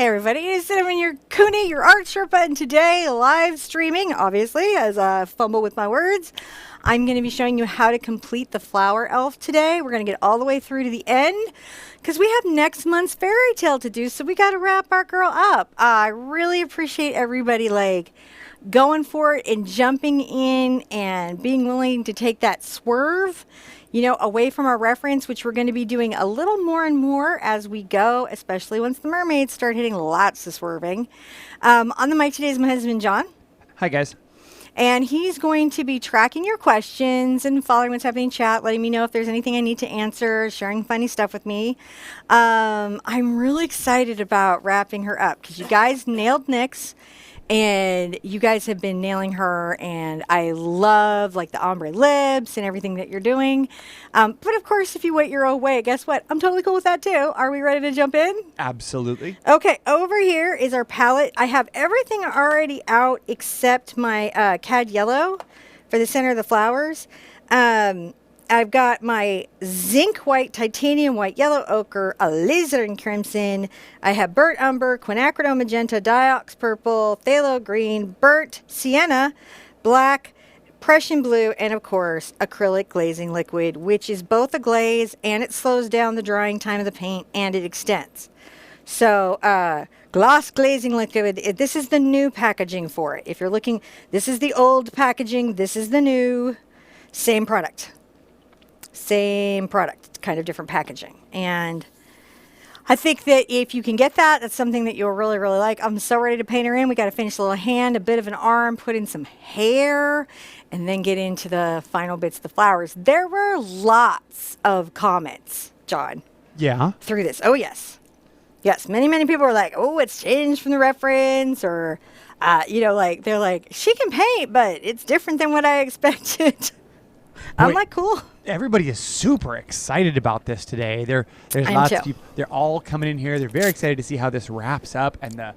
Hey everybody, it's Cinnamon, your Cooney, your Art Sherpa, and today live streaming, obviously, as I fumble with my words, I'm going to be showing you how to complete the flower elf today. We're going to get all the way through to the end because we have next month's fairy tale to do, so we got to wrap our girl up. I really appreciate everybody going for it and jumping in and being willing to take that swerve, away from our reference, which we're going to be doing a little more and more as we go, especially once the mermaids start hitting lots of swerving. On the mic today is my husband, John. Hi, guys. And he's going to be tracking your questions and following what's happening in chat, letting me know if there's anything I need to answer, sharing funny stuff with me. I'm really excited about wrapping her up because you guys nailed Nyx. And you guys have been nailing her, and I love the ombre lips and everything that you're doing. But of course, if you wait your own way, guess what? I'm totally cool with that too. Are we ready to jump in? Absolutely. Okay, over here is our palette. I have everything already out except my cad yellow for the center of the flowers. I've got my zinc white, titanium white, yellow ochre, alizarin crimson. I have burnt umber, quinacridone magenta, diox purple, phthalo green, burnt sienna, black, Prussian blue, and of course, acrylic glazing liquid, which is both a glaze and it slows down the drying time of the paint and it extends. So, gloss glazing liquid, this is the new packaging for it. If you're looking, this is the old packaging, this is the new, same product. Same product, kind of different packaging. And I think that if you can get that, that's something that you'll really, really like. I'm so ready to paint her in. We got to finish a little hand, a bit of an arm, put in some hair, and then get into the final bits of the flowers. There were lots of comments, John. Yeah. Through this. Oh, yes. Yes, many, many people were like, oh, it's changed from the reference, or, they're like, she can paint, but it's different than what I expected. I'm cool. Everybody is super excited about this today. There's lots of people. They're all coming in here. They're very excited to see how this wraps up. And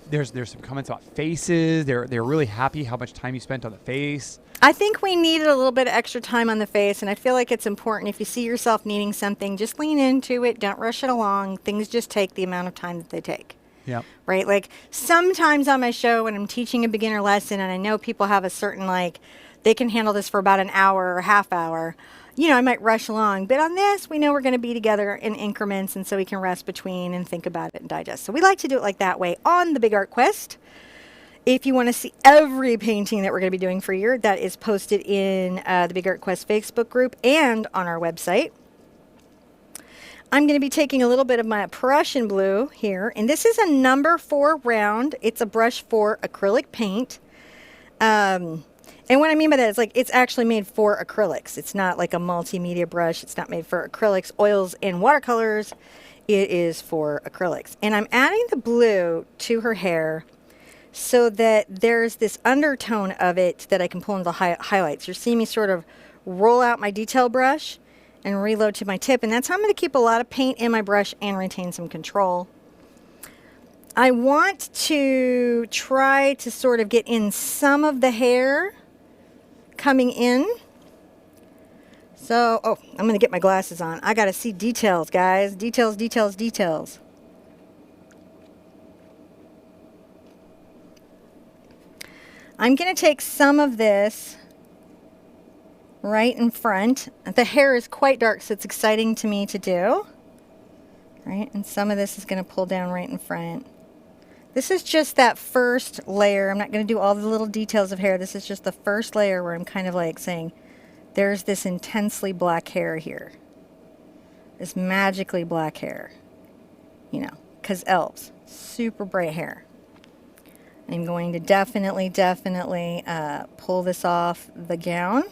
there's some comments about faces. They're really happy how much time you spent on the face. I think we needed a little bit of extra time on the face, and I feel like it's important. If you see yourself needing something, just lean into it. Don't rush it along. Things just take the amount of time that they take. Yeah. Right? Sometimes on my show when I'm teaching a beginner lesson, and I know people have a certain they can handle this for about an hour or half hour. I might rush along. But on this, we know we're going to be together in increments, and so we can rest between and think about it and digest. So we like to do it like that way on the Big Art Quest. If you want to see every painting that we're going to be doing for you, that is posted in the Big Art Quest Facebook group and on our website. I'm going to be taking a little bit of my Prussian blue here. And this is a number 4 round. It's a brush 4 acrylic paint. And what I mean by that is it's actually made for acrylics. It's not like a multimedia brush. It's not made for acrylics, oils, and watercolors. It is for acrylics. And I'm adding the blue to her hair so that there's this undertone of it that I can pull into the highlights. You're seeing me sort of roll out my detail brush and reload to my tip. And that's how I'm going to keep a lot of paint in my brush and retain some control. I want to try to sort of get in some of the hair coming in. So, I'm going to get my glasses on. I got to see details, guys. Details, details, details. I'm going to take some of this right in front. The hair is quite dark, so it's exciting to me to do. Right? And some of this is going to pull down right in front. This is just that first layer. I'm not going to do all the little details of hair. This is just the first layer where I'm kind of saying, there's this intensely black hair here. This magically black hair. Because elves, super bright hair. I'm going to definitely pull this off the gown.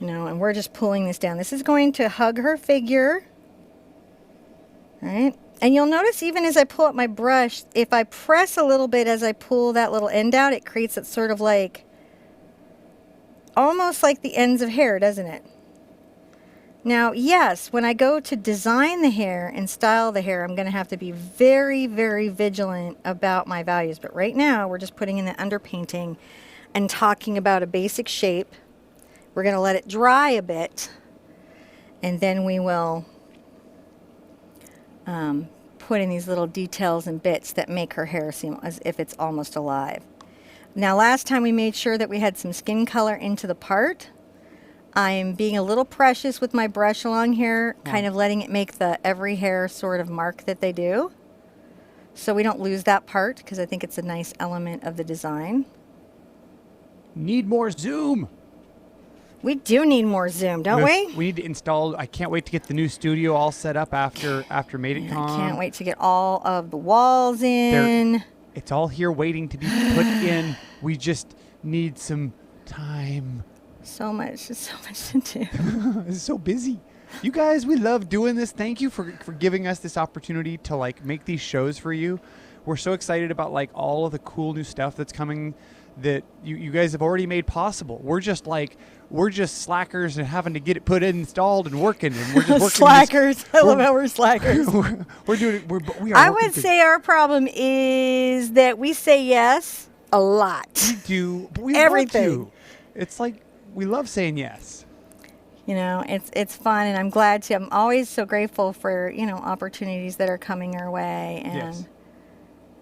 And we're just pulling this down. This is going to hug her figure. Right? And you'll notice even as I pull up my brush, if I press a little bit as I pull that little end out, it creates it sort of almost like the ends of hair, doesn't it? Now, yes, when I go to design the hair and style the hair, I'm going to have to be very, very vigilant about my values. But right now, we're just putting in the underpainting and talking about a basic shape. We're going to let it dry a bit. And then we will put in these little details and bits that make her hair seem as if it's almost alive. Now, last time we made sure that we had some skin color into the part. I'm being a little precious with my brush along here, kind of letting it make the every hair sort of mark that they do. So we don't lose that part, because I think it's a nice element of the design. Need more zoom. We do need more zoom, don't we? We need to install. I can't wait to get the new studio all set up after MadeItCon. I can't wait to get all of the walls in. It's all here waiting to be put in. We just need some time. So much. There's so much to do. It's so busy. You guys, we love doing this. Thank you for giving us this opportunity to like make these shows for you. We're so excited about like all of the cool new stuff that's coming that you guys have already made possible. We're just slackers and having to get it put in, installed and working, and we're just working. Slackers. I love how we're slackers. We're doing it. We are. I would say our problem is that we say yes a lot. We do. But we everything. Want to. It's like we love saying yes. You know, it's fun, and I'm glad to. I'm always so grateful for, you know, opportunities that are coming our way, and yes.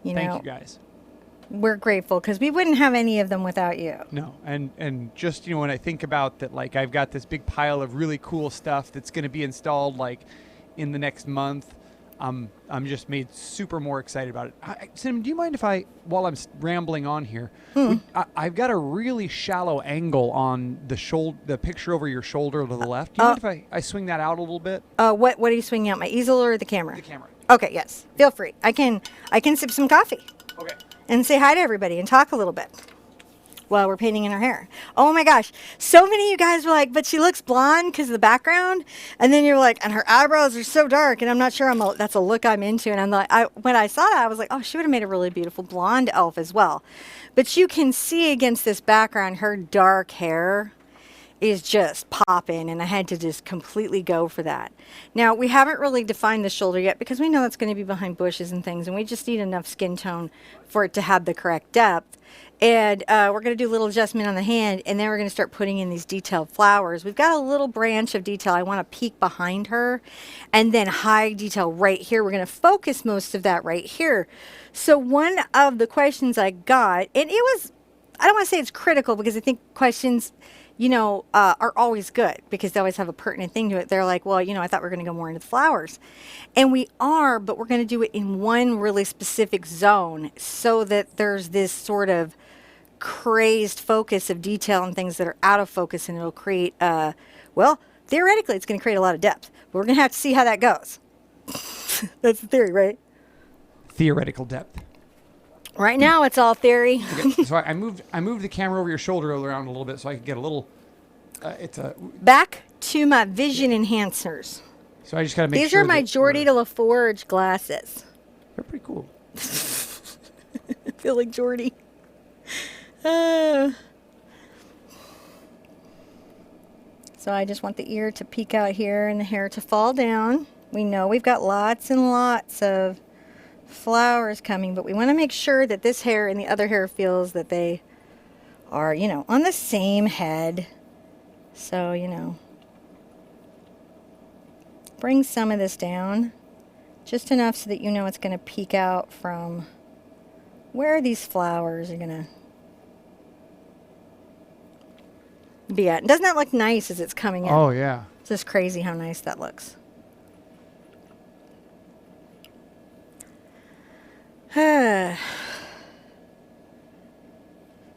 You know, thank you guys. We're grateful because we wouldn't have any of them without you. No, and just, you know, when I think about that, like I've got this big pile of really cool stuff that's going to be installed like in the next month. I'm just made super more excited about it. Sim, do you mind if while I'm rambling on here, I've got a really shallow angle on the picture over your shoulder to the left. Do you mind if I swing that out a little bit? What are you swinging out, my easel or the camera? The camera. Okay, yes. Feel free. I can sip some coffee. Okay. And say hi to everybody and talk a little bit while we're painting in her hair. Oh my gosh. So many of you guys were like, but she looks blonde because of the background. And then you're like, and her eyebrows are so dark. And I'm not sure that's a look I'm into. And I'm like, when I saw that, I was like, oh, she would have made a really beautiful blonde elf as well. But you can see against this background, her dark hair is just popping, and I had to just completely go for that. Now, we haven't really defined the shoulder yet because we know that's going to be behind bushes and things, and we just need enough skin tone for it to have the correct depth. And we're going to do a little adjustment on the hand, and then we're going to start putting in these detailed flowers. We've got a little branch of detail. I want to peek behind her, and then high detail right here. We're going to focus most of that right here. So one of the questions I got, and it was, I don't want to say it's critical because I think questions, you know, are always good because they always have a pertinent thing to it. They're like, well, you know, I thought we were going to go more into the flowers. And we are, but we're going to do it in one really specific zone so that there's this sort of crazed focus of detail and things that are out of focus, and it'll create, well, theoretically, it's going to create a lot of depth. But we're going to have to see how that goes. That's the theory, right? Theoretical depth. Right now, it's all theory. Okay, so I moved the camera over your shoulder around a little bit so I could get a little. Back to my vision enhancers. So I just gotta make These sure. These are my Jordy de la Forge glasses. They're pretty cool. I feel like Jordy. So I just want the ear to peek out here and the hair to fall down. We know we've got lots and lots of flowers coming, but we want to make sure that this hair and the other hair feels that they are, you know, on the same head. So, you know, bring some of this down just enough so that you know it's going to peek out from where these flowers are going to be at. Doesn't that look nice as it's coming in? Oh, yeah. It's just crazy how nice that looks.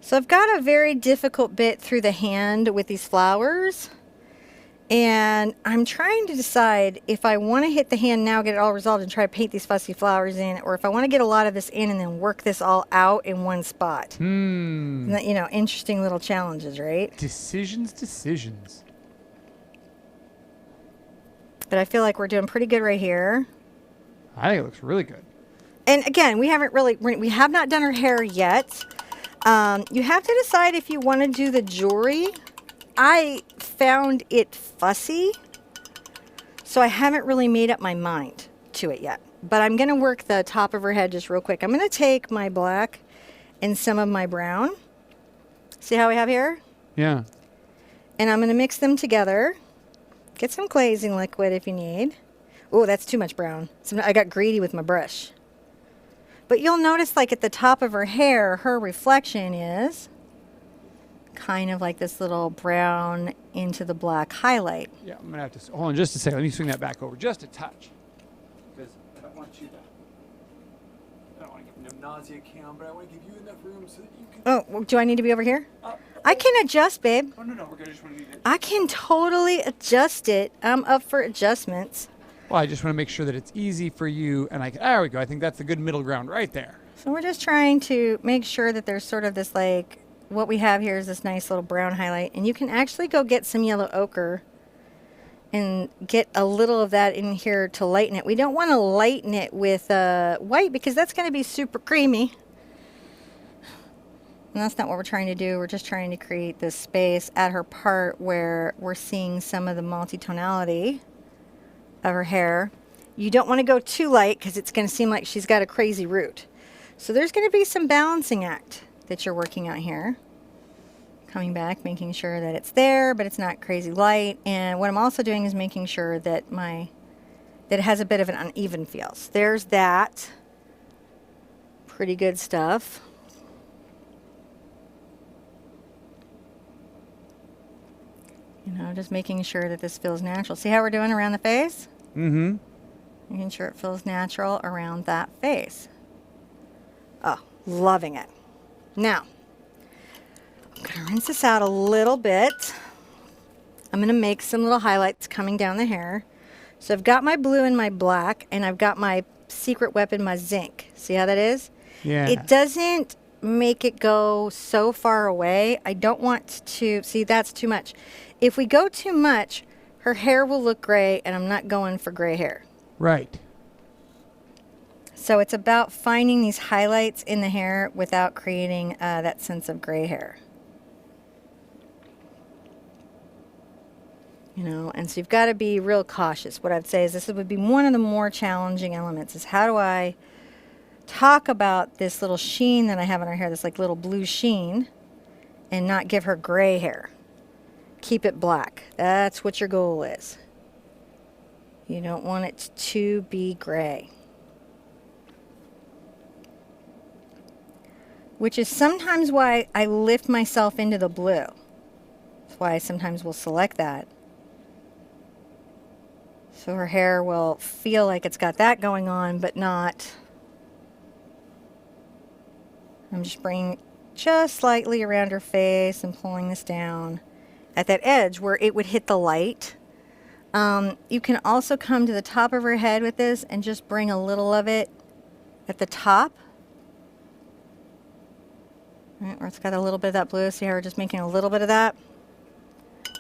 So I've got a very difficult bit through the hand with these flowers, and I'm trying to decide if I want to hit the hand now, get it all resolved, and try to paint these fussy flowers in, or if I want to get a lot of this in and then work this all out in one spot. You know, interesting little challenges, right? Decisions. But I feel like we're doing pretty good right here. I think it looks really good. And again, we have not done her hair yet. You have to decide if you want to do the jewelry. I found it fussy, so I haven't really made up my mind to it yet. But I'm going to work the top of her head just real quick. I'm going to take my black and some of my brown. See how we have here? Yeah. And I'm going to mix them together. Get some glazing liquid if you need. Oh, that's too much brown. I got greedy with my brush. But you'll notice like at the top of her hair, her reflection is kind of like this little brown into the black highlight. Yeah, I'm going to have to, hold on just a second. Let me swing that back over just a touch. Because I don't want you to, I don't want to give nausea cam, but I want to give you enough room so that you can. Oh, well, do I need to be over here? I can adjust, babe. Oh, no, we're good. I just want to need it. I can totally adjust it. I'm up for adjustments. Well, I just want to make sure that it's easy for you. And there we go. I think that's a good middle ground right there. So we're just trying to make sure that there's sort of this like, what we have here is this nice little brown highlight. And you can actually go get some yellow ochre and get a little of that in here to lighten it. We don't want to lighten it with white because that's going to be super creamy. And that's not what we're trying to do. We're just trying to create this space at her part where we're seeing some of the multi-tonality of her hair. You don't want to go too light because it's going to seem like she's got a crazy root. So there's going to be some balancing act that you're working on here. Coming back, making sure that it's there, but it's not crazy light. And what I'm also doing is making sure that it has a bit of an uneven feel. So there's that. Pretty good stuff. You know, just making sure that this feels natural. See how we're doing around the face? Mm-hmm. Making sure it feels natural around that face. Oh, loving it. Now, I'm going to rinse this out a little bit. I'm going to make some little highlights coming down the hair. So I've got my blue and my black, and I've got my secret weapon, my zinc. See how that is? Yeah. It doesn't make it go so far away. I don't want to, see, that's too much. If we go too much, her hair will look gray, and I'm not going for gray hair. Right. So it's about finding these highlights in the hair without creating that sense of gray hair. You know, and so you've got to be real cautious. What I'd say is this would be one of the more challenging elements is how do I talk about this little sheen that I have in her hair, this like little blue sheen, and not give her gray hair. Keep it black. That's what your goal is. You don't want it to be gray. Which is sometimes why I lift myself into the blue. That's why I sometimes will select that. So her hair will feel like it's got that going on, but not. I'm just bringing just slightly around her face and pulling this down at that edge where it would hit the light. You can also come to the top of her head with this and just bring a little of it at the top. All right, where it's got a little bit of that blue. See how we're just making a little bit of that?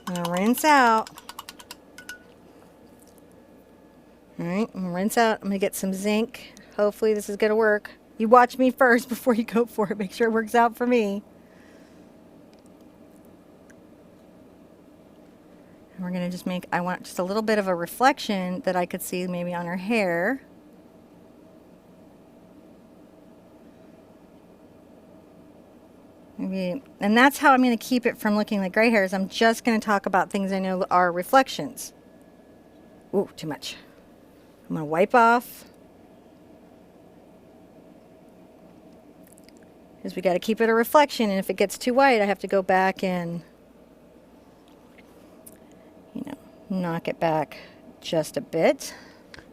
I'm going to rinse out. All right, I'm going to rinse out. I'm going to get some zinc. Hopefully this is going to work. You watch me first before you go for it. Make sure it works out for me. And we're going to just make, I want just a little bit of a reflection that I could see maybe on her hair. Maybe, and that's how I'm going to keep it from looking like gray hairs. I'm just going to talk about things I know are reflections. Ooh, too much. I'm going to wipe off. Because we got to keep it a reflection, and if it gets too white, I have to go back and, you know, knock it back just a bit.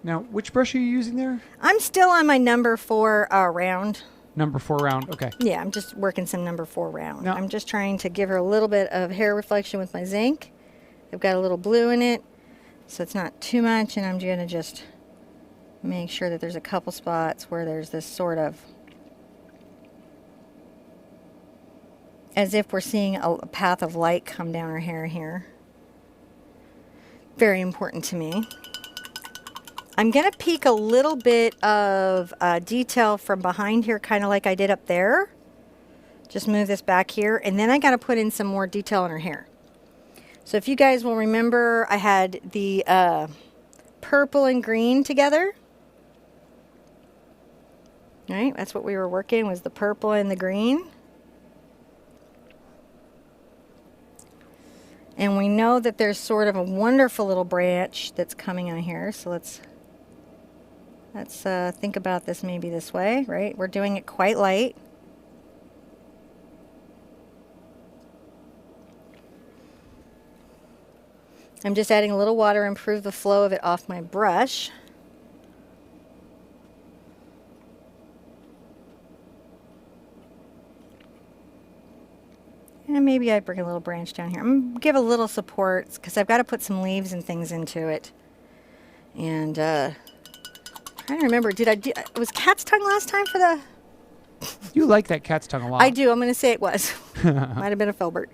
Now, which brush are you using there? I'm still on my number 4 round. Number 4 round, okay. Yeah, I'm just working some number 4 round. No. I'm just trying to give her a little bit of hair reflection with my zinc. I've got a little blue in it, so it's not too much, and I'm going to just make sure that there's a couple spots where there's this sort of, as if we're seeing a path of light come down her hair here. Very important to me. I'm going to peek a little bit of detail from behind here, kind of like I did up there. Just move this back here, and then I got to put in some more detail in her hair. So if you guys will remember, I had the purple and green together. All right, that's what we were working, was the purple and the green. And we know that there's sort of a wonderful little branch that's coming out here. So let's think about this maybe this way, right? We're doing it quite light. I'm just adding a little water, improve the flow of it off my brush. And maybe I bring a little branch down here. I'm going to give a little support because I've got to put some leaves and things into it. And trying to remember, was cat's tongue last time for the... You like that cat's tongue a lot. I do. I'm going to say it was. Might have been a filbert.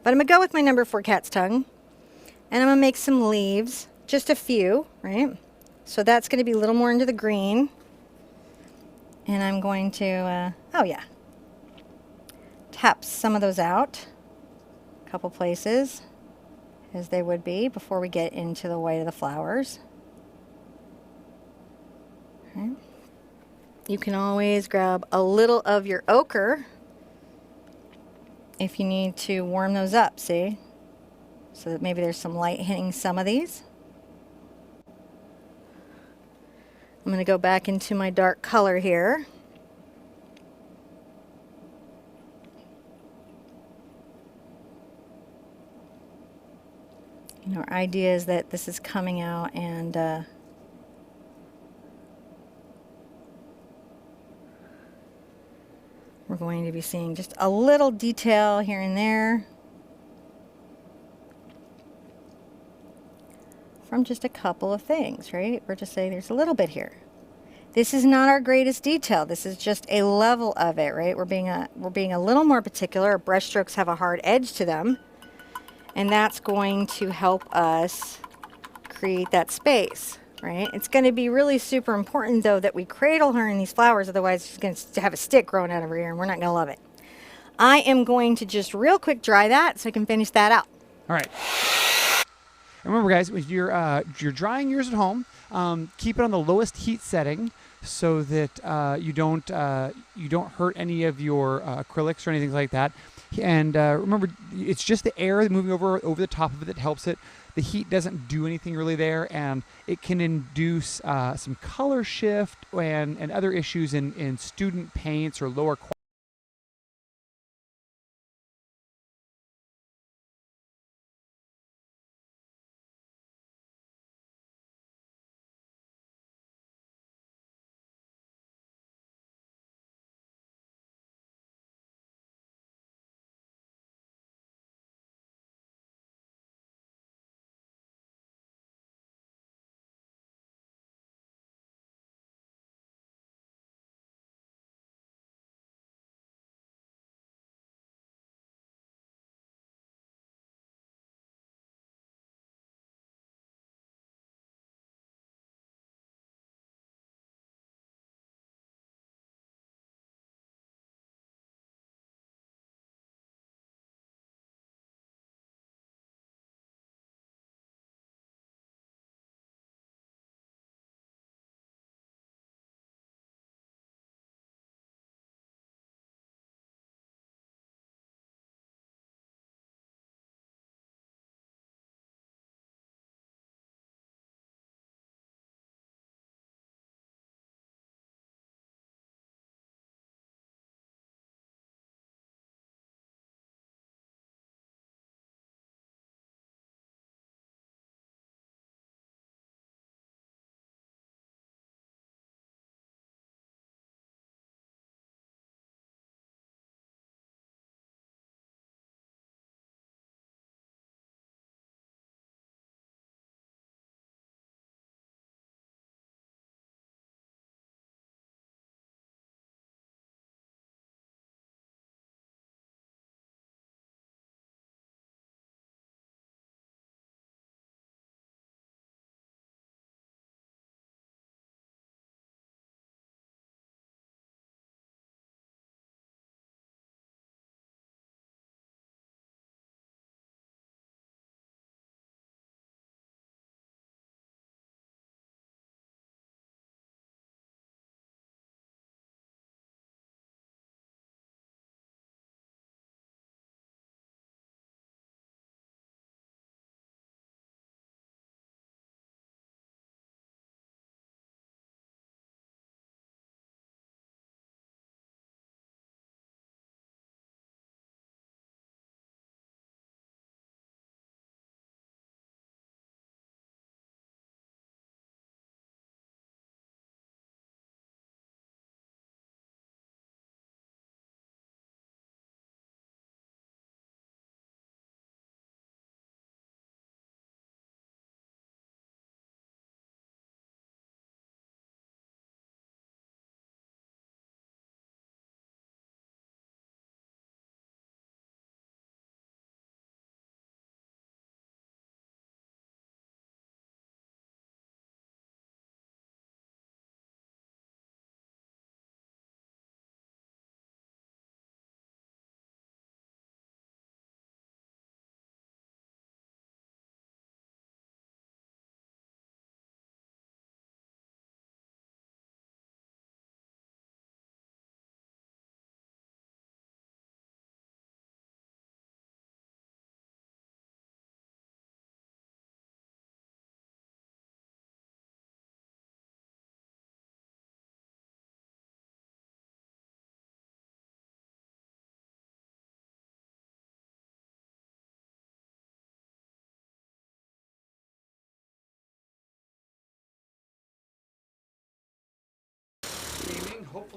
But I'm going to go with my number 4 cat's tongue. And I'm going to make some leaves. Just a few, right? So that's going to be a little more into the green. And I'm going to, tap some of those out. A couple places, as they would be, before we get into the white of the flowers. Okay. You can always grab a little of your ochre if you need to warm those up, see? So that maybe there's some light hitting some of these. I'm going to go back into my dark color here. You know, our idea is that this is coming out and we're going to be seeing just a little detail here and there from just a couple of things, right? We're just saying there's a little bit here. This is not our greatest detail. This is just a level of it, right? We're being a little more particular. Our brush strokes have a hard edge to them, and that's going to help us create that space, right? It's going to be really super important, though, that we cradle her in these flowers. Otherwise, she's going to have a stick growing out of her ear, and we're not going to love it. I am going to just real quick dry that so I can finish that out. All right. Remember, guys, if you're drying yours at home, keep it on the lowest heat setting so that you don't hurt any of your acrylics or anything like that. And remember, it's just the air moving over the top of it that helps it. The heat doesn't do anything really there, and it can induce some color shift and other issues in student paints or lower quality.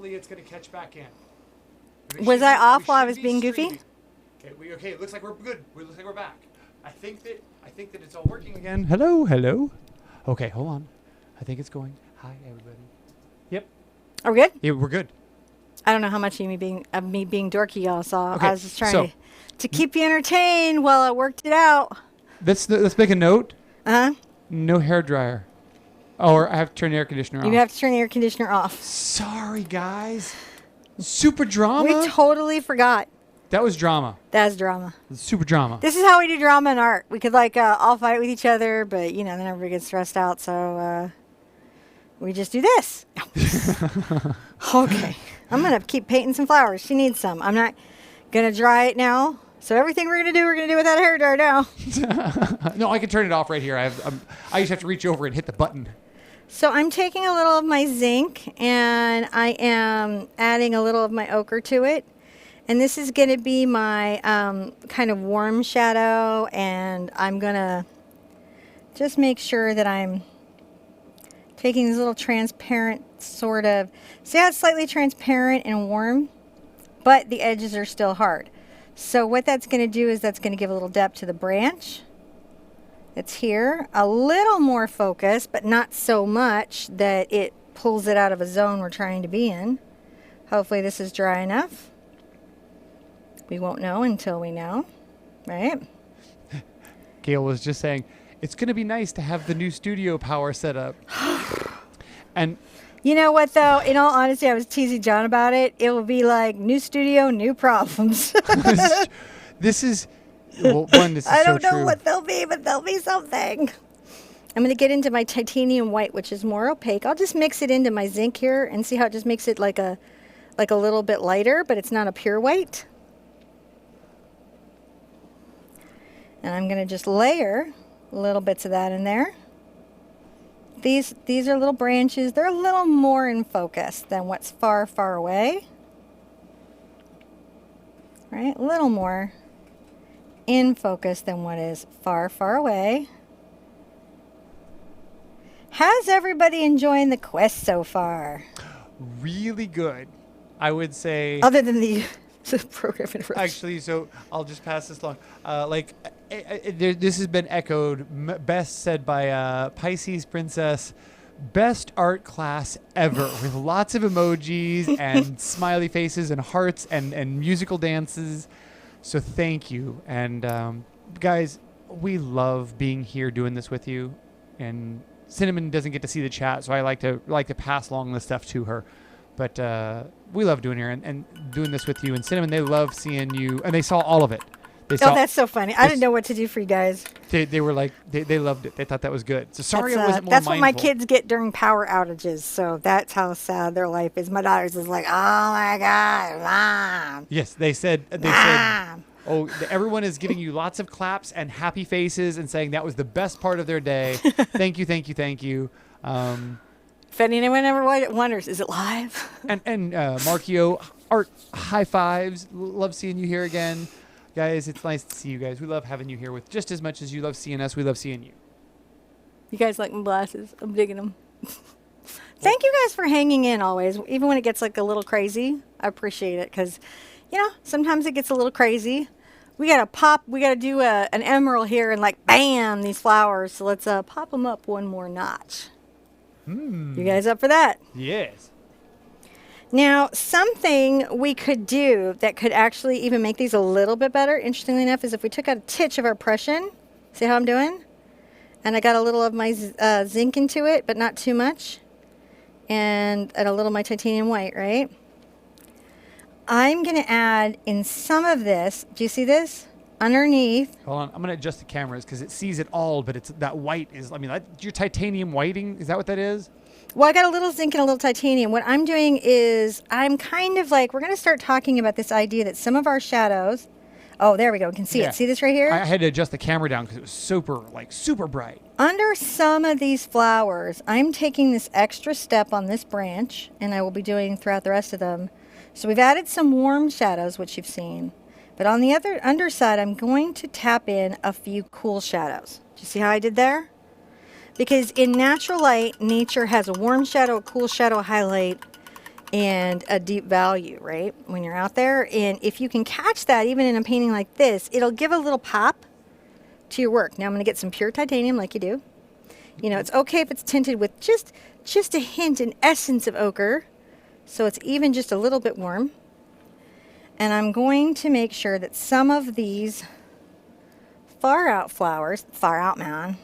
hopefully it's going to catch back in. Was I off while I was being goofy? Okay, it looks like we're good. It looks like we're back. I think that it's all working again. Hello. Okay, hold on. I think it's going. Hi, everybody. Yep. Are we good? Yeah, we're good. I don't know how much of me being dorky y'all saw. Okay, I was just trying to keep you entertained while I worked it out. Let's make a note. Uh-huh. No hair dryer. Or I have to turn the air conditioner off. You have to turn the air conditioner off. Sorry, guys. Super drama. We totally forgot. That was drama. That's drama. Super drama. This is how we do drama in art. We could all fight with each other, but then everybody gets stressed out. So we just do this. Okay. I'm going to keep painting some flowers. She needs some. I'm not going to dry it now. So everything we're going to do without a hairdryer now. No, I can turn it off right here. I just have to reach over and hit the button. So I'm taking a little of my zinc and I am adding a little of my ochre to it. And this is going to be my kind of warm shadow. And I'm going to just make sure that I'm taking this little transparent sort of, see how it's slightly transparent and warm, but the edges are still hard. So what that's going to do is that's going to give a little depth to the branch. It's here, a little more focus, but not so much that it pulls it out of a zone we're trying to be in. Hopefully this is dry enough. We won't know until we know, right? Gail was just saying, it's going to be nice to have the new studio power set up. And you know what, though? In all honesty, I was teasing John about it. It will be like new studio, new problems. This is, well, one, this is I don't so know true. what they'll be, but they'll be something. I'm going to get into my titanium white, which is more opaque. I'll just mix it into my zinc here and see how it just makes it like a little bit lighter, but it's not a pure white. And I'm going to just layer little bits of that in there. These are little branches. They're a little more in focus than what's far, far away. Right? A little more in focus than what is far, far away. How's everybody enjoying the quest so far? Really good, I would say. Other than the program interruption. Actually, so I'll just pass this along. This has been echoed. Best said by Pisces Princess. Best art class ever, with lots of emojis and smiley faces and hearts and musical dances. So thank you. And guys, we love being here doing this with you. And Cinnamon doesn't get to see the chat, so I like to pass along this stuff to her. But we love doing here and doing this with you. And Cinnamon, they love seeing you. And they saw all of it. That's so funny. I didn't know what to do for you guys. They were like, they loved it. They thought that was good. So sorry I wasn't more That's mindful. what my kids get during power outages. So that's how sad their life is. My daughter's just like, oh my God, Mom. Yes, they said, oh, everyone is giving you lots of claps and happy faces and saying that was the best part of their day. Thank you, thank you, thank you. If anyone ever wonders, is it live? and Markio, art high fives. Love seeing you here again. Guys, it's nice to see you guys. We love having you here with just as much as you love seeing us. We love seeing you. You guys like my glasses. I'm digging them. Thank you guys for hanging in always. Even when it gets like a little crazy, I appreciate it because, sometimes it gets a little crazy. We got to do an emerald here and like, bam, these flowers. So let's pop them up one more notch. You guys up for that? Yes. Now, something we could do that could actually even make these a little bit better, interestingly enough, is if we took out a titch of our Prussian. See how I'm doing? And I got a little of my zinc into it, but not too much. And a little of my titanium white, right? I'm going to add in some of this. Do you see this? Underneath. Hold on. I'm going to adjust the cameras because it sees it all, but it's that white is, your titanium whiting. Is that what that is? Well, I got a little zinc and a little titanium. What I'm doing is I'm kind of like, we're going to start talking about this idea that some of our shadows, oh, there we go. We can see it. See this right here? I had to adjust the camera down because it was super bright. Under some of these flowers, I'm taking this extra step on this branch, and I will be doing throughout the rest of them. So we've added some warm shadows, which you've seen. But on the other underside, I'm going to tap in a few cool shadows. Do you see how I did there? Because in natural light, nature has a warm shadow, a cool shadow, a highlight, and a deep value, right? When you're out there. And if you can catch that, even in a painting like this, it'll give a little pop to your work. Now I'm going to get some pure titanium like you do. You know, it's okay if it's tinted with just a hint, an essence of ochre. So it's even just a little bit warm. And I'm going to make sure that some of these far out flowers, far out man,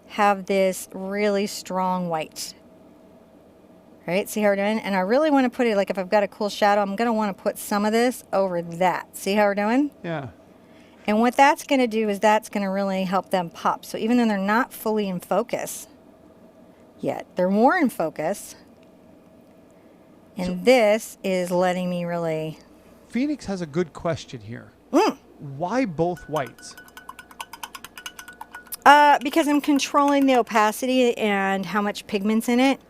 have this really strong white. Right? See how we're doing? And I really want to put it, like if I've got a cool shadow, I'm going to want to put some of this over that. See how we're doing? Yeah. And what that's going to do is that's going to really help them pop. So even though they're not fully in focus yet, they're more in focus. And this is letting me really... Phoenix has a good question here. Mm. Why both whites? Because I'm controlling the opacity and how much pigment's in it.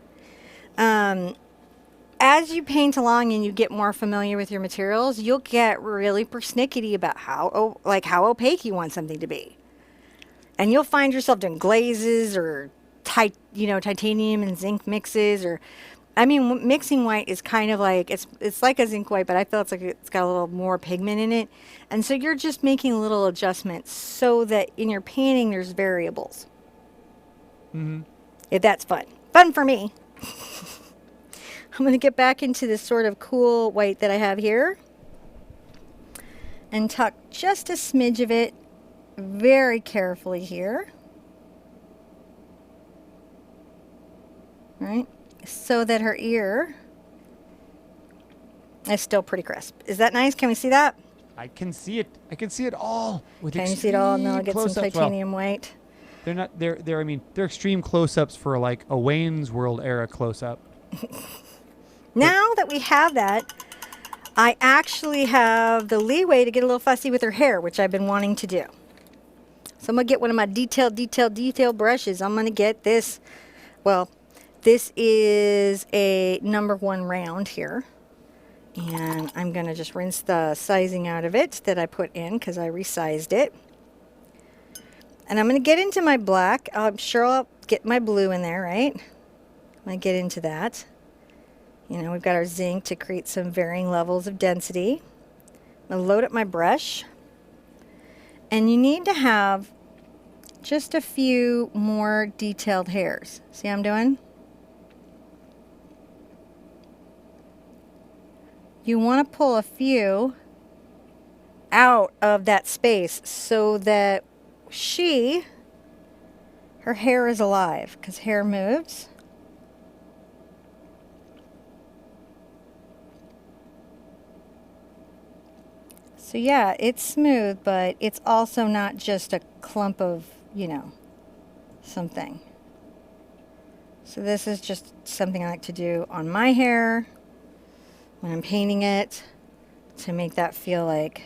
As you paint along and you get more familiar with your materials, you'll get really persnickety about how opaque you want something to be. And you'll find yourself doing glazes or titanium and zinc mixes, or I mean, mixing white is kind of like it's like a zinc white, but I feel it's like it's got a little more pigment in it. And so you're just making little adjustments so that in your painting there's variables. Mm-hmm. If that's fun for me. I'm going to get back into this sort of cool white that I have here and tuck just a smidge of it very carefully here. Right? So that her ear is still pretty crisp. Is that nice? Can we see that? I can see it. I can see it all. Can you see it all? Now I'll get some titanium white. They're not. They're. I mean, they're extreme close-ups for like a Wayne's World era close-up. Now that we have that, I actually have the leeway to get a little fussy with her hair, which I've been wanting to do. So I'm going to get one of my detail brushes. I'm going to get this. Well, this is a #1 round here. And I'm going to just rinse the sizing out of it that I put in because I resized it. And I'm going to get into my black. I'm sure I'll get my blue in there, right? I'm going to get into that. You know, we've got our zinc to create some varying levels of density. I'm going to load up my brush. And you need to have just a few more detailed hairs. See how I'm doing? You want to pull a few out of that space so that her hair is alive, because hair moves. So yeah, it's smooth, but it's also not just a clump of, something. So this is just something I like to do on my hair when I'm painting it to make that feel like,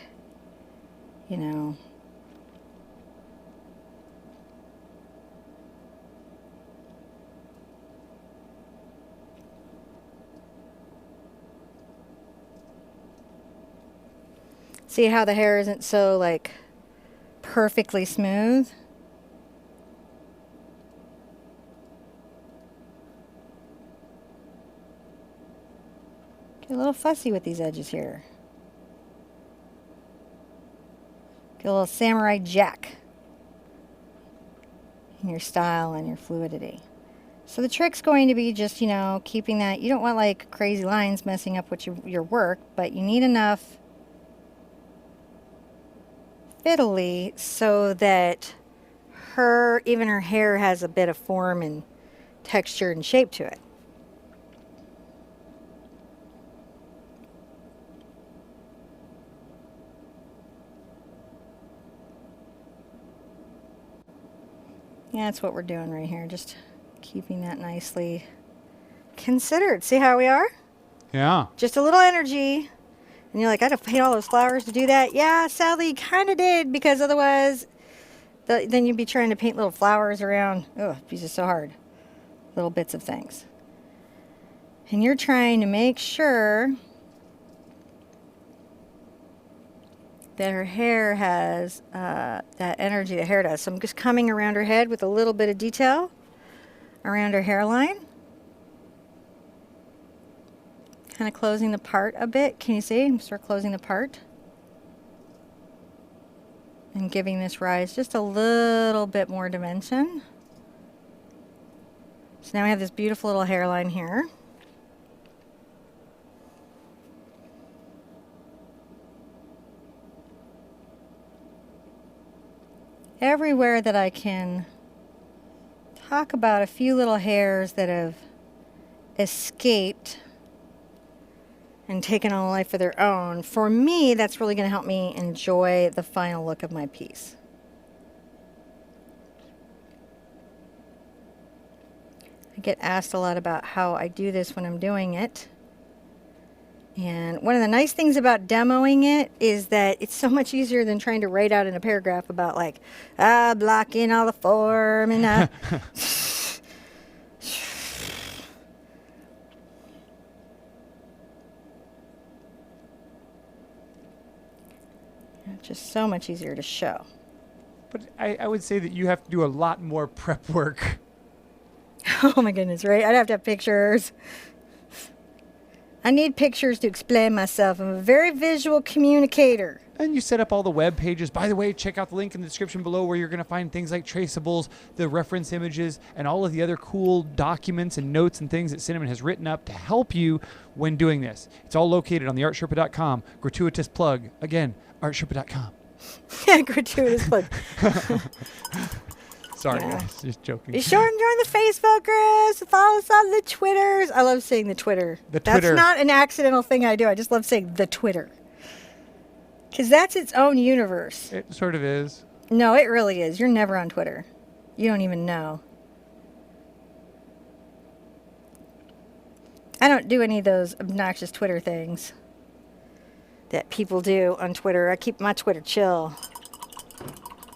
See how the hair isn't so like perfectly smooth? Get a little fussy with these edges here. Get a little samurai jack in your style and your fluidity. So the trick's going to be just, keeping that. You don't want like crazy lines messing up what your work, but you need enough fiddly so that even her hair has a bit of form and texture and shape to it. Yeah, that's what we're doing right here. Just keeping that nicely considered. See how we are? Yeah. Just a little energy. And you're like, I had to paint all those flowers to do that. Yeah, Sally kind of did, because otherwise then you'd be trying to paint little flowers around. Oh, it'd be just so hard. Little bits of things. And you're trying to make sure that her hair has that energy the hair does. So I'm just coming around her head with a little bit of detail around her hairline. kind of closing the part a bit. Can you see? Start closing the part. And giving this rise just a little bit more dimension. So now we have this beautiful little hairline here. Everywhere that I can talk about a few little hairs that have escaped and taken on a life of their own, for me, that's really going to help me enjoy the final look of my piece. I get asked a lot about how I do this when I'm doing it. And one of the nice things about demoing it is that it's so much easier than trying to write out in a paragraph about like, block in all the form and just so much easier to show. But I would say that you have to do a lot more prep work. Oh my goodness, right? I'd have to have pictures. I need pictures to explain myself. I'm a very visual communicator. And you set up all the web pages. By the way, check out the link in the description below where you're going to find things like traceables, the reference images, and all of the other cool documents and notes and things that Cinnamon has written up to help you when doing this. It's all located on TheArtSherpa.com. Gratuitous plug. Again, ArtSherpa.com. Yeah, gratuitous plug. Sorry, guys. Just joking. Be sure and join the Facebook groups. Follow us on the Twitters. I love saying the Twitter. That's not an accidental thing I do. I just love saying the Twitter. Because that's its own universe. It sort of is. No, it really is. You're never on Twitter. You don't even know. I don't do any of those obnoxious Twitter things that people do on Twitter. I keep my Twitter chill.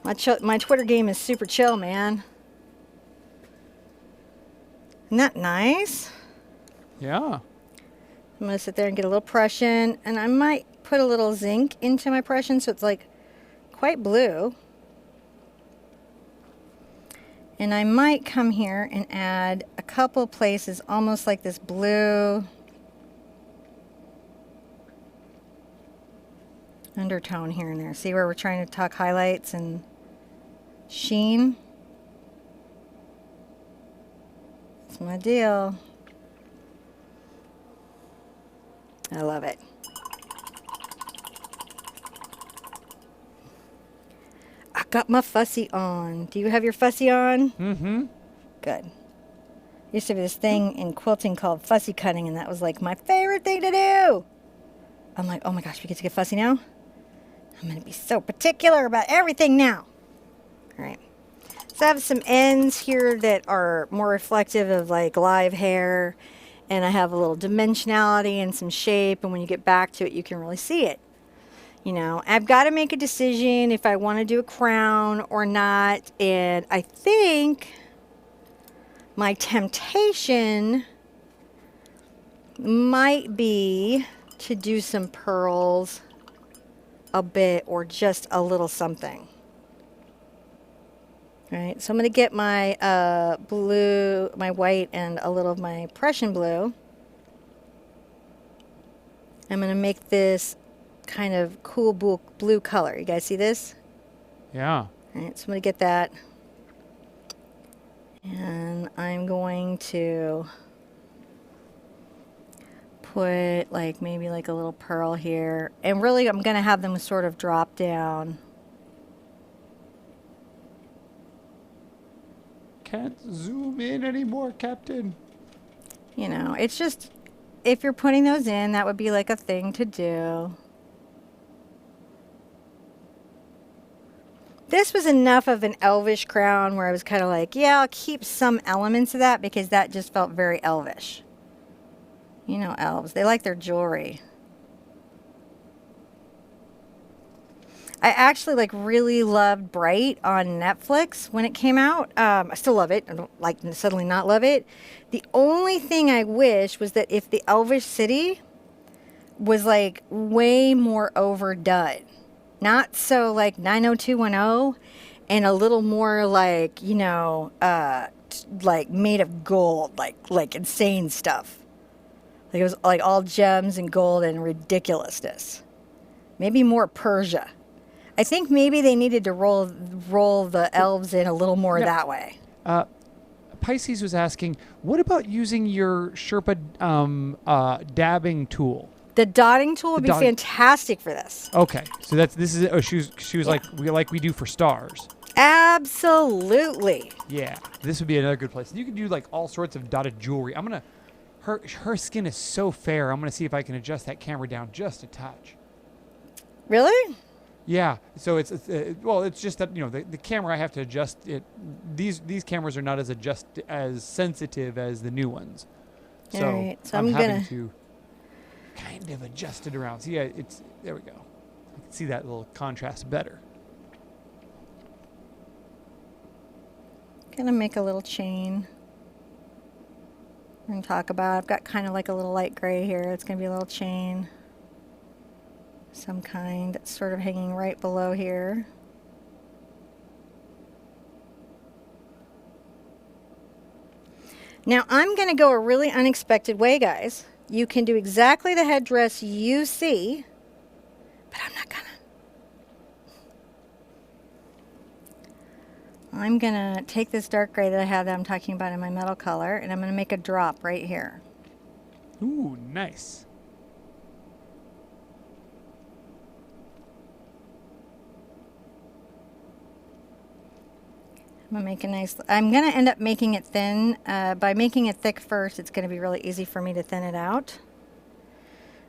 My Twitter game is super chill, man. Isn't that nice? Yeah. I'm going to sit there and get a little Prussian. And I might put a little zinc into my Prussian so it's like quite blue. And I might come here and add a couple places almost like this blue undertone here and there. See where we're trying to talk highlights and sheen? That's my deal. I love it. I got my fussy on. Do you have your fussy on? Mm-hmm. Good. Used to be this thing in quilting called fussy cutting, and that was like my favorite thing to do. I'm like, oh my gosh, we get to get fussy now? I'm going to be so particular about everything now. All right. So I have some ends here that are more reflective of like live hair, and I have a little dimensionality and some shape, and when you get back to it, you can really see it. You know, I've got to make a decision if I want to do a crown or not, and I think my temptation might be to do some pearls a bit or just a little something. All right, so I'm going to get my blue, my white, and a little of my Prussian blue. I'm going to make this kind of cool blue color. You guys see this? Yeah. All right, so I'm going to get that. And I'm going to put like maybe like a little pearl here. And really I'm going to have them sort of drop down. Can't zoom in anymore, Captain. You know, it's just, if you're putting those in, that would be like a thing to do. This was enough of an elvish crown where I was kind of like, yeah, I'll keep some elements of that because that just felt very elvish. You know, elves, they like their jewelry. I actually like really loved Bright on Netflix when it came out. I still love it. I don't like suddenly not love it. The only thing I wish was that if the Elvish City was like way more overdone. Not so like 90210 and a little more like, you know, like made of gold, like insane stuff. Like it was like all gems and gold and ridiculousness. Maybe more Persia. I think maybe they needed to roll the elves in a little more that way. Pisces was asking, what about using your Sherpa dabbing tool? The dotting tool would be fantastic for this. Okay, so this is. Oh, she was like we do for stars. Absolutely. Yeah, this would be another good place. You can do like all sorts of dotted jewelry. Her skin is so fair. I'm gonna see if I can adjust that camera down just a touch. Really? Yeah. So it's just that the camera I have to adjust it. These cameras are not as sensitive as the new ones. So, all right. So I'm having to kind of adjust it around. So yeah, there we go. I can see that little contrast better. Gonna make a little chain. We're gonna talk about. I've got kind of like a little light gray here. It's gonna be a little chain, some kind that's sort of hanging right below here. Now I'm gonna go a really unexpected way, guys. You can do exactly the headdress you see, but I'm not gonna. I'm going to take this dark gray that I have that I'm talking about in my metal color, and I'm going to make a drop right here. Ooh, nice. I'm going to make a nice... I'm going to end up making it thin. By making it thick first, it's going to be really easy for me to thin it out.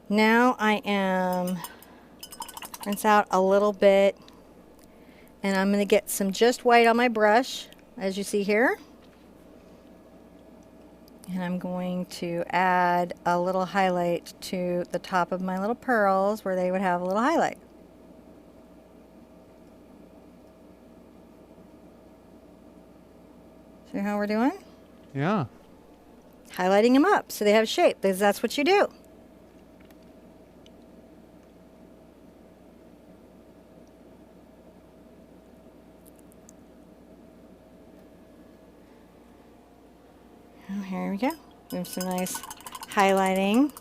Now I am... rinse out a little bit. And I'm going to get some just white on my brush, as you see here. And I'm going to add a little highlight to the top of my little pearls where they would have a little highlight. See how we're doing? Yeah. Highlighting them up so they have shape, because that's what you do. Here we go. We have some nice highlighting.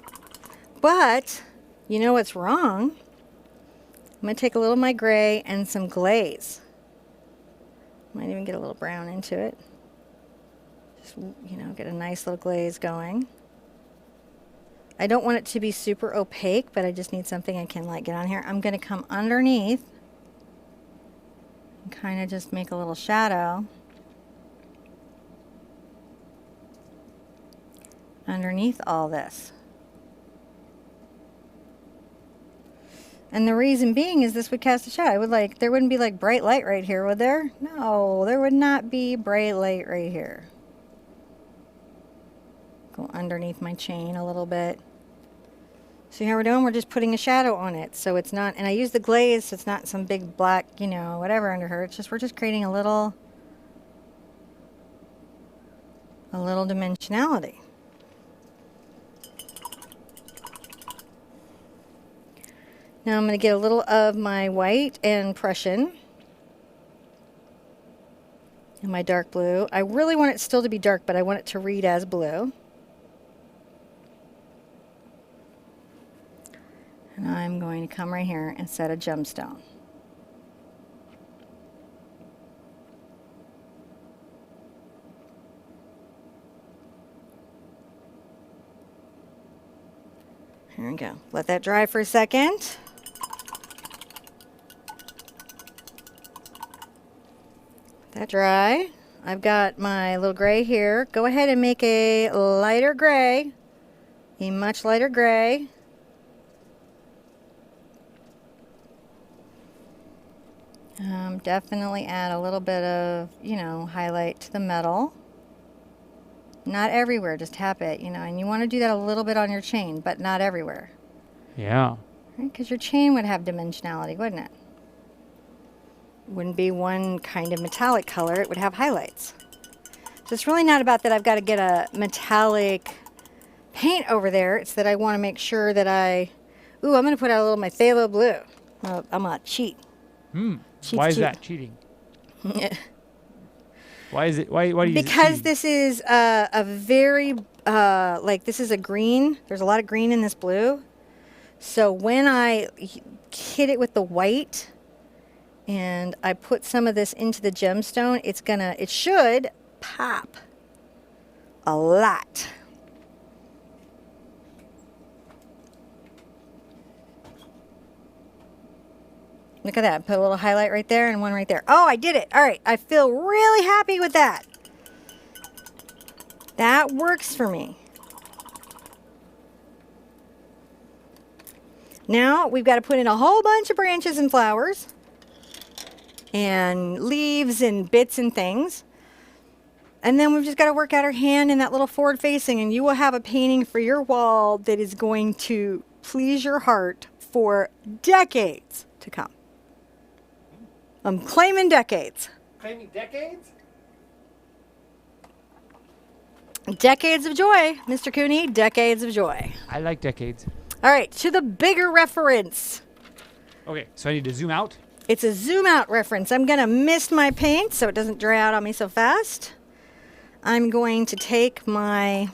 But, you know what's wrong? I'm going to take a little of my gray and some glaze. Might even get a little brown into it. Just, get a nice little glaze going. I don't want it to be super opaque, but I just need something I can get on here. I'm going to come underneath and kind of just make a little shadow underneath all this. And the reason being is this would cast a shadow. There wouldn't be bright light right here, would there? No, there would not be bright light right here. Go underneath my chain a little bit. See how we're doing? We're just putting a shadow on it. So it's not, and I use the glaze so it's not some big black, whatever under her. It's just, we're just creating a little dimensionality. Now I'm going to get a little of my white and Prussian and my dark blue. I really want it still to be dark, but I want it to read as blue. And I'm going to come right here and set a gemstone. Here we go. Let that dry for a second. That dry. I've got my little gray here. Go ahead and make a lighter gray, a much lighter gray. Definitely add a little bit of, highlight to the metal. Not everywhere, just tap it, and you want to do that a little bit on your chain, but not everywhere. Yeah. Because your chain would have dimensionality, wouldn't it? Wouldn't be one kind of metallic color, it would have highlights. So it's really not about that I've got to get a metallic paint over there. It's that I want to make sure that I'm going to put out a little of my phthalo blue. I'm going to cheat. Why is that cheating? Why is it? Why do you? Because this is a very like this is a green. There's a lot of green in this blue. So when I hit it with the white and I put some of this into the gemstone, it should pop a lot. Look at that. Put a little highlight right there and one right there. Oh, I did it. All right. I feel really happy with that. That works for me. Now we've got to put in a whole bunch of branches and flowers and leaves and bits and things. And then we've just got to work out our hand in that little forward facing, and you will have a painting for your wall that is going to please your heart for decades to come. I'm claiming decades. Claiming decades? Decades of joy, Mr. Cooney. Decades of joy. I like decades. All right, to the bigger reference. Okay, so I need to zoom out. It's a zoom out reference. I'm going to mist my paint so it doesn't dry out on me so fast. I'm going to take my...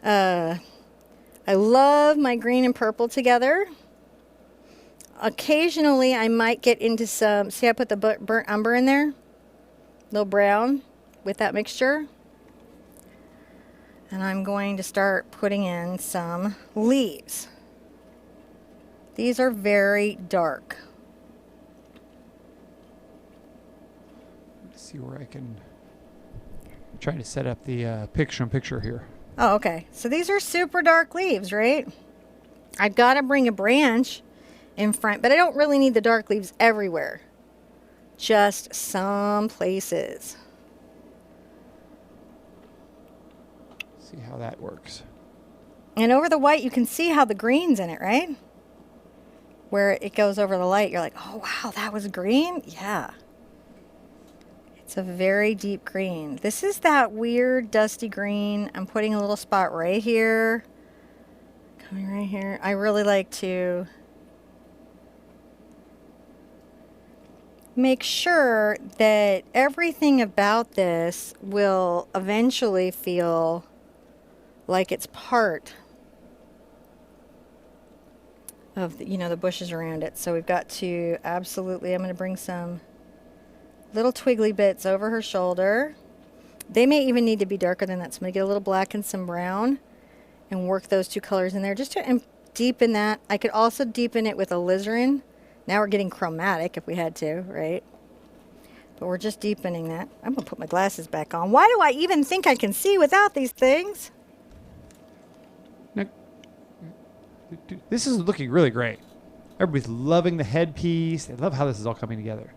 I love my green and purple together. Occasionally, I might get into some... See, I put the burnt umber in there? A little brown with that mixture. And I'm going to start putting in some leaves. These are very dark. Let's see where I can... I'm trying to set up the picture-in-picture here. Oh, okay. So these are super dark leaves, right? I've got to bring a branch in front, but I don't really need the dark leaves everywhere. Just some places. See how that works. And over the white, you can see how the green's in it, right? Where it goes over the light, you're like, oh, wow, that was green? Yeah. It's a very deep green. This is that weird dusty green. I'm putting a little spot right here. Coming right here. I really like to make sure that everything about this will eventually feel like it's part of the, the bushes around it. So we've got to absolutely, I'm going to bring some little twiggly bits over her shoulder. They may even need to be darker than that. So I'm going to get a little black and some brown and work those two colors in there just to deepen that. I could also deepen it with alizarin. Now we're getting chromatic if we had to, right? But we're just deepening that. I'm going to put my glasses back on. Why do I even think I can see without these things? Now, this is looking really great. Everybody's loving the headpiece. They love how this is all coming together.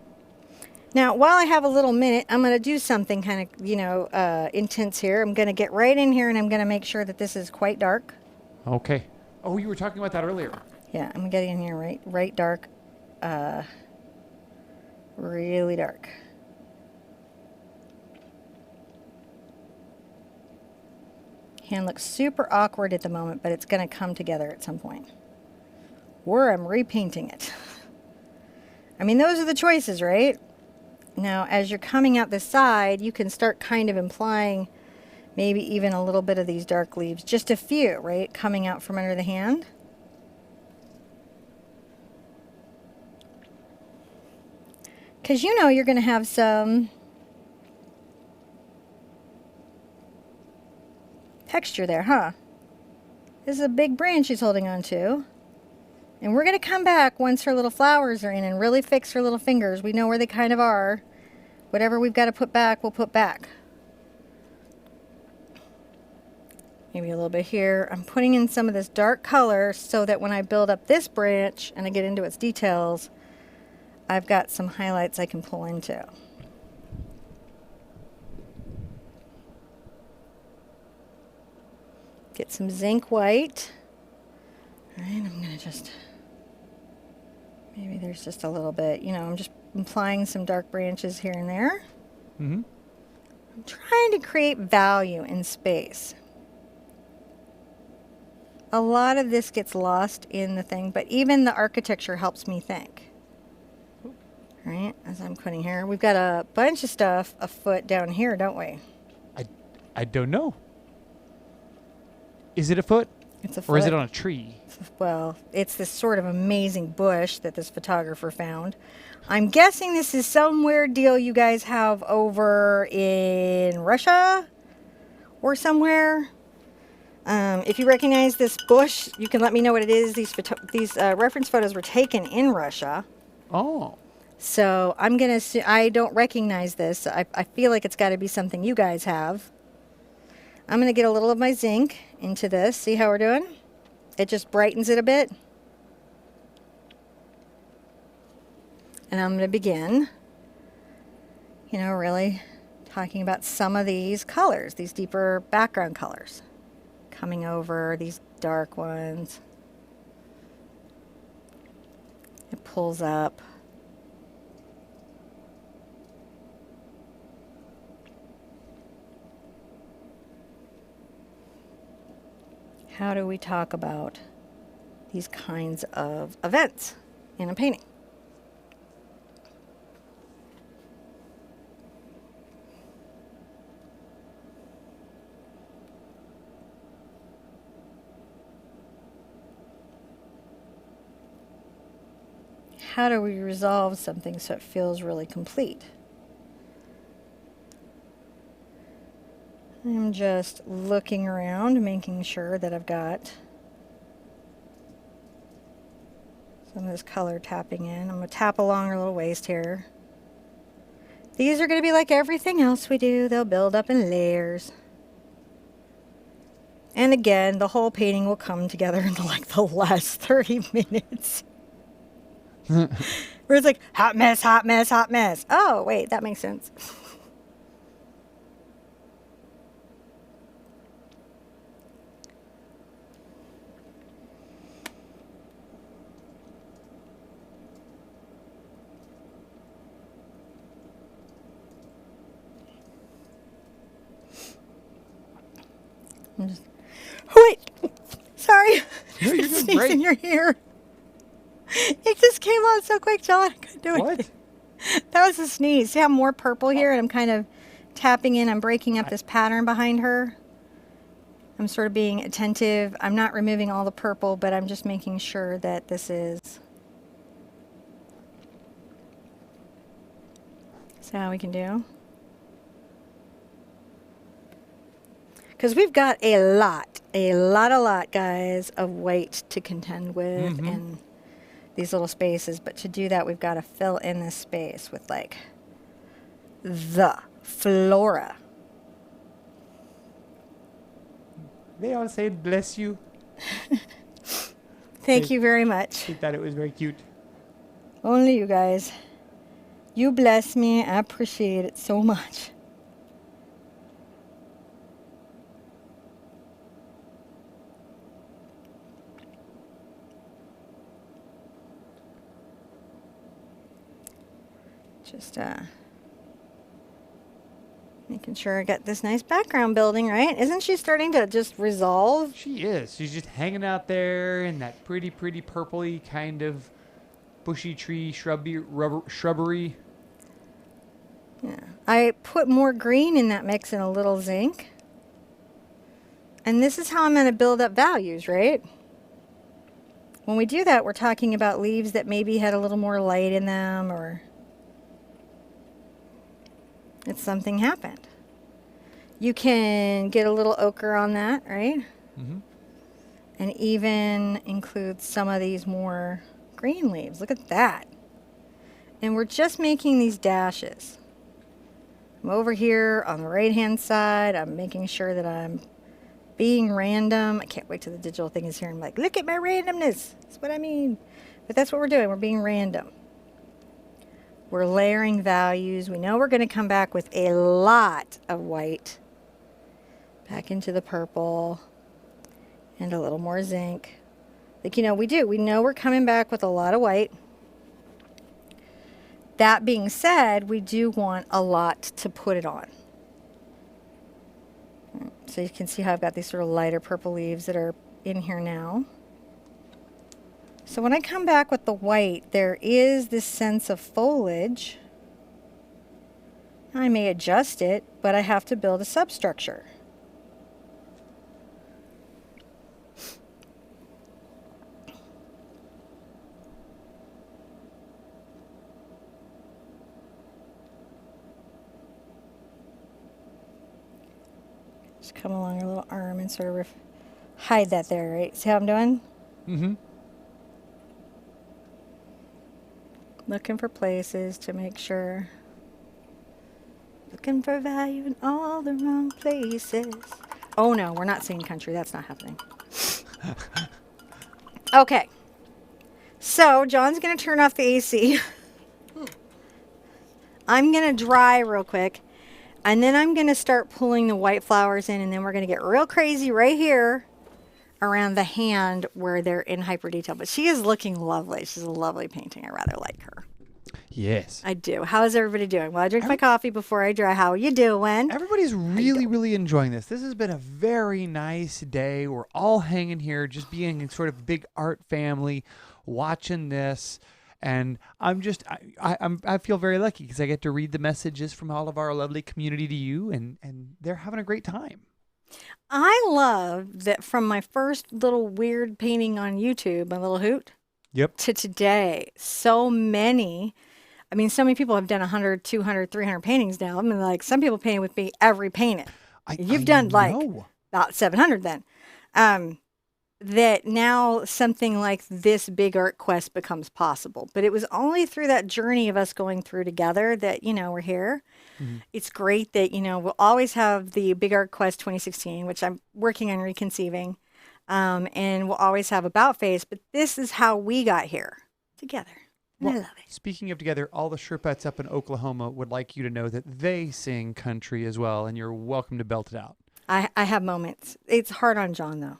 Now, while I have a little minute, I'm going to do something kind of, intense here. I'm going to get right in here and I'm going to make sure that this is quite dark. Okay. Oh, you were talking about that earlier. Yeah, I'm getting in here right dark. Really dark. Hand looks super awkward at the moment, but it's going to come together at some point. Or I'm repainting it. I mean, those are the choices, right? Now, as you're coming out the side, you can start kind of implying maybe even a little bit of these dark leaves. Just a few, right? Coming out from under the hand. Because you're going to have some texture there, huh? This is a big branch she's holding on to. And we're going to come back once her little flowers are in and really fix her little fingers. We know where they kind of are. Whatever we've got to put back, we'll put back. Maybe a little bit here. I'm putting in some of this dark color so that when I build up this branch and I get into its details, I've got some highlights I can pull into. Get some zinc white. All right, I'm going to just, maybe there's just a little bit, I'm just applying some dark branches here and there. Mm-hmm. I'm trying to create value in space. A lot of this gets lost in the thing, but even the architecture helps me think. Right, as I'm putting here. We've got a bunch of stuff afoot down here, don't we? I don't know. Is it a foot? It's a foot. Or is it on a tree? Well, it's this sort of amazing bush that this photographer found. I'm guessing this is some weird deal you guys have over in Russia or somewhere. If you recognize this bush, you can let me know what it is. These reference photos were taken in Russia. Oh. So I'm going to, I don't recognize this. I feel like it's got to be something you guys have. I'm going to get a little of my zinc into this. See how we're doing? It just brightens it a bit. And I'm going to begin, you know, really talking about some of these colors, these deeper background colors. Coming over these dark ones. It pulls up. How do we talk about these kinds of events in a painting? How do we resolve something so it feels really complete? I'm just looking around, making sure that I've got some of this color tapping in. I'm going to tap along her little waist here. These are going to be like everything else we do. They'll build up in layers. And again, the whole painting will come together in like the last 30 minutes. Where it's like, hot mess, hot mess, hot mess. Oh, wait, that makes sense. I'm just, oh, wait, sorry. No, you're doing great. In your ear. It just came out so quick, John. I couldn't do it. What? That was a sneeze. See how I'm more purple here, and I'm kind of tapping in. I'm breaking up this pattern behind her. I'm sort of being attentive. I'm not removing all the purple, but I'm just making sure that this is. See how we can do? Because we've got a lot, guys, of white to contend with in these little spaces. But to do that, we've got to fill in this space with, like, the flora. They all say bless you. Thank you very much. They thought it was very cute. Only you guys. You bless me. I appreciate it so much. Just making sure I got this nice background building, right? Isn't she starting to just resolve? She is. She's just hanging out there in that pretty purpley kind of bushy tree shrubbery. Yeah. I put more green in that mix and a little zinc. And this is how I'm going to build up values, right? When we do that, we're talking about leaves that maybe had a little more light in them, or it's something happened. You can get a little ochre on that, right? And even include some of these more green leaves. Look at that. And we're just making these dashes. I'm over here on the right hand side. I'm making sure that I'm being random. I can't wait till the digital thing is here. I'm like, look at my randomness. That's what I mean. But that's what we're doing. We're being random. We're layering values. We know we're going to come back with a lot of white. Back into the purple. And a little more zinc. Like, you know, we do. We know we're coming back with a lot of white. That being said, we do want a lot to put it on. So you can see how I've got these sort of lighter purple leaves that are in here now. So when I come back with the white, there is this sense of foliage. I may adjust it, but I have to build a substructure. Just come along her little arm and sort of hide that there, right? See how I'm doing? Mm-hmm. Looking for places to make sure. Looking for value in all the wrong places. Oh no, we're not singing country. That's not happening. Okay. So John's going to turn off the AC. I'm going to dry real quick. And then I'm going to start pulling the white flowers in. And then we're going to get real crazy right here around the hand where they're in hyper detail. But she is looking lovely. She's a lovely painting. I rather like her. Yes. I do. How's everybody doing? Well, I drink my coffee before I dry. How are you doing? Everybody's really enjoying this. This has been a very nice day. We're all hanging here, just being in sort of a big art family, watching this. And I feel very lucky because I get to read the messages from all of our lovely community to you, and they're having a great time. I love that from my first little weird painting on YouTube, my little hoot, to today, so many people have done 100, 200, 300 paintings now. I mean, like, some people paint with me every painting. You've done like about 700 then. That now something like this big art quest becomes possible. But it was only through that journey of us going through together that, we're here. Mm-hmm. It's great that, we'll always have the Big Art Quest 2016, which I'm working on reconceiving. And we'll always have About Face. But this is how we got here together. Well, I love it. Speaking of together, all the Sherpettes up in Oklahoma would like you to know that they sing country as well, and you're welcome to belt it out. I have moments. It's hard on John, though.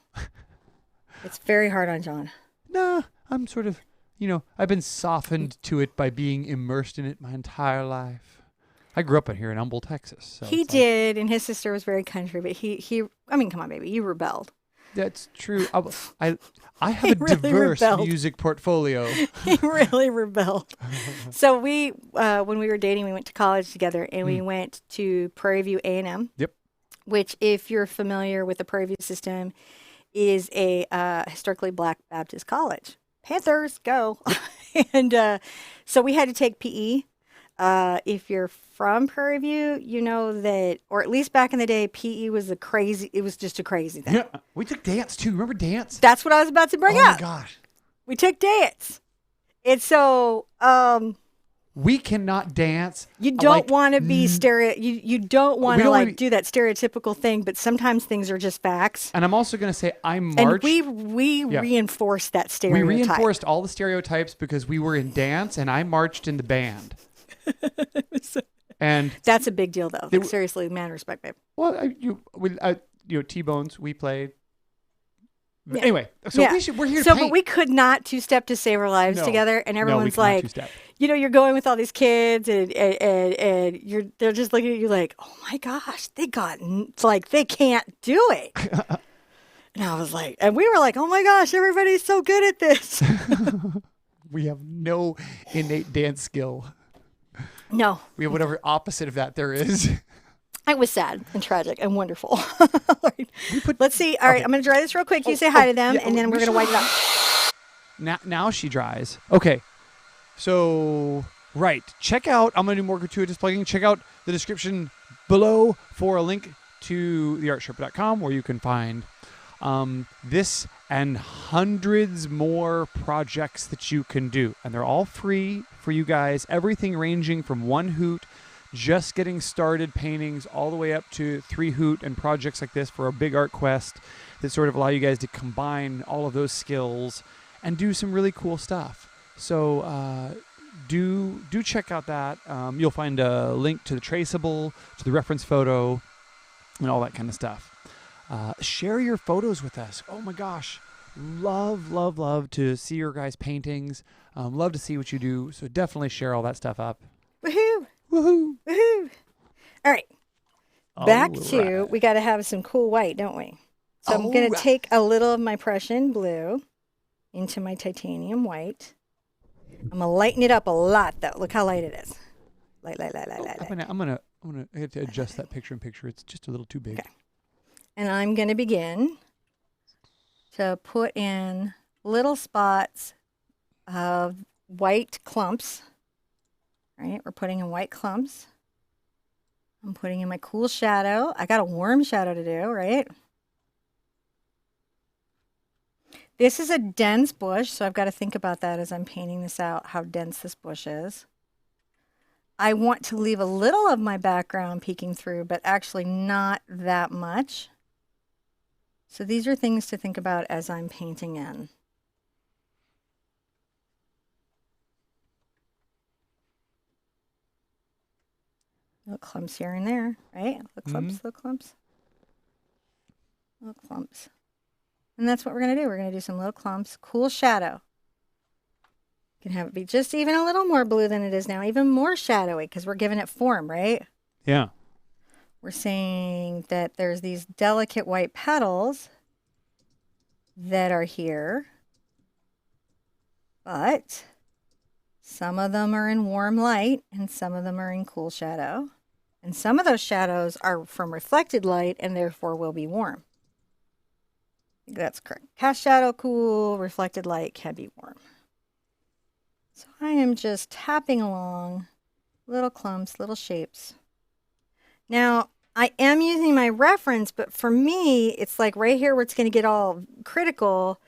It's very hard on John. Nah, I'm sort of, I've been softened to it by being immersed in it my entire life. I grew up here in Humble, Texas. So he did, and his sister was very country, but come on, baby, you rebelled. That's true. I have a really diverse music portfolio. He really rebelled. So we, when we were dating, we went to college together, and we went to Prairie View A&M. Yep. Which, if you're familiar with the Prairie View system, is a historically Black Baptist college. Panthers, go. And so we had to take PE. If you're from Prairie View, you know that, or at least back in the day, PE was just a crazy thing. Yeah, we took dance too. Remember dance? That's what I was about to bring up. Oh my gosh. We took dance. And so, we cannot dance. You don't want to be you don't want to do that stereotypical thing, but sometimes things are just facts. And I'm also going to say I marched. And we reinforced that stereotype. We reinforced all the stereotypes because we were in dance and I marched in the band. And that's a big deal, though. Seriously, man, respect, babe. Well, T-Bones, we played. Yeah. Anyway, so we're here to paint. But we could not two-step to save our lives together, and everyone's like, you're going with all these kids, and they're just looking at you like, oh my gosh, they can't do it. And I was like, and we were like, oh my gosh, everybody's so good at this. We have no innate dance skill. No. We have whatever opposite of that there is. It was sad and tragic and wonderful. Let's see. All right, I'm going to dry this real quick. You say hi to them, and then we're going to wipe it up. Now she dries. Okay. So, right. Check out, I'm going to do more gratuitous plugging. Check out the description below for a link to TheArtSherpa.com where you can find this and hundreds more projects that you can do. And they're all free for you guys. Everything ranging from 1 hoot, just getting started paintings, all the way up to 3 hoot and projects like this for a big art quest that sort of allow you guys to combine all of those skills and do some really cool stuff. So do check out that. You'll find a link to the traceable, to the reference photo, and all that kind of stuff. Share your photos with us. Oh my gosh. Love to see your guys' paintings. Love to see what you do. So definitely share all that stuff up. Woohoo! Woohoo! Woohoo! All right. Back to, we got to have some cool white, don't we? So I'm going to take a little of my Prussian blue into my titanium white. I'm going to lighten it up a lot, though. Look how light it is. Light. I'm gonna I have to adjust that picture in picture. It's just a little too big. Okay. And I'm going to begin to put in little spots of white clumps. Right? We're putting in white clumps I'm putting in my cool shadow. I got a warm shadow to do, right? This is a dense bush, so I've got to think about that as I'm painting this out, how dense this bush is. I want to leave a little of my background peeking through, but actually not that much. So these are things to think about as I'm painting in. Little clumps here and there, right? Little clumps, little clumps. Little clumps. And that's what we're going to do. We're going to do some little clumps. Cool shadow. You can have it be just even a little more blue than it is now. Even more shadowy because we're giving it form, right? Yeah. We're saying that there's these delicate white petals that are here. But some of them are in warm light and some of them are in cool shadow. And some of those shadows are from reflected light and therefore will be warm. That's correct. Cast shadow, cool, reflected light can be warm. So I am just tapping along little clumps, little shapes. Now, I am using my reference, but for me, it's like right here where it's going to get all critical.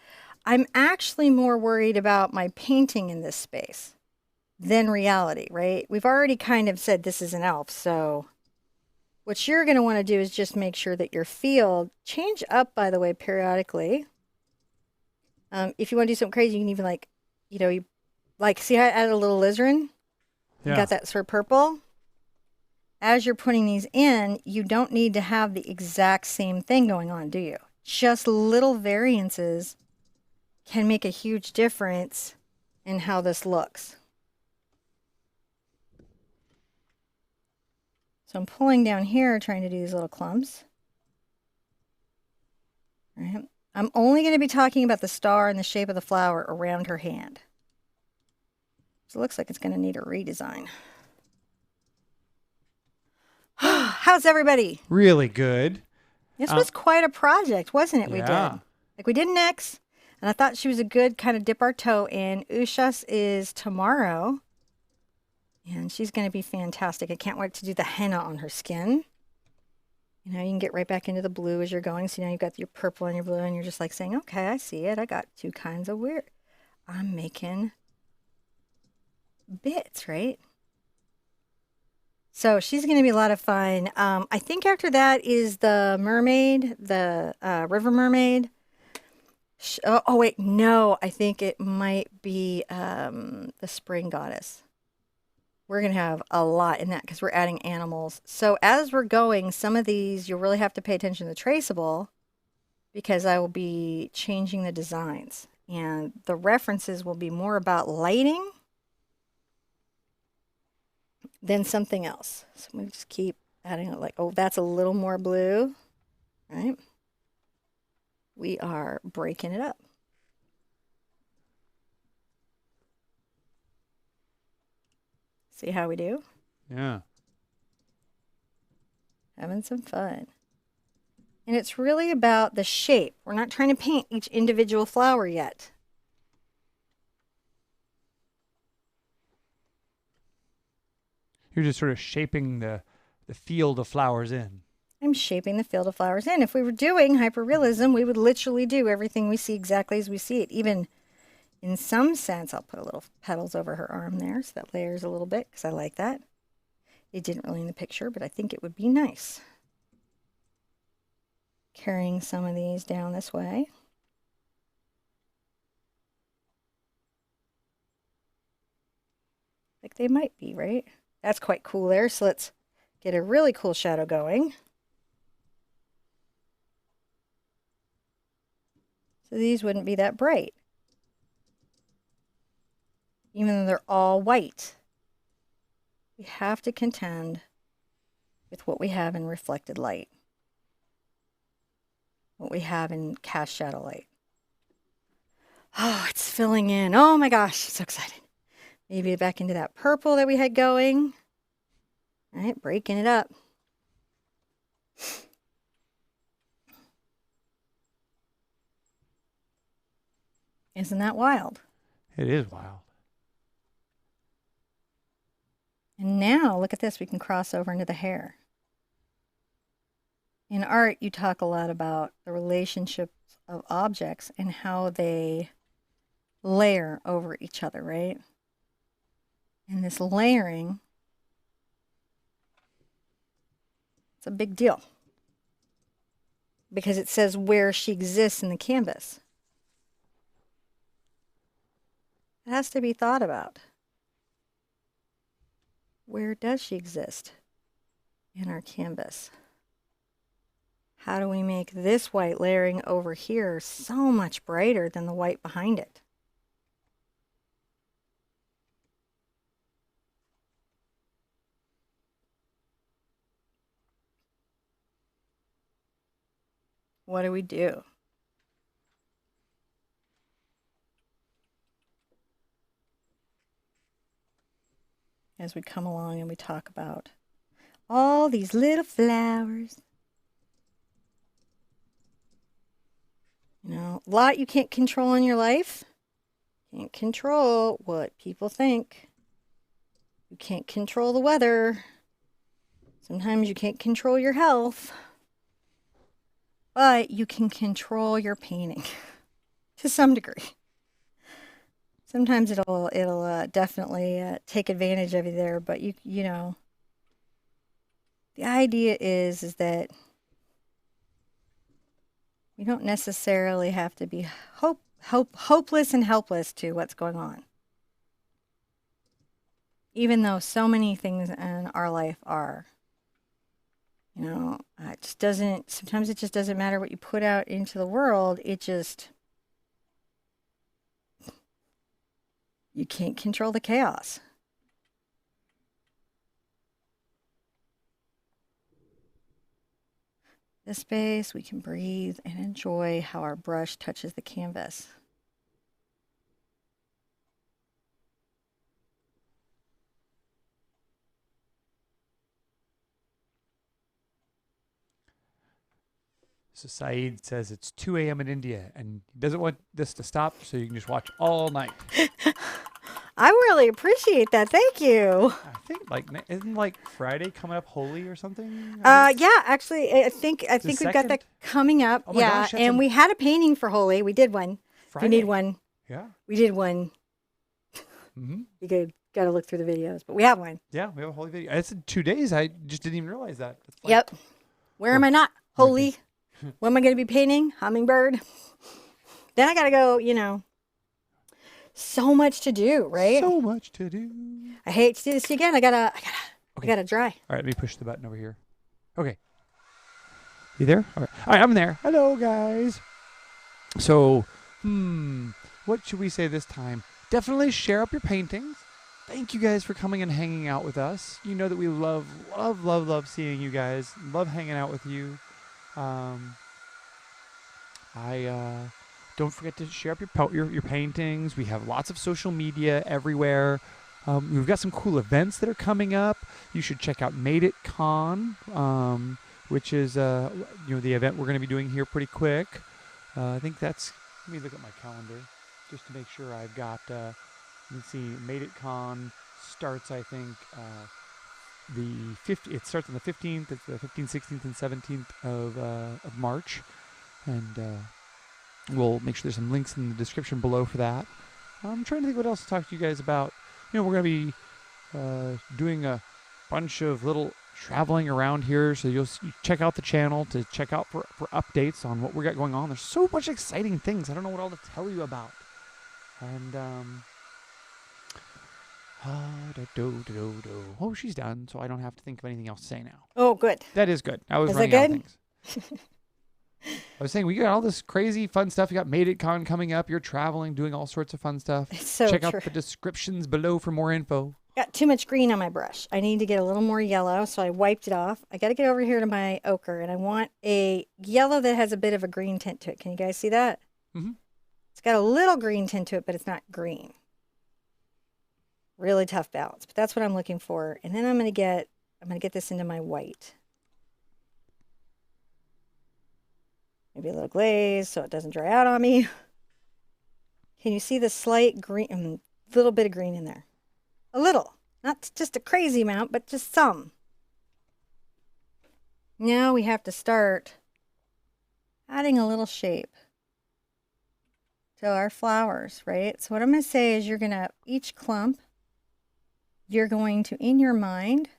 I'm actually more worried about my painting in this space than reality, right? We've already kind of said this is an elf, so what you're going to want to do is just make sure that your field change up, by the way, periodically. If you want to do something crazy, you can even like, you like, see how I added a little alizarin? Yeah. You got that sort of purple. As you're putting these in, you don't need to have the exact same thing going on, do you? Just little variances can make a huge difference in how this looks. So I'm pulling down here, trying to do these little clumps. All right. I'm only going to be talking about the star and the shape of the flower around her hand. So it looks like it's going to need a redesign. How's everybody? Really good. This was quite a project, wasn't it? Yeah. We did. Like we did an X, and I thought she was a good kind of dip our toe in. Usha's is tomorrow. And she's going to be fantastic. I can't wait to do the henna on her skin. You can get right back into the blue as you're going. So now you've got your purple and your blue, and you're just like saying, okay, I see it. I got two kinds of weird. I'm making bits, right? So she's going to be a lot of fun. I think after that is the mermaid, the river mermaid. Oh, wait, no. I think it might be the spring goddess. We're going to have a lot in that because we're adding animals. So as we're going, some of these, you'll really have to pay attention to the traceable because I will be changing the designs. And the references will be more about lighting than something else. So I'm going to just keep adding it like, oh, that's a little more blue, right? We are breaking it up. See how we do? Yeah. Having some fun. And it's really about the shape. We're not trying to paint each individual flower yet. You're just sort of shaping the field of flowers in. I'm shaping the field of flowers in. If we were doing hyperrealism, we would literally do everything we see exactly as we see it. Even in some sense, I'll put a little petals over her arm there so that layers a little bit because I like that. It didn't really in the picture, but I think it would be nice. Carrying some of these down this way. Like they might be, right? That's quite cool there. So let's get a really cool shadow going. So these wouldn't be that bright. Even though they're all white. We have to contend with what we have in reflected light. What we have in cast shadow light. Oh, it's filling in. Oh my gosh, so excited. Maybe back into that purple that we had going. All right, breaking it up. Isn't that wild? It is wild. And now, look at this. We can cross over into the hair. In art, you talk a lot about the relationships of objects and how they layer over each other, right? And this layering, it's a big deal because it says where she exists in the canvas. It has to be thought about. Where does she exist in our canvas? How do we make this white layering over here so much brighter than the white behind it? What do we do? As we come along and we talk about all these little flowers. You know, a lot you can't control in your life. Can't control what people think. You can't control the weather. Sometimes you can't control your health. But you can control your painting to some degree. Sometimes it'll definitely take advantage of you there, but you know, the idea is that we don't necessarily have to be hopeless and helpless to what's going on. Even though so many things in our life are. You know, it just doesn't, sometimes it just doesn't matter what you put out into the world. It just, you can't control the chaos. This space, we can breathe and enjoy how our brush touches the canvas. So Saeed says it's 2 a.m. in India and he doesn't want this to stop, so you can just watch all night. I really appreciate that. Thank you. I think isn't like Friday coming up holy or something? Yeah, actually, I think we've got that coming up. Oh my yeah, gosh, and we had a painting for holy. We did one. Friday. If you need one. Yeah. We did one. Mm-hmm. You got to look through the videos, but we have one. Yeah, we have a holy video. It's in 2 days. I just didn't even realize that. Yep. Where am I not? Holy. What am I going to be painting? Hummingbird. Then I got to go, you know. So much to do, right? So much to do. I hate to do this again. I gotta dry. All right, let me push the button over here. Okay. You there? All right, I'm there. Hello, guys. So, what should we say this time? Definitely share up your paintings. Thank you guys for coming and hanging out with us. You know that we love seeing you guys. Love hanging out with you. Don't forget to share up your paintings. We have lots of social media everywhere. We've got some cool events that are coming up. You should check out Made It Con, which is the event we're going to be doing here pretty quick. I think that's. Let me look at my calendar just to make sure I've got. Let's see. Made It Con starts, I think, It starts on the 15th. It's the 15th, 16th, and 17th of March, and. We'll make sure there's some links in the description below for that. I'm trying to think what else to talk to you guys about. You know, we're going to be doing a bunch of little traveling around here, so you'll check out the channel to check out for updates on what we got going on. There's so much exciting things. I don't know what all to tell you about. And, oh, she's done, so I don't have to think of anything else to say now. Oh, good. That is good. I was running out of things. I was saying, we got all this crazy fun stuff. You got Made It Con coming up. You're traveling, doing all sorts of fun stuff. It's so Check true. out the descriptions below for more info. Got too much green on my brush. I need to get a little more yellow, so I wiped it off. I got to get over here to my ochre, and I want a yellow that has a bit of a green tint to it. Can you guys see that? Mm-hmm. It's got a little green tint to it, but it's not green. Really tough balance, but that's what I'm looking for. And then I'm gonna get this into my white. Maybe a little glaze so it doesn't dry out on me. Can you see the slight green, little bit of green in there? A little, not just a crazy amount, but just some. Now we have to start adding a little shape to our flowers, right? So what I'm going to say is you're going to, each clump, you're going to, in your mind,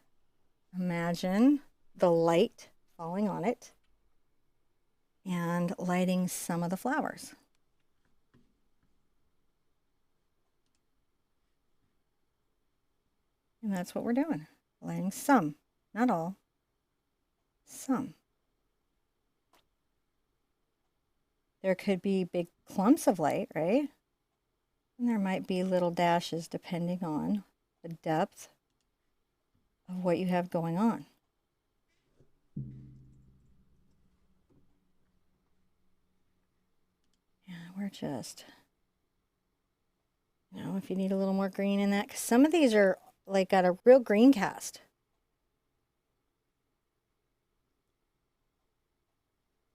imagine the light falling on it and lighting some of the flowers. And that's what we're doing, lighting some, not all, some. There could be big clumps of light, right? And there might be little dashes depending on the depth of what you have going on. Yeah, we're just, you know, if you need a little more green in that, because some of these are like got a real green cast.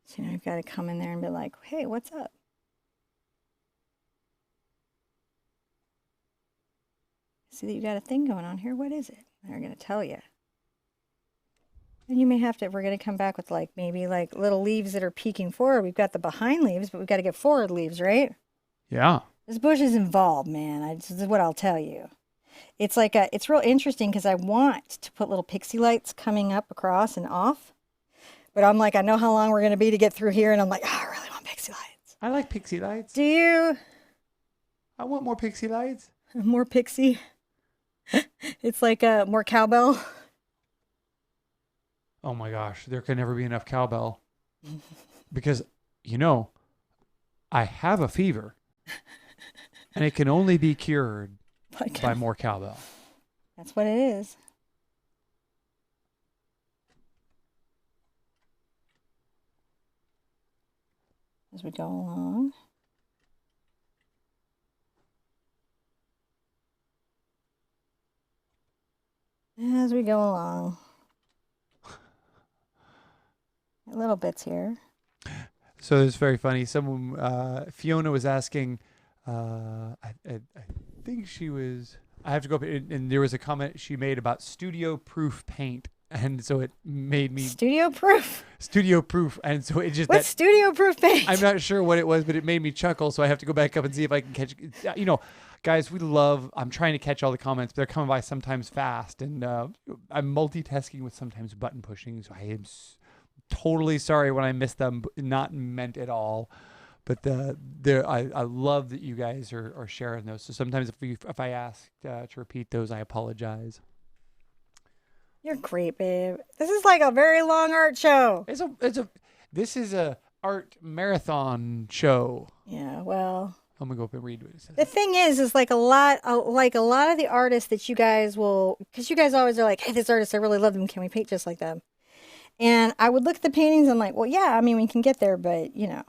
So, you know, you've got to come in there and be like, hey, what's up? See that you got a thing going on here. What is it? They're going to tell you. And you may have to, we're going to come back with like maybe like little leaves that are peeking forward. We've got the behind leaves, but we've got to get forward leaves, right? Yeah. This bush is involved, man. This is what I'll tell you. It's like it's real interesting because I want to put little pixie lights coming up across and off. But I'm like, I know how long we're going to be to get through here. And I'm like, oh, I really want pixie lights. I like pixie lights. Do you? I want more pixie lights. More pixie? It's like more cowbell. Oh my gosh, there can never be enough cowbell. Because, you know, I have a fever. And it can only be cured by more cowbell. That's what it is. As we go along. As we go along. Little bits here. So it's very funny. Someone, Fiona was asking, I think she was, I have to go up, and there was a comment she made about studio-proof paint. And so it made me... Studio-proof? Studio-proof. And so it just... What's studio-proof paint? I'm not sure what it was, but it made me chuckle. So I have to go back up and see if I can catch... You know, guys, I'm trying to catch all the comments, but they're coming by sometimes fast. And I'm multitasking with sometimes button pushing. So I am totally sorry when I miss them, not meant at all. But I love that you guys are sharing those. So sometimes if I ask to repeat those, I apologize. You're great, babe. This is like a very long art show. This is a art marathon show. Yeah, well, I'm gonna go up and read what it says. The thing is like a lot of the artists that you guys will, because you guys always are like, hey, this artist, I really love them. Can we paint just like them? And I would look at the paintings and I'm like, well, yeah, I mean, we can get there, but you know,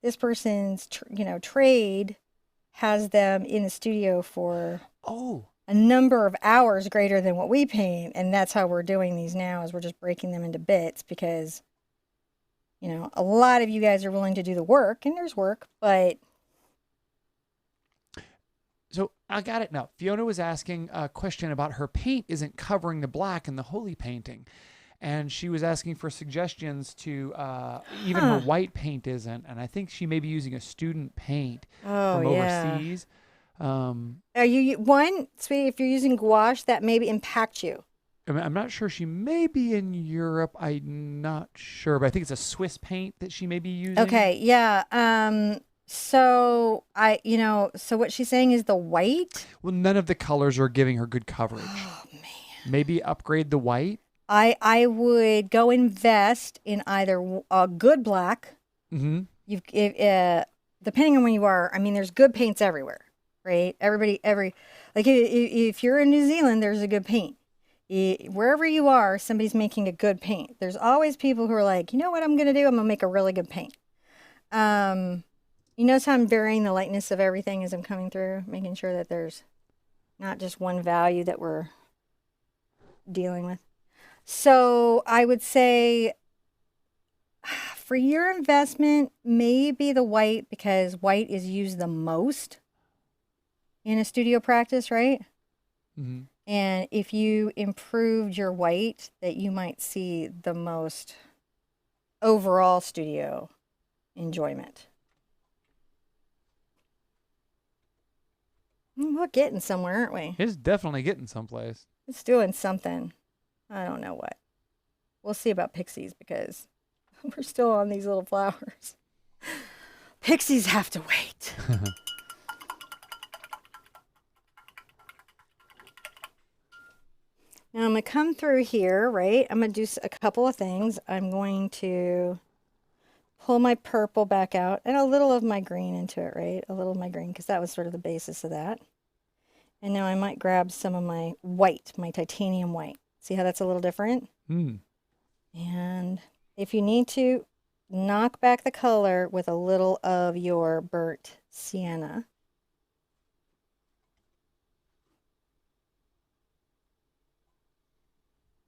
this person's trade has them in the studio for a number of hours greater than what we paint, and that's how we're doing these now, is we're just breaking them into bits because, you know, a lot of you guys are willing to do the work, and there's work, but... So I got it now. Fiona was asking a question about her paint isn't covering the black in the holy painting, and she was asking for suggestions to even her white paint isn't, and I think she may be using a student paint from overseas. Are you sweetie? If you're using gouache, that maybe impact you. I'm not sure. She may be in Europe. I'm not sure, but I think it's a Swiss paint that she may be using. Okay, yeah. So so what she's saying is the white. Well, none of the colors are giving her good coverage. Oh man. Maybe upgrade the white. I would go invest in either a good black. Mm-hmm. Depending on where you are. I mean, there's good paints everywhere. Right? If you're in New Zealand, there's a good paint. Wherever you are, somebody's making a good paint. There's always people who are like, you know what I'm going to do? I'm going to make a really good paint. You notice how I'm varying the lightness of everything as I'm coming through, making sure that there's not just one value that we're dealing with. So I would say for your investment, maybe the white, because white is used the most in a studio practice, right? Mm-hmm. And if you improved your white, that you might see the most overall studio enjoyment. We're getting somewhere, aren't we? It's definitely getting someplace. It's doing something. I don't know what. We'll see about pixies because we're still on these little flowers. Pixies have to wait. Now I'm going to come through here, right? I'm going to do a couple of things. I'm going to pull my purple back out and a little of my green into it, right? A little of my green because that was sort of the basis of that. And now I might grab some of my white, my titanium white. See how that's a little different? And if you need to, knock back the color with a little of your burnt sienna.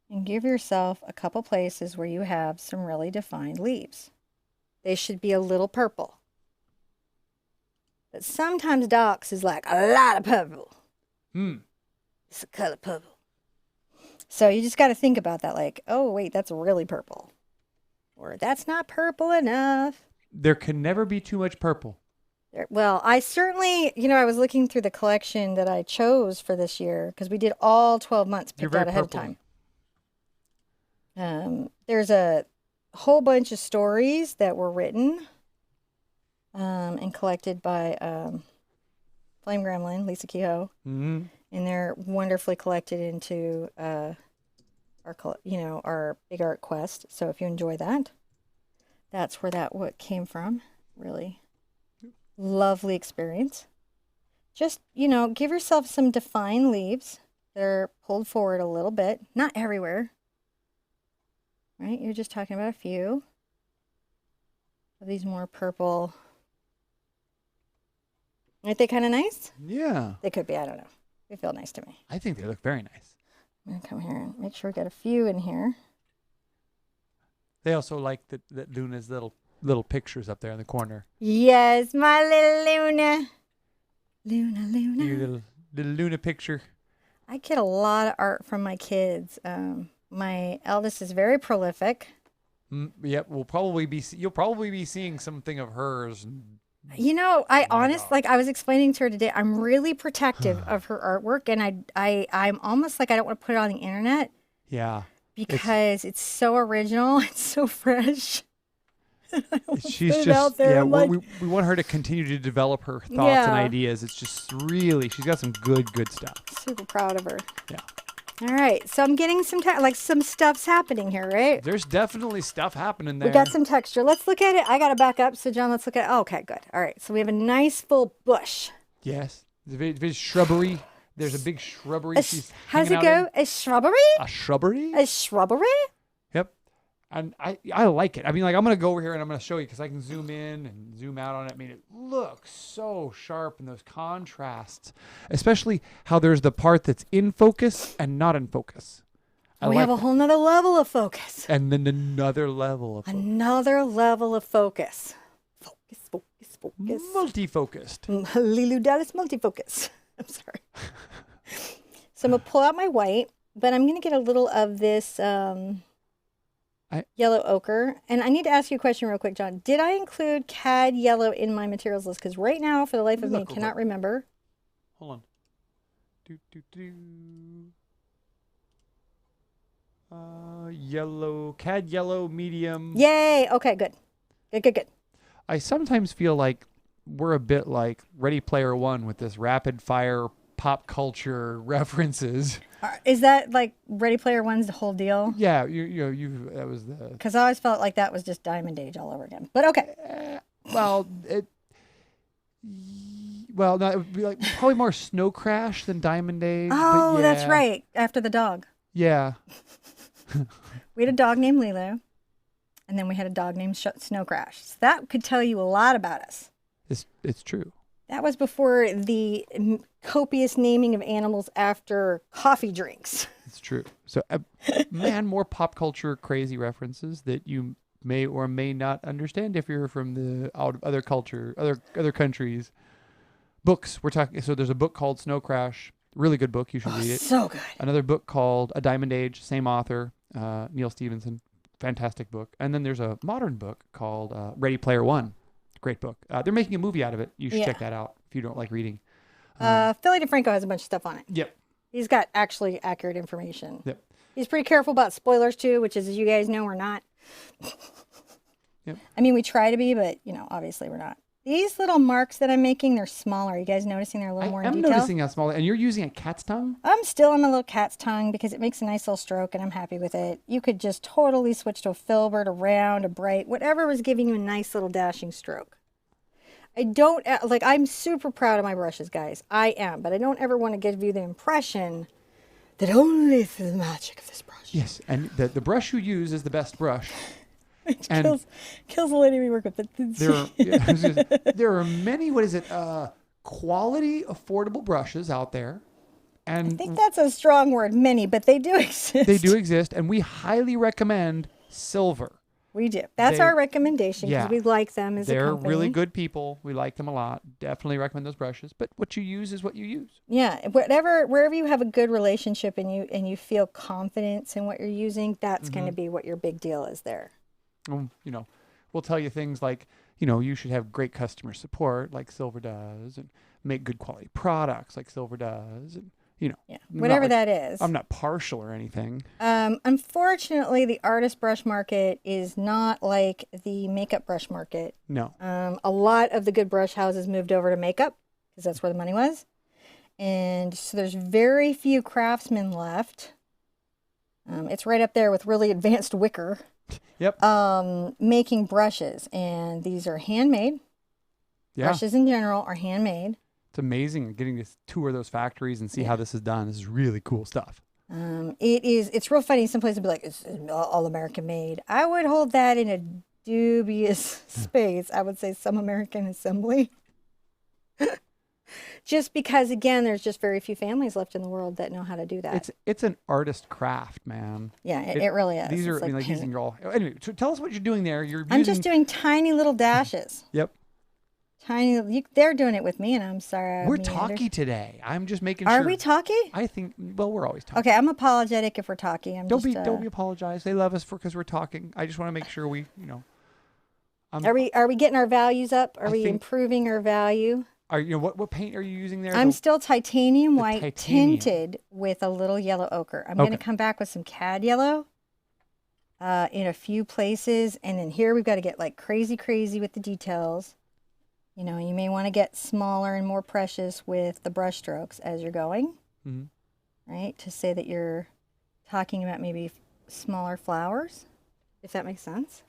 And give yourself a couple places where you have some really defined leaves. They should be a little purple. But sometimes docs is like a lot of purple. It's a color purple. So you just got to think about that like, oh, wait, that's really purple. Or that's not purple enough. There can never be too much purple. Well, I certainly, I was looking through the collection that I chose for this year because we did all 12 months picked out ahead of time. There's a whole bunch of stories that were written and collected by Flame Gremlin, Lisa Kehoe. And they're wonderfully collected into our big art quest. So if you enjoy that, that's where what came from. Really lovely experience. Just, give yourself some defined leaves. They're pulled forward a little bit, not everywhere. Right? You're just talking about a few of these more purple. Aren't they kind of nice? Yeah. They could be. I don't know. They feel nice to me. I think they look very nice. I'm going to come here and make sure we got a few in here. They also like that Luna's little pictures up there in the corner. Yes, my little Luna. Luna. Your little Luna picture. I get a lot of art from my kids. My eldest is very prolific. Yep, you'll probably be seeing something of hers. I was explaining to her today, I'm really protective of her artwork, and I'm almost like I don't want to put it on the internet. Yeah. Because it's so original, it's so fresh. She's just, we want her to continue to develop her thoughts and ideas. It's just really, she's got some good stuff. Super proud of her. Yeah. All right, so I'm getting some stuff's happening here, right? There's definitely stuff happening there. We got some texture. Let's look at it. I got to back up. So, John, let's look at it. Oh, okay, good. All right, so we have a nice full bush. Yes. There's a shrubbery. There's a big shrubbery. How does it go? A shrubbery? A shrubbery? A shrubbery? Yep. And I like it. I mean, like, I'm going to go over here and I'm going to show you because I can zoom in and zoom out on it. I mean, it looks so sharp in those contrasts, especially how there's the part that's in focus and not in focus. We have a whole nother level of focus. And then another level of focus. Another level of focus. Focus. Multi-focused. Lilu Dallas multifocus. I'm sorry. So I'm going to pull out my white, but I'm going to get a little of this yellow ochre. And I need to ask you a question real quick, John. Did I include cad yellow in my materials list? Because right now, for the life of me, I cannot remember. Hold on. Yellow, cad yellow, medium. Yay! Okay, good. Good. I sometimes feel like we're a bit like Ready Player One with this rapid fire pop culture references. Is that like Ready Player One's the whole deal? Yeah, that was the. Because I always felt like that was just Diamond Age all over again. But okay. No, it would be like probably more Snow Crash than Diamond Age. Oh, but yeah. That's right. After the dog. Yeah. We had a dog named Lilo, and then we had a dog named Snow Crash. So that could tell you a lot about us. It's true. That was before the copious naming of animals after coffee drinks. It's true. So, more pop culture crazy references that you may or may not understand if you're from the other culture, other countries. Books. We're talking. So there's a book called Snow Crash. Really good book. You should read it. So good. Another book called A Diamond Age. Same author, Neil Stevenson. fantastic book. And then there's a modern book called Ready Player One. Great book. They're making a movie out of it. You should check that out if you don't like reading. Philly DeFranco has a bunch of stuff on it. Yep. He's got actually accurate information. Yep. He's pretty careful about spoilers too, which is, as you guys know, we're not. Yep. I mean, we try to be, but obviously we're not. These little marks that I'm making, they're smaller. Are you guys noticing they're a little more in detail? I'm noticing how small. And you're using a cat's tongue? I'm still on a little cat's tongue because it makes a nice little stroke and I'm happy with it. You could just totally switch to a filbert, a round, a bright, whatever was giving you a nice little dashing stroke. I'm super proud of my brushes, guys. I am, but I don't ever want to give you the impression that only through the magic of this brush. Yes, and the brush you use is the best brush. Which kills the lady we work with. There are many, quality, affordable brushes out there. And I think that's a strong word, many, but they do exist. They do exist, and we highly recommend Silver. We do. That's our recommendation because we like them as a company. They're really good people. We like them a lot. Definitely recommend those brushes. But what you use is what you use. Yeah, wherever you have a good relationship and you feel confidence in what you're using, that's going to be what your big deal is there. We'll tell you things like, you should have great customer support like Silver does, and make good quality products like Silver does, and whatever that is. I'm not partial or anything. Unfortunately, the artist brush market is not like the makeup brush market. No. A lot of the good brush houses moved over to makeup because that's where the money was. And so there's very few craftsmen left. It's right up there with really advanced wicker. Yep. Making brushes, and these are handmade. Yeah. Brushes in general are handmade. It's amazing getting to tour those factories and see how this is done. This is really cool stuff. It's real funny. Some places will be like, it's all American made. I would hold that in a dubious space. I would say some American assembly. Just because, again, there's just very few families left in the world that know how to do that. It's an artist craft, man. Yeah, it really is. These are these are all. Anyway, so tell us what you're doing there. I'm just doing tiny little dashes. Yep. They're doing it with me, and I'm sorry. We're talky today. I'm just making sure. Are we talky? I think. Well, we're always talking. Okay, I'm apologetic if we're talky. Don't be apologize. They love us because we're talking. I just want to make sure we. Are we getting our values up? Are we improving our value? What paint are you using there? I'm still titanium white tinted with a little yellow ochre. I'm going to come back with some cad yellow in a few places, and then here we've got to get like crazy with the details. You may want to get smaller and more precious with the brush strokes as you're going, right? To say that you're talking about maybe smaller flowers, if that makes sense.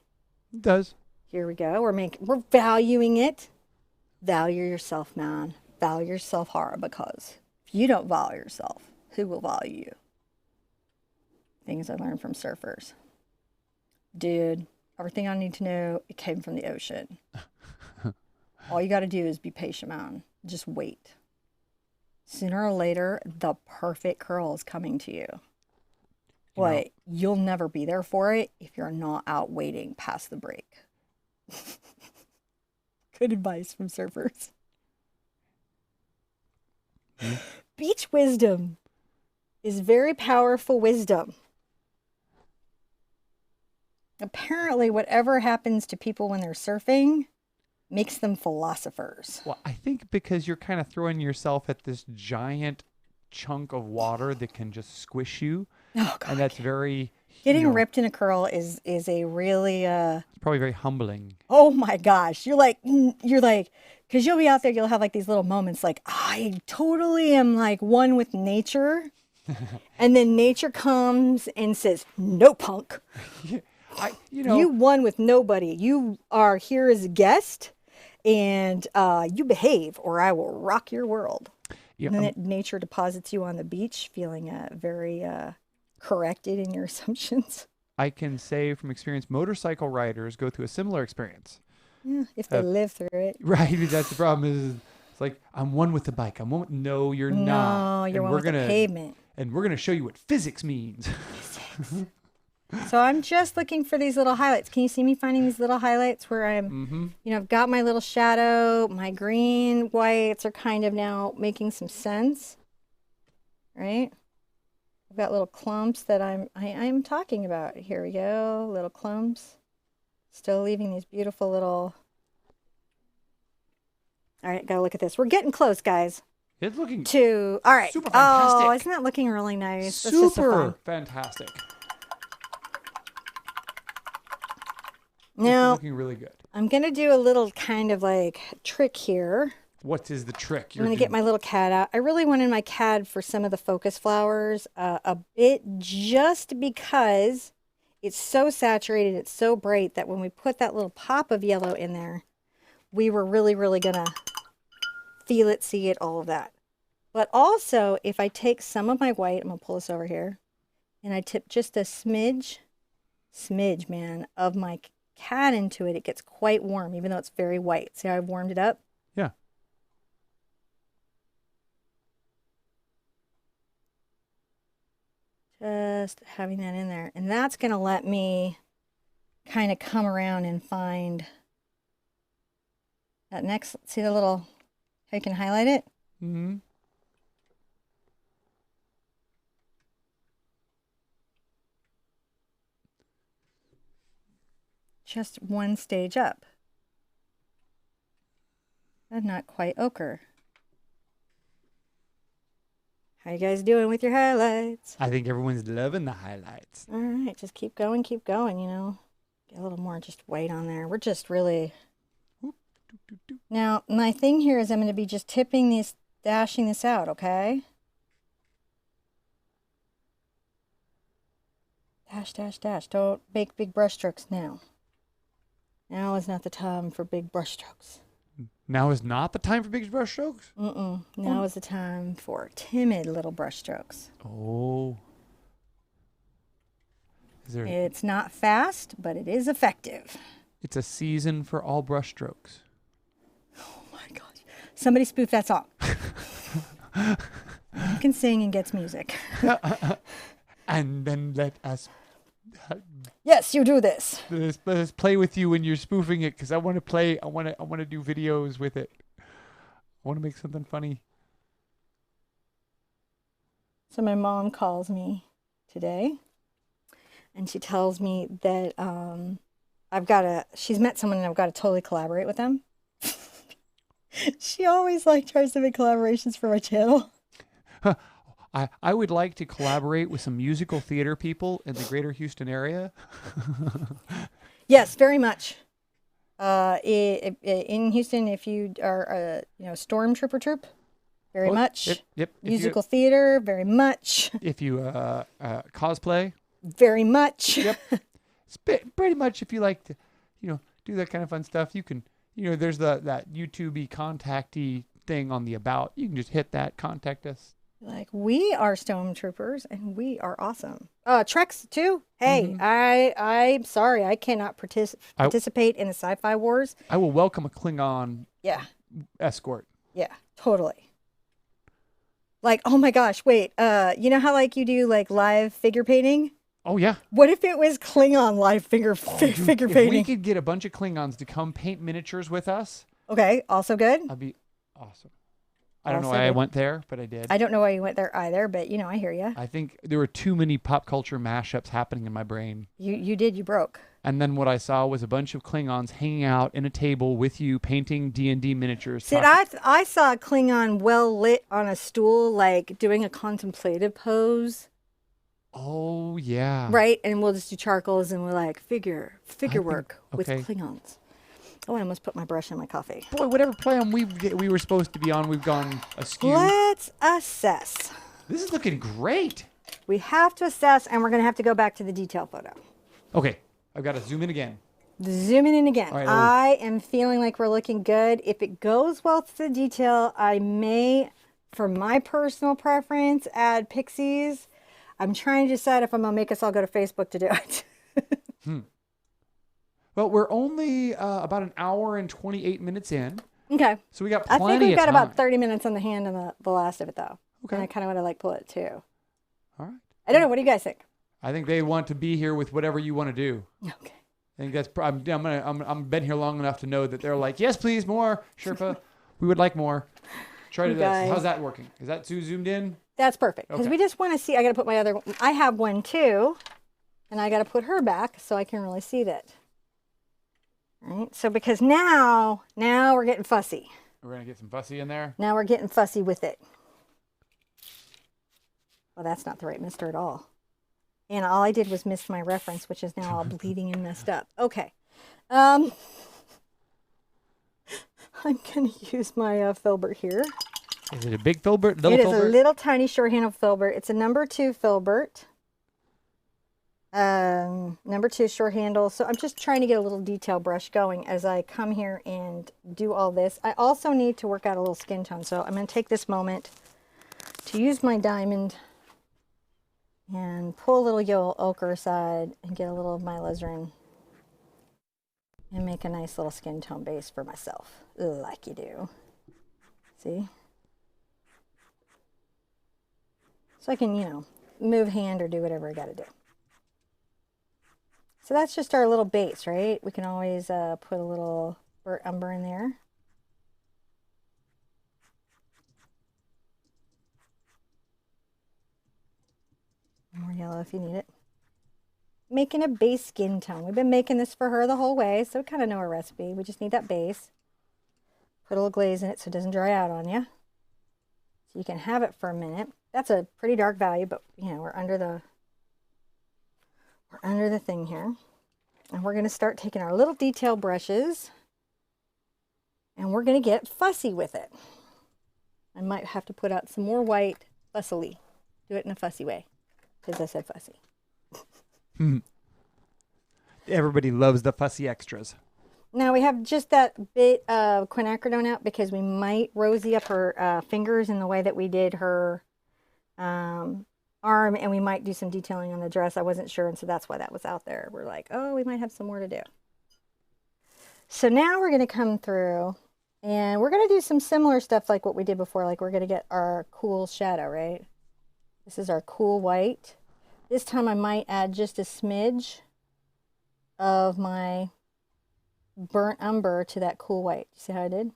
It does. Here we go. We're valuing it. Value yourself, man. Value yourself hard, because if you don't value yourself, who will value you? Things I learned from surfers. Dude, everything I need to know, it came from the ocean. All you got to do is be patient, man. Just wait. Sooner or later, the perfect curl is coming to you. But you'll never be there for it if you're not out waiting past the break. Good advice from surfers. Beach wisdom is very powerful wisdom. Apparently, whatever happens to people when they're surfing makes them philosophers. Well, I think because you're kind of throwing yourself at this giant chunk of water that can just squish you. Oh, God. And that's very... Getting ripped in a curl is a really... It's probably very humbling. Oh, my gosh. You're like, because you'll be out there, you'll have like these little moments like, I totally am like one with nature. And then nature comes and says, no, punk. You won with nobody. You are here as a guest, and you behave, or I will rock your world. Yeah, and then nature deposits you on the beach, feeling very corrected in your assumptions. I can say from experience, motorcycle riders go through a similar experience. Yeah, if they live through it. Right. That's the problem. Is it's like, I'm one with the bike. I'm one with, no, you're not. No, you're one with the pavement. And we're going to show you what physics means. So I'm just looking for these little highlights. Can you see me finding these little highlights where I'm, I've got my little shadow, my green, whites are kind of now making some sense, right? got little clumps that I'm talking about. Here we go, little clumps. Still leaving these beautiful little... All right, gotta look at this. We're getting close, guys. It's looking all right. super fantastic. Oh, isn't that looking really nice? Super fantastic. Now, it's looking really good. I'm gonna do a little kind of like trick here. What is the trick? I'm gonna get my little CAD out. I really wanted my CAD for some of the focus flowers a bit, just because it's so saturated, it's so bright that when we put that little pop of yellow in there, we were really, really gonna feel it, see it, all of that. But also, if I take some of my white, I'm gonna pull this over here, and I tip just a smidge, man, of my CAD into it, it gets quite warm, even though it's very white. See how I've warmed it up? Yeah. Just having that in there. And that's going to let me kind of come around and find that next, see the little, how you can highlight it? Mm-hmm. Just one stage up. That's not quite ochre. How you guys doing with your highlights? I think everyone's loving the highlights. All right, just keep going, you know. Get a little more just white on there. We're just really... Now, my thing here is I'm going to be just tipping these, dashing this out, okay? Dash, dash, dash. Don't make big brush strokes now. Now is not the time for big brush strokes. Now is not the time for big brush strokes? Now is the time for timid little brush strokes. Oh. It's not fast, but it is effective. It's a season for all brush strokes. Oh my gosh. Somebody spoof that song. You can sing and gets music. And then let us... Yes, you do this. Let's play with you when you're spoofing it, because I want to play. I want to do videos with it. I want to make something funny. So my mom calls me today, and she tells me that she's met someone and I've got to totally collaborate with them. She always tries to make collaborations for my channel. I would like to collaborate with some musical theater people in the greater Houston area. Yes, very much. In Houston, if you are a stormtrooper troupe, very much. Yep. Musical theater, very much. If you cosplay, very much. Yep. Pretty much. If you like to, do that kind of fun stuff, you can. There's that YouTube-y contacty thing on the about. You can just hit that, contact us. We are stormtroopers and we are awesome. Treks too. Hey, I'm sorry, I cannot participate in the sci-fi wars. I will welcome a Klingon. Yeah. Escort. Yeah, totally. Oh my gosh, wait. You know how you do live figure painting? Oh yeah. What if it was Klingon live figure painting? If we could get a bunch of Klingons to come paint miniatures with us. Okay, also good. That'd be awesome. I don't know why I went there, but I did. I don't know why you went there either, but I hear you. I think there were too many pop culture mashups happening in my brain. You broke. And then what I saw was a bunch of Klingons hanging out in a table with you, painting D&D miniatures. I saw a Klingon well lit on a stool, doing a contemplative pose. Oh yeah. Right, and we'll just do charcoals and we're figure work with Klingons. Oh, I almost put my brush in my coffee. Boy, whatever plan we were supposed to be on, we've gone askew. Let's assess. This is looking great. We have to assess, and we're going to have to go back to the detail photo. Okay, I've got to zoom in again. Zooming in again. Right, I am feeling like we're looking good. If it goes well to the detail, I may, for my personal preference, add pixies. I'm trying to decide if I'm going to make us all go to Facebook to do it. Well, we're only about an hour and 28 minutes in. Okay. So we got plenty of time. I think we've got about 30 minutes on the hand on the last of it, though. Okay. And I kind of want to pull it, too. All right. I don't know. What do you guys think? I think they want to be here with whatever you want to do. Okay. I think that's. I'm been here long enough to know that they're like, yes, please, more Sherpa. We would like more. Try to do this. How's that working? Is that too zoomed in? That's perfect. Because we just want to see, I got to put my other one. I have one too. And I got to put her back so I can really see that. All right. So because now we're getting fussy. We're going to get some fussy in there. Now we're getting fussy with it. Well, that's not the right mister at all. And all I did was miss my reference, which is now all bleeding and messed up. Okay. I'm going to use my filbert here. Is it a big filbert? Little it filbert? Is a little tiny short-handled filbert. It's a number 2 filbert. Number 2 short handle. So I'm just trying to get a little detail brush going as I come here and do all this. I also need to work out a little skin tone. So I'm going to take this moment to use my diamond and pull a little yellow ochre aside and get a little of my alizarin and make a nice little skin tone base for myself, like you do. See? So I can, you know, move hand or do whatever I got to do. So that's just our little base, right? We can always put a little burnt umber in there. More yellow if you need it. Making a base skin tone. We've been making this for her the whole way, so we kind of know our recipe. We just need that base. Put a little glaze in it so it doesn't dry out on you. So you can have it for a minute. That's a pretty dark value, but you know, we're under the thing here. And we're going to start taking our little detail brushes and we're going to get fussy with it. I might have to put out some more white fussily. Do it in a fussy way because I said fussy. Everybody loves the fussy extras. Now we have just that bit of quinacridone out because we might rosy up her fingers in the way that we did her arm, and we might do some detailing on the dress. I wasn't sure, and so that's why that was out there. We're like, oh, we might have some more to do. So now we're going to come through, and we're going to do some similar stuff like what we did before. Like we're going to get our cool shadow, right? This is our cool white. This time I might add just a smidge of my burnt umber to that cool white. See how I did?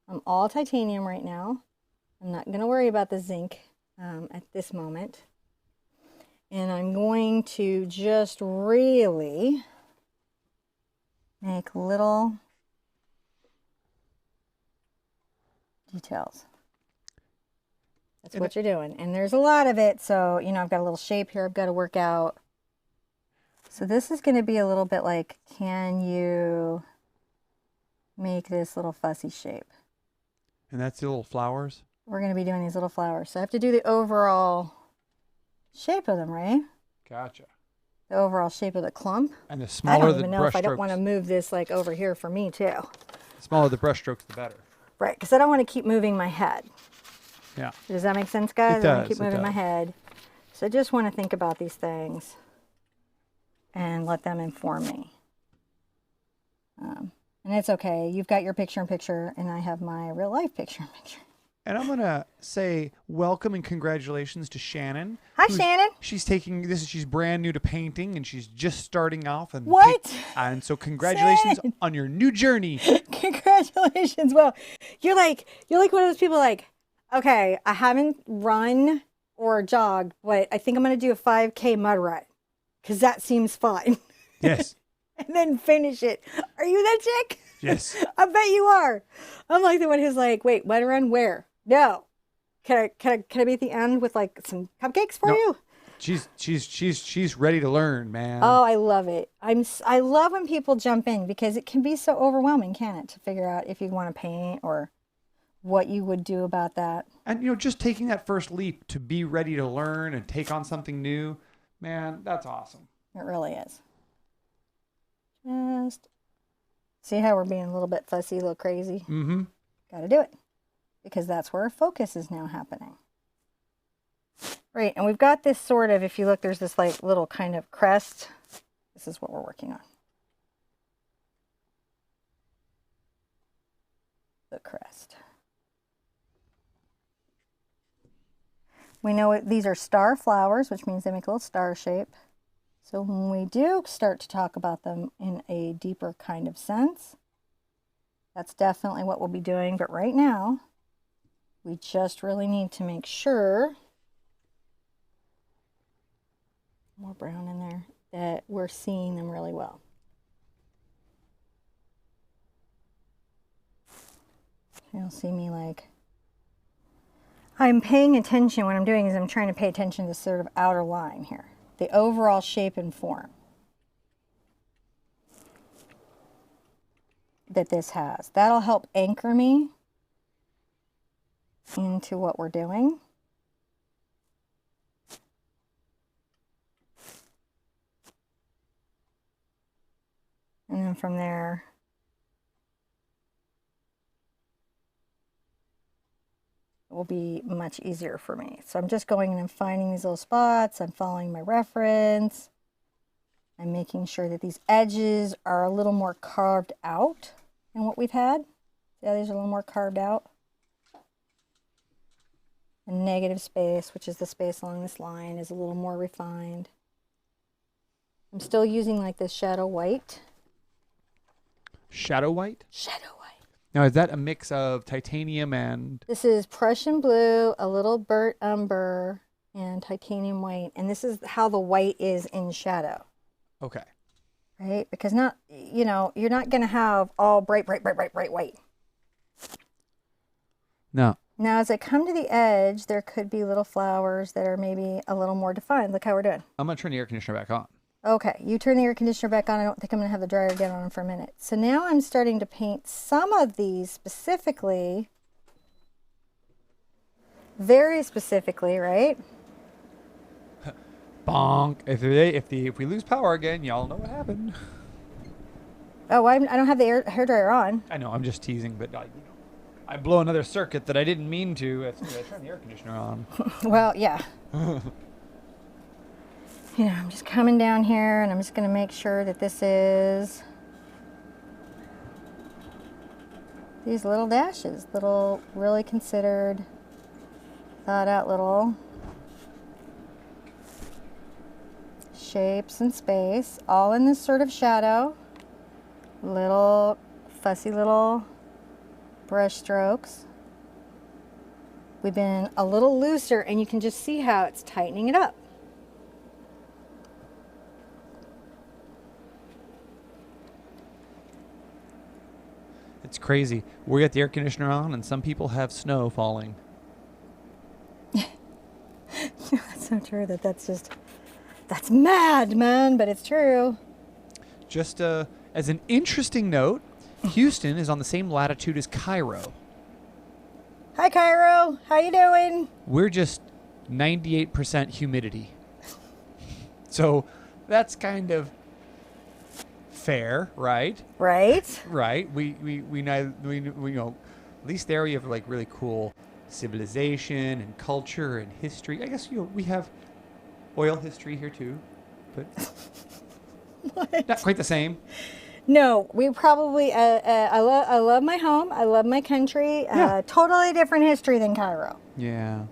I'm all titanium right now. I'm not going to worry about the zinc at this moment. And I'm going to just really make little details. That's what you're doing. And there's a lot of it. So, you know, I've got a little shape here I've got to work out. So this is going to be a little bit like, can you make this little fussy shape? And that's the little flowers? We're going to be doing these little flowers. So I have to do the overall shape of them, right? Gotcha. The overall shape of the clump. And the smaller the brush strokes. I don't even know if I don't want to move this like over here for me too. The smaller the brush strokes, the better. Right, because I don't want to keep moving my head. Yeah. Does that make sense, guys? It does. I want to keep moving my head. So I just want to think about these things and let them inform me. And it's okay. You've got your picture-in-picture, and I have my real-life picture-in-picture. And I'm going to say welcome and congratulations to Shannon. Hi, Shannon. She's taking this. She's brand new to painting, and she's just starting off. And what? And so congratulations on your new journey. Congratulations. Well, you're like one of those people like, okay, I haven't run or jogged, but I think I'm going to do a 5K mud run because that seems fun. Yes. And then finish it. Are you that chick? Yes. I bet you are. I'm like the one who's like, wait, mud run where? No. Can I be at the end with like some cupcakes for you? She's ready to learn, man. Oh, I love it. I love when people jump in because it can be so overwhelming, can it, to figure out if you want to paint or what you would do about that. And you know, just taking that first leap to be ready to learn and take on something new, man, that's awesome. It really is. Just see how we're being a little bit fussy, a little crazy. Mm-hmm. Got to do it because that's where our focus is now happening. Right, and we've got this sort of, if you look, there's this like little kind of crest. This is what we're working on. The crest. We know these are star flowers, which means they make a little star shape. So when we do start to talk about them in a deeper kind of sense, That's definitely what we'll be doing. But right now, we just really need to make sure, more brown in there, that we're seeing them really well. You'll see me like, I'm paying attention. What I'm doing is I'm trying to pay attention to this sort of outer line here, the overall shape and form that this has. That'll help anchor me into what we're doing. And then from there, it will be much easier for me. So I'm just going and I'm finding these little spots. I'm following my reference. I'm making sure that these edges are a little more carved out than what we've had. See how these are a little more carved out? The negative space, which is the space along this line, is a little more refined. I'm still using like this shadow white. Shadow white? Shadow white. Now, is that a mix of titanium and... This is Prussian blue, a little burnt umber, and titanium white. And this is how the white is in shadow. Okay. Right? Because not, you know, you're not going to have all bright white. No. Now, as I come to the edge, there could be little flowers that are maybe a little more defined. Look how we're doing. I'm going to turn the air conditioner back on. Okay, you turn the air conditioner back on. I don't think I'm going to have the dryer again on for a minute. So now I'm starting to paint some of these specifically, very specifically, right? Bonk. If we lose power again, y'all know what happened. Oh, I don't have the hairdryer on. I know, I'm just teasing, but I blow another circuit that I didn't mean to as soon as I turn the air conditioner on. Well, yeah. You know, I'm just coming down here and I'm just going to make sure that this is these little dashes, little really considered, thought out little shapes and space, all in this sort of shadow, little fussy little brush strokes. We've been a little looser and you can just see how it's tightening it up. It's crazy. We got the air conditioner on, and some people have snow falling. That's so true. That's mad, man, but it's true. Just as an interesting note, Houston is on the same latitude as Cairo. Hi, Cairo. How you doing? We're just 98% humidity. So that's kind of fair, right? Right. Right. We know, at least there we have like really cool civilization and culture and history. I guess we have oil history here too, but What? not quite the same. No, we probably. I love my home. I love my country. Yeah. Totally different history than Cairo. Yeah.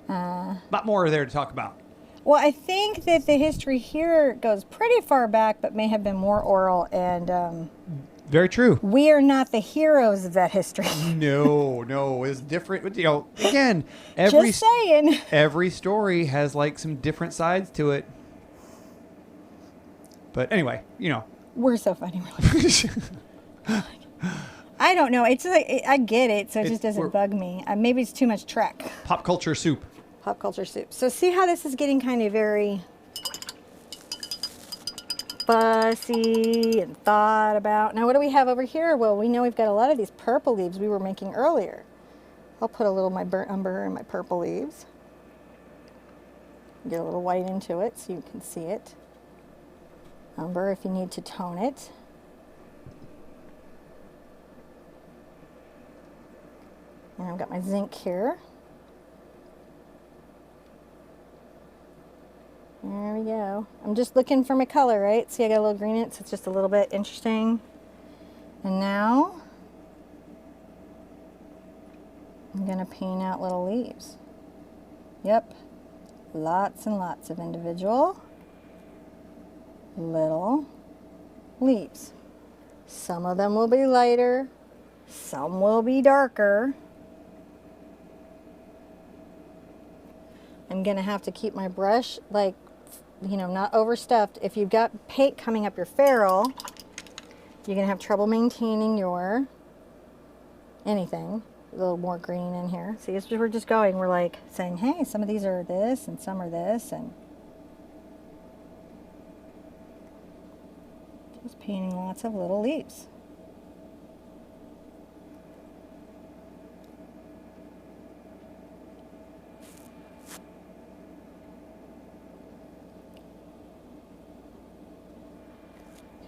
A lot more there to talk about. Well, I think that the history here goes pretty far back, but may have been more oral. And very true. we are not the heroes of that history. No, it's different. But, again, Just saying. Every story has like some different sides to it. But anyway, We're so funny. I don't know. It's like I get it, so it just doesn't bug me. Maybe it's too much Trek. Pop culture soup. Pop culture soup. So see how this is getting kind of very fussy and thought about. Now what do we have over here? Well, we know we've got a lot of these purple leaves we were making earlier. I'll put a little of my burnt umber in my purple leaves. Get a little white into it so you can see it. Umber if you need to tone it. And I've got my zinc here. There we go. I'm just looking for my color, right? See, I got a little green in it, so it's just a little bit interesting. And now, I'm going to paint out little leaves. Yep. Lots and lots of individual little leaves. Some of them will be lighter. Some will be darker. I'm gonna have to keep my brush, like, you know, not overstuffed. If you've got paint coming up your ferrule, you're gonna have trouble maintaining your anything. A little more green in here. See, as we're just going, we're like saying, hey, some of these are this and some are this, and just painting lots of little leaves.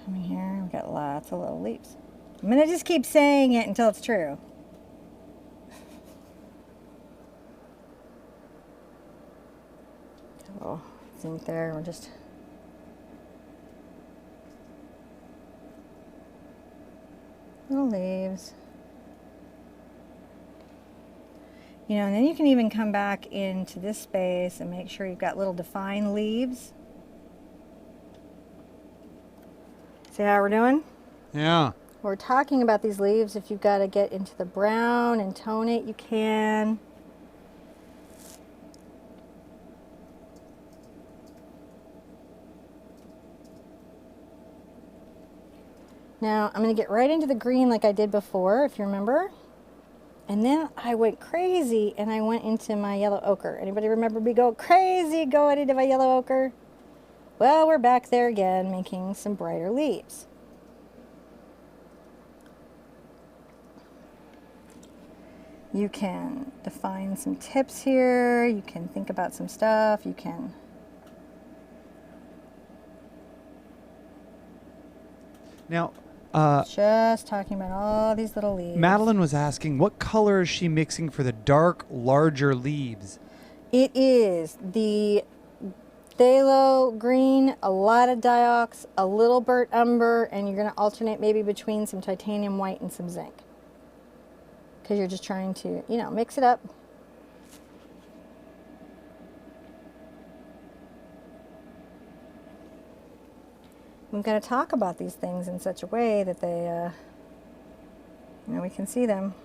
Coming here, we've got lots of little leaves. I'm gonna just keep saying it until it's true. Got a little zinc there, we're just little leaves. You know, and then you can even come back into this space and make sure you've got little defined leaves. See how we're doing? Yeah. We're talking about these leaves. If you've got to get into the brown and tone it, you can. Now, I'm going to get right into the green like I did before, if you remember. And then I went crazy and I went into my yellow ochre. Anybody remember me go crazy going into my yellow ochre? Well, we're back there again, making some brighter leaves. You can define some tips here. You can think about some stuff. You can... Now, just talking about all these little leaves. Madeline was asking, what color is she mixing for the dark, larger leaves? It is the phthalo green, a lot of diox, a little burnt umber, and you're going to alternate maybe between some titanium white and some zinc. Because you're just trying to, you know, mix it up. We've got to talk about these things in such a way that they, you know, we can see them.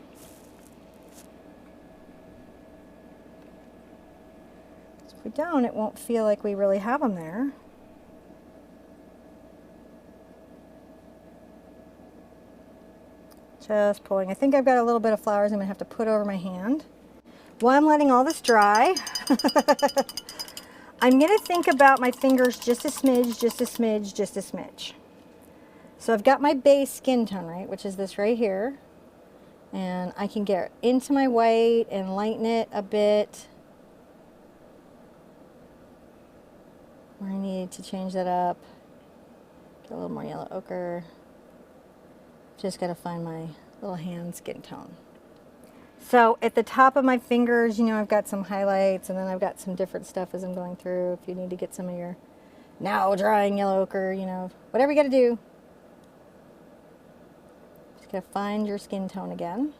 If we don't, it won't feel like we really have them there. Just pulling. I think I've got a little bit of flowers I'm going to have to put over my hand. While I'm letting all this dry, I'm going to think about my fingers just a smidge, just a smidge, just a smidge. So I've got my base skin tone, right, which is this right here. And I can get into my white and lighten it a bit. Where I need to change that up. Get a little more yellow ochre. Just got to find my little hand skin tone. So at the top of my fingers, you know, I've got some highlights, and then I've got some different stuff as I'm going through. If you need to get some of your now drying yellow ochre, you know, whatever you got to do. Just got to find your skin tone again.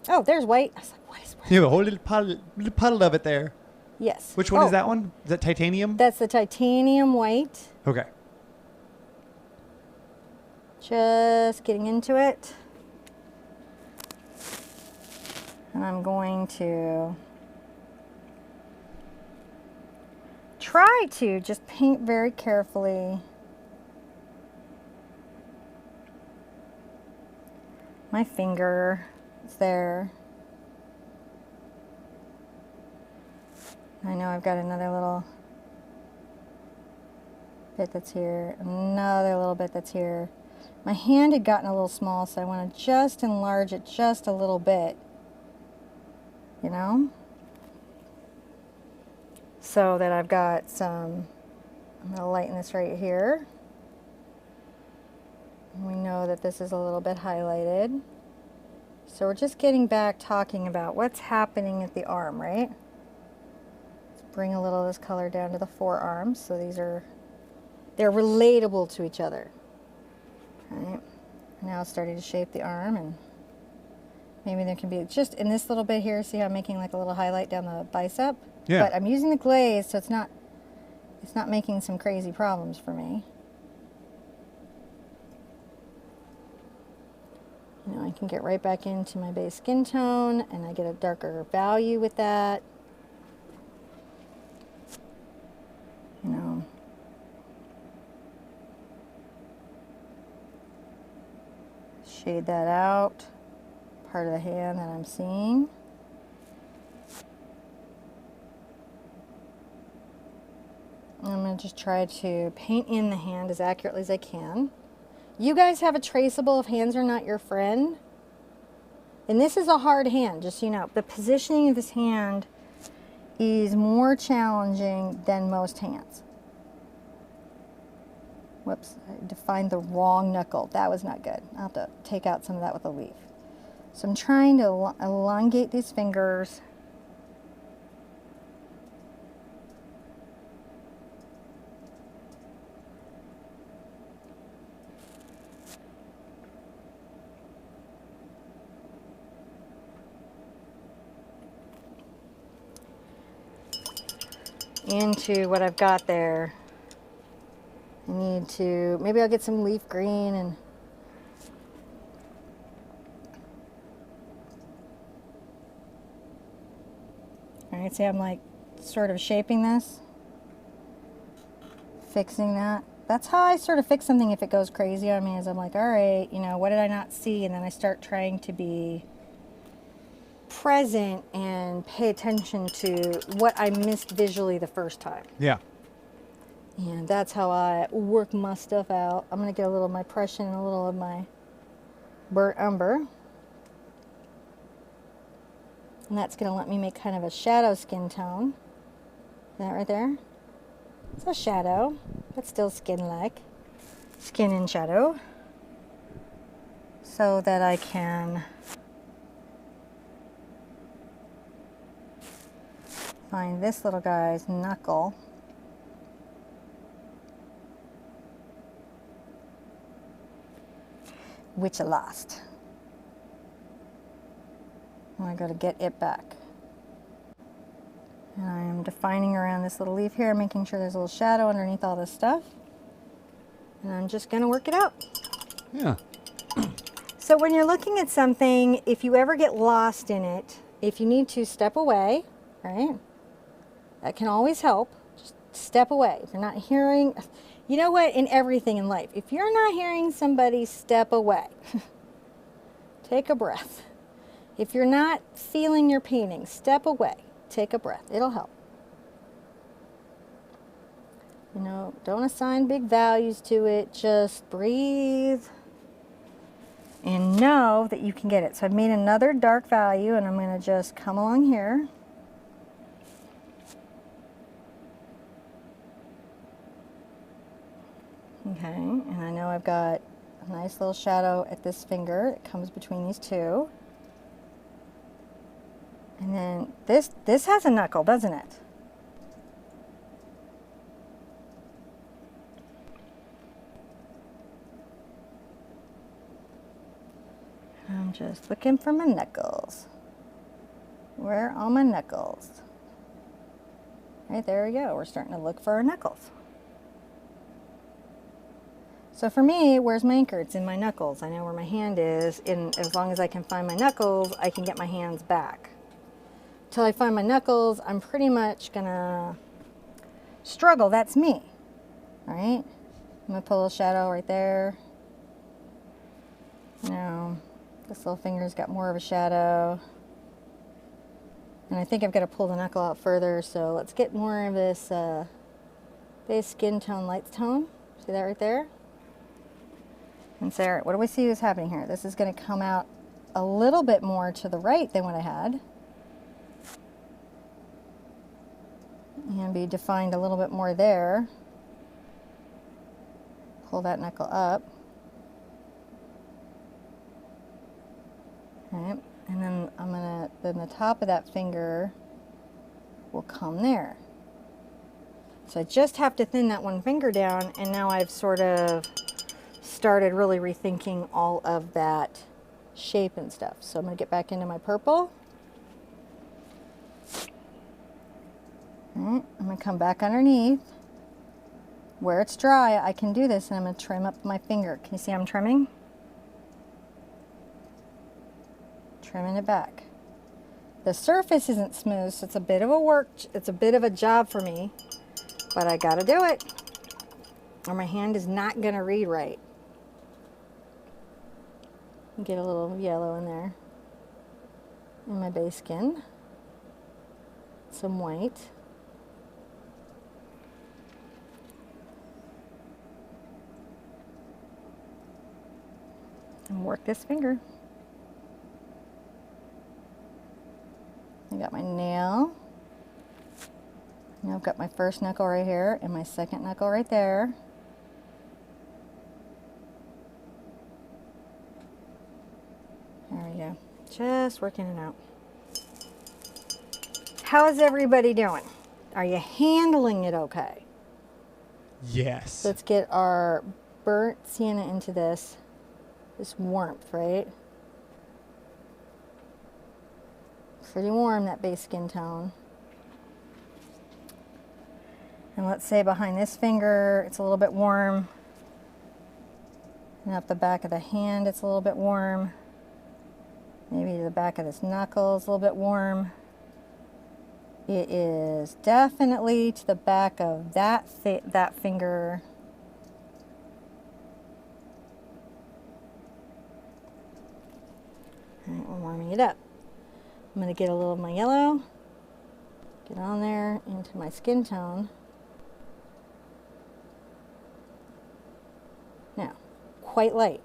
Oh, there's white. I was like, what is white? You have a whole little puddle of it there. Yes. Which one is that one? Is that titanium? That's the titanium white. Okay. Just getting into it. And I'm going to try to just paint very carefully. My finger is there. I know I've got another little bit that's here, another little bit that's here. My hand had gotten a little small, so I want to just enlarge it just a little bit, you know? So that I've got some, I'm going to lighten this right here. And we know that this is a little bit highlighted. So we're just getting back talking about what's happening at the arm, right? Let's bring a little of this color down to the forearms. So these are, they're relatable to each other. Right. Now it's starting to shape the arm, and maybe there can be just in this little bit here. See how I'm making like a little highlight down the bicep? Yeah. But I'm using the glaze, so it's not making some crazy problems for me. You know, I can get right back into my base skin tone and I get a darker value with that. You know. Shade that out, part of the hand that I'm seeing. I'm going to just try to paint in the hand as accurately as I can. You guys have a traceable if hands are not your friend. And this is a hard hand, just so you know. The positioning of this hand is more challenging than most hands. Whoops, I defined the wrong knuckle. That was not good. I'll have to take out some of that with a leaf. So I'm trying to elongate these fingers. Into what I've got there. I need to, maybe I'll get some leaf green and all right, see I'm like sort of shaping this, fixing that. That's how I sort of fix something if it goes crazy on me, is I'm like, all right, you know, what did I not see? And then I start trying to be present and pay attention to what I missed visually the first time. Yeah. And that's how I work my stuff out. I'm going to get a little of my Prussian and a little of my burnt umber. And that's going to let me make kind of a shadow skin tone. That right there. It's a shadow, but still skin-like. Skin in shadow. So that I can find this little guy's knuckle. Which I lost. And I got to get it back. And I am defining around this little leaf here, making sure there's a little shadow underneath all this stuff. And I'm just going to work it out. Yeah. So when you're looking at something, if you ever get lost in it, if you need to step away, right? That can always help. Just step away. If you're not hearing, you know what, in everything in life, if you're not hearing somebody, step away. Take a breath. If you're not feeling your painting, step away. Take a breath. It'll help. You know, don't assign big values to it. Just breathe and know that you can get it. So I've made another dark value and I'm going to just come along here. Okay, and I know I've got a nice little shadow at this finger that comes between these two. And then this has a knuckle, doesn't it? I'm just looking for my knuckles. Where are all my knuckles? Right, there we go. We're starting to look for our knuckles. So for me, where's my anchor? It's in my knuckles. I know where my hand is, and as long as I can find my knuckles, I can get my hands back. Till I find my knuckles, I'm pretty much gonna struggle. That's me, all right? I'm gonna put a little shadow right there. Now, this little finger's got more of a shadow. And I think I've got to pull the knuckle out further, so let's get more of this base skin tone, light tone. See that right there? And say, all right, what do we see is happening here? This is going to come out a little bit more to the right than what I had. And be defined a little bit more there. Pull that knuckle up. Okay, and then then the top of that finger will come there. So I just have to thin that one finger down, and now I've sort of started really rethinking all of that shape and stuff. So I'm going to get back into my purple. All right, I'm going to come back underneath. Where it's dry, I can do this, and I'm going to trim up my finger. Can you see I'm trimming? trimming it back. The surface isn't smooth, so it's a bit of a job for me, but I gotta do it, or my hand is not gonna read right. Get a little yellow in there, in my base skin, some white. And work this finger. I got my nail. Now I've got my first knuckle right here and my second knuckle right there. There we go. Just working it out. How is everybody doing? Are you handling it okay? Yes. Let's get our burnt sienna into this warmth, right? Pretty warm, that base skin tone. And let's say behind this finger, it's a little bit warm. And up the back of the hand, it's a little bit warm. Maybe the back of this knuckle is a little bit warm. It is definitely to the back of that finger. All right, we're warming it up. I'm going to get a little of my yellow, get on there into my skin tone. Now, quite light.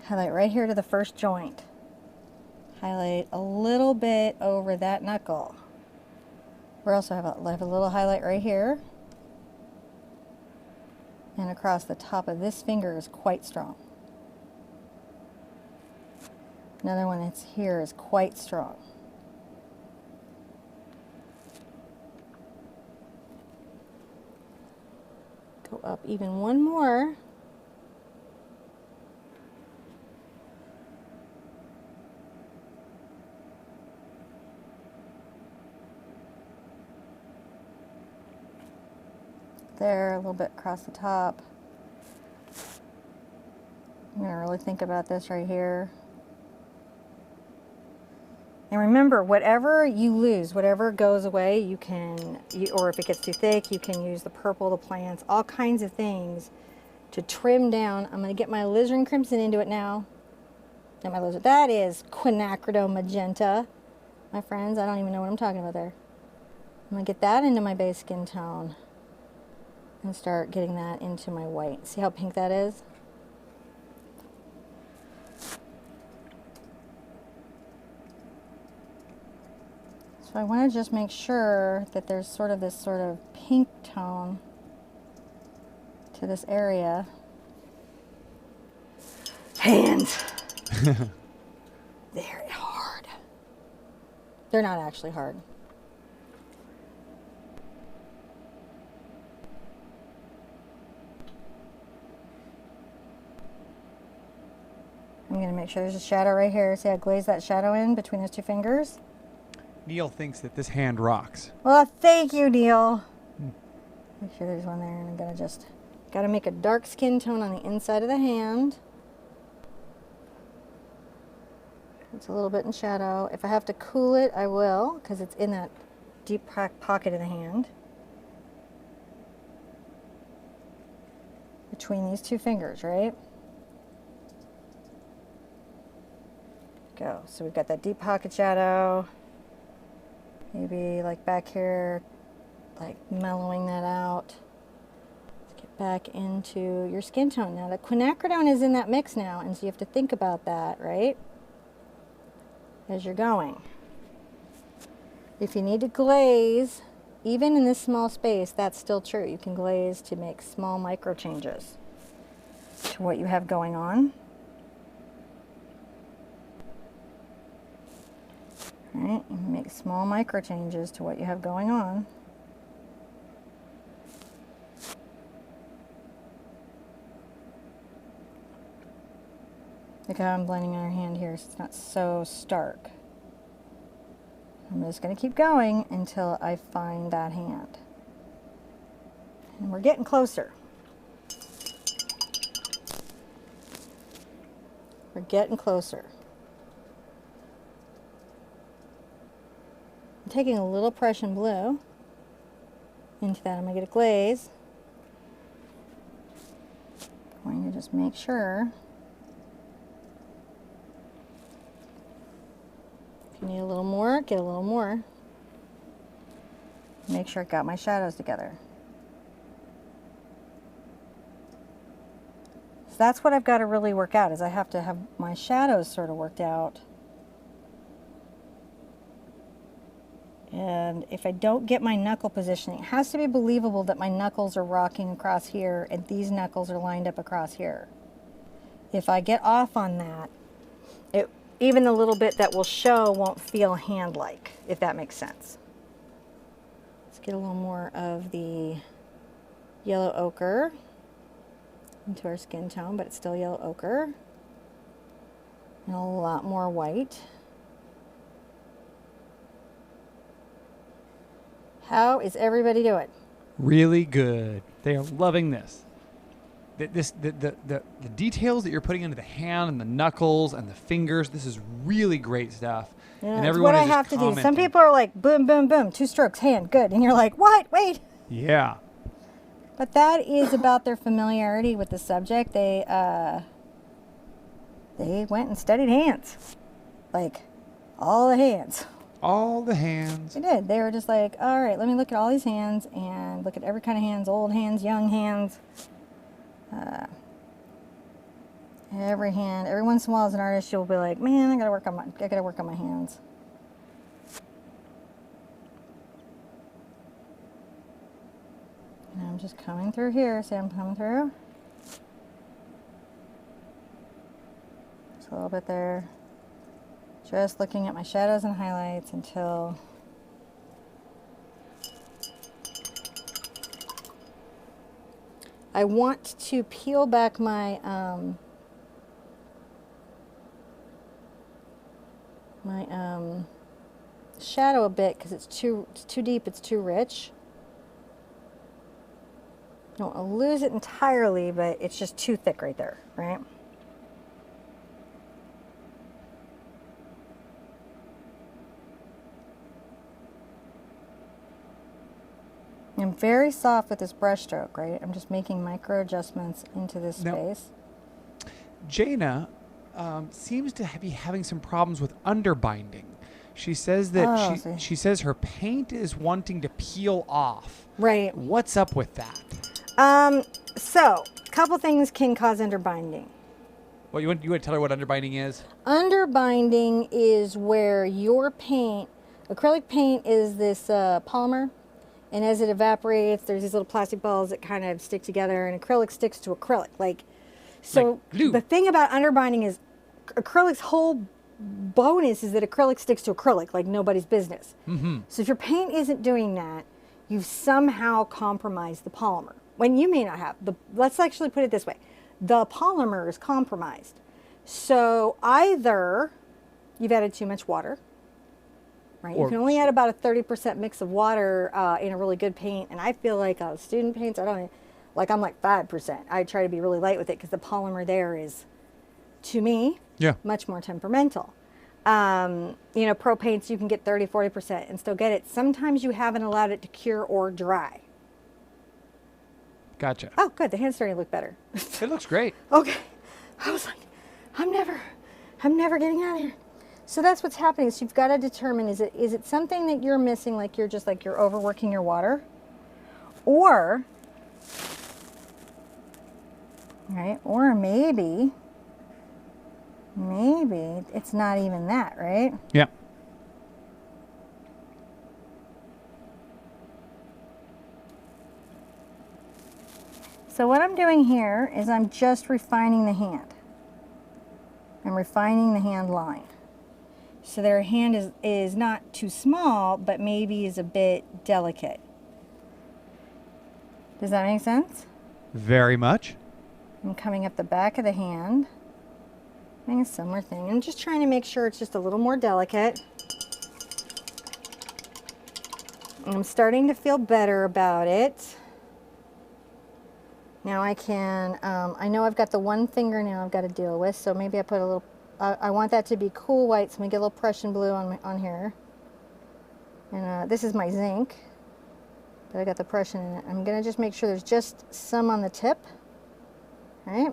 Highlight right here to the first joint. Highlight a little bit over that knuckle. We also have a little highlight right here. And across the top of this finger is quite strong. Another one that's here is quite strong. Go up even one more. There, a little bit across the top. I'm going to really think about this right here. And remember, whatever you lose, whatever goes away, or if it gets too thick, you can use the purple, the plants, all kinds of things to trim down. I'm going to get my alizarin crimson into it now. That is quinacridone magenta, my friends. I don't even know what I'm talking about there. I'm going to get that into my base skin tone. And start getting that into my white. See how pink that is? So I want to just make sure that there's sort of this pink tone to this area. Hands. They're hard. They're not actually hard. I'm going to make sure there's a shadow right here. See how I glazed that shadow in between those two fingers? Neil thinks that this hand rocks. Well, thank you, Neil. Make sure there's one there, and I'm going to got to make a dark skin tone on the inside of the hand. It's a little bit in shadow. If I have to cool it, I will, because it's in that deep pocket of the hand. Between these two fingers, right? Go. So we've got that deep pocket shadow, maybe like back here, like mellowing that out. Let's get back into your skin tone. Now the quinacridone is in that mix now, and so you have to think about that, right? As you're going. If you need to glaze, even in this small space, that's still true. You can glaze to make small micro changes to what you have going on. Right, you can make small micro changes to what you have going on. Look how I'm blending in our hand here so it's not so stark. I'm just going to keep going until I find that hand. And we're getting closer. We're getting closer. I'm taking a little Prussian blue into that. I'm going to get a glaze. I'm going to just make sure. If you need a little more, get a little more. Make sure I got my shadows together. So that's what I've got to really work out, is I have to have my shadows sort of worked out. And if I don't get my knuckle positioning, it has to be believable that my knuckles are rocking across here and these knuckles are lined up across here. If I get off on that, even the little bit that will show won't feel hand-like, if that makes sense. Let's get a little more of the yellow ochre into our skin tone, but it's still yellow ochre. And a lot more white. How is everybody doing? Really good. They are loving this. The details that you're putting into the hand and the knuckles and the fingers, this is really great stuff. Yeah, and it's everyone what I is just have to do. Some commenting. people are like, boom, boom, boom, 2 strokes, hand, good. And you're like, what? Wait. Yeah. But that is about their familiarity with the subject. They went and studied hands. Like, all the hands. All the hands. They did. They were just like, all right, let me look at all these hands and look at every kind of hands, old hands, young hands. Every hand. Every once in a while as an artist, you'll be like, man, I gotta work on my hands. And I'm just coming through here. See, I'm coming through. Just a little bit there. Just looking at my shadows and highlights until I want to peel back my shadow a bit because it's too deep, it's too rich. I don't want to lose it entirely, but it's just too thick right there, right? I'm very soft with this brush stroke, right? I'm just making micro adjustments into this space. Jaina seems to be having some problems with underbinding. She says that she says her paint is wanting to peel off. Right. What's up with that? So, a couple things can cause underbinding. Well, you want to tell her what underbinding is? Underbinding is where your paint, acrylic paint is this polymer, and as it evaporates, there's these little plastic balls that kind of stick together, and acrylic sticks to acrylic. Like glue. The thing about underbinding is acrylic's whole bonus is that acrylic sticks to acrylic like nobody's business. Mm-hmm. So if your paint isn't doing that, you've somehow compromised the polymer. When you may not have. Let's actually put it this way. The polymer is compromised. So either you've added too much water, right? You can only add about a 30% mix of water in a really good paint. And I feel like student paints, I'm like 5%. I try to be really light with it because the polymer there is, to me, much more temperamental. Pro paints, you can get 30, 40% and still get it. Sometimes you haven't allowed it to cure or dry. Gotcha. Oh, good. The hand's starting to look better. It looks great. Okay. I was like, I'm never getting out of here. So that's what's happening. So you've got to determine, is it something that you're missing, like you're overworking your water? Or, right? Or maybe it's not even that, right? Yeah. So what I'm doing here is I'm just refining the hand. I'm refining the hand line. So their hand is not too small, but maybe is a bit delicate. Does that make sense? Very much. I'm coming up the back of the hand, doing a similar thing. I'm just trying to make sure it's just a little more delicate. And I'm starting to feel better about it. Now I can, I know I've got the one fingernail I've got to deal with, so maybe I put a little, I want that to be cool white, so I'm going to get a little Prussian blue on here. And this is my zinc, but I got the Prussian in it. I'm going to just make sure there's just some on the tip, right,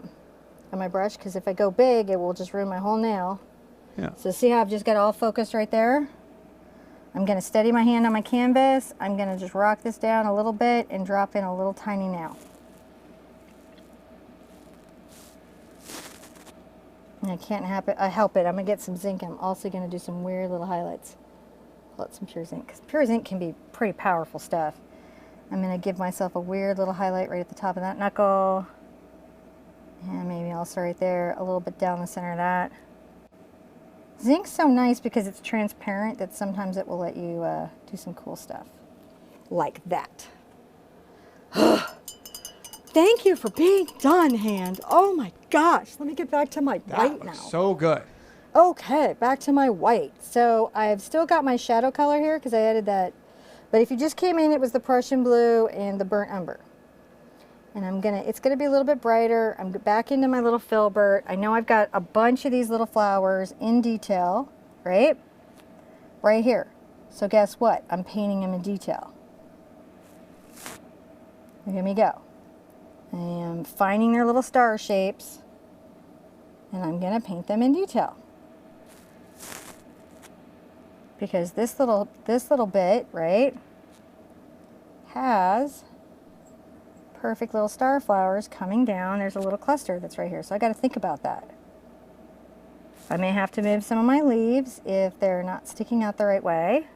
of my brush, because if I go big, it will just ruin my whole nail. Yeah. So see how I've just got it all focused right there? I'm going to steady my hand on my canvas. I'm going to just rock this down a little bit and drop in a little tiny nail. And I can't help it. I'm going to get some zinc, and I'm also going to do some weird little highlights. Pull out some pure zinc, because pure zinc can be pretty powerful stuff. I'm going to give myself a weird little highlight right at the top of that knuckle. And maybe also right there, a little bit down the center of that. Zinc's so nice because it's transparent that sometimes it will let you do some cool stuff. Like that. Thank you for being done, hand. Oh my gosh. Let me get back to my white now. So good. Okay, back to my white. So I've still got my shadow color here because I added that. But if you just came in, it was the Prussian blue and the burnt umber. And it's gonna be a little bit brighter. I'm back into my little filbert. I know I've got a bunch of these little flowers in detail, right? Right here. So guess what? I'm painting them in detail. Look at me go. I am finding their little star shapes, and I'm gonna paint them in detail. Because this little bit, right, has perfect little star flowers coming down. There's a little cluster that's right here, so I got to think about that. I may have to move some of my leaves if they're not sticking out the right way.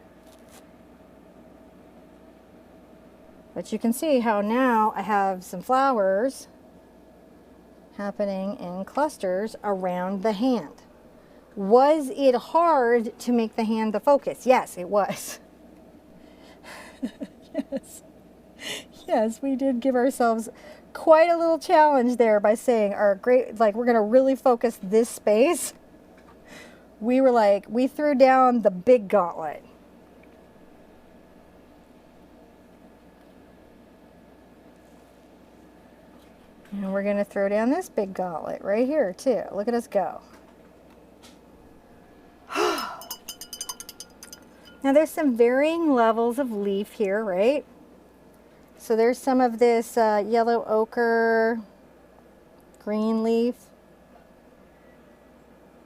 But you can see how now I have some flowers happening in clusters around the hand. Was it hard to make the hand the focus? Yes, it was. Yes. Yes, we did give ourselves quite a little challenge there by saying we're going to really focus this space. We threw down the big gauntlet. And we're going to throw down this big gauntlet right here too. Look at us go. Now there's some varying levels of leaf here, right? So there's some of this yellow ochre, green leaf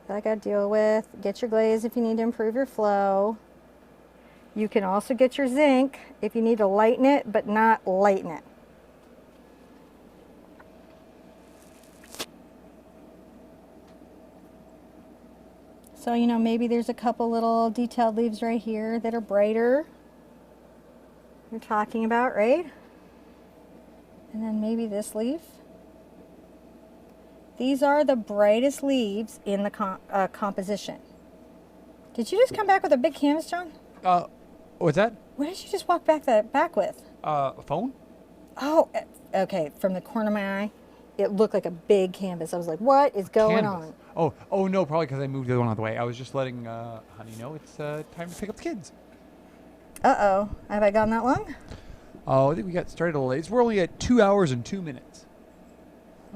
that I got to deal with. Get your glaze if you need to improve your flow. You can also get your zinc if you need to lighten it, but not lighten it. So, you know, maybe there's a couple little detailed leaves right here that are brighter. You're talking about, right? And then maybe this leaf. These are the brightest leaves in the composition. Did you just come back with a big canvas, John? What's that? What did you just walk back with? A phone? Oh, okay. From the corner of my eye, it looked like a big canvas. I was like, what is going on? Oh no, probably because I moved the other one out of the way. I was just letting Honey know it's time to pick up the kids. Uh-oh. Have I gone that long? Oh, I think we got started a little late. We're only at 2 hours and 2 minutes.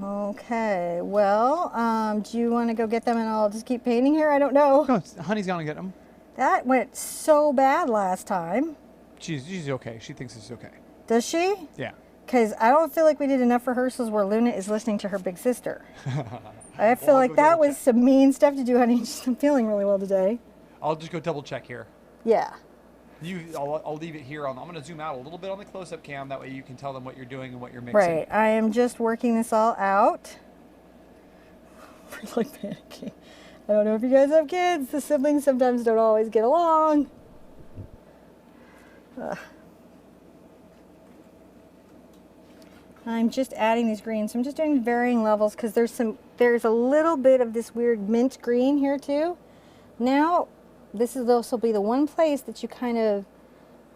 Okay. Well, do you want to go get them and I'll just keep painting here? I don't know. No, Honey's gonna get them. That went so bad last time. She's okay. She thinks it's okay. Does she? Yeah. Because I don't feel like we did enough rehearsals where Luna is listening to her big sister. I feel like that was some mean stuff to do, honey. I'm feeling really well today. I'll just go double check here. Yeah. I'll leave it here. I'm going to zoom out a little bit on the close-up cam. That way you can tell them what you're doing and what you're mixing. Right. I am just working this all out. We're like panicking. I don't know if you guys have kids. The siblings sometimes don't always get along. I'm just adding these greens. So I'm just doing varying levels because there's a little bit of this weird mint green here too. Now, this will be the one place that you kind of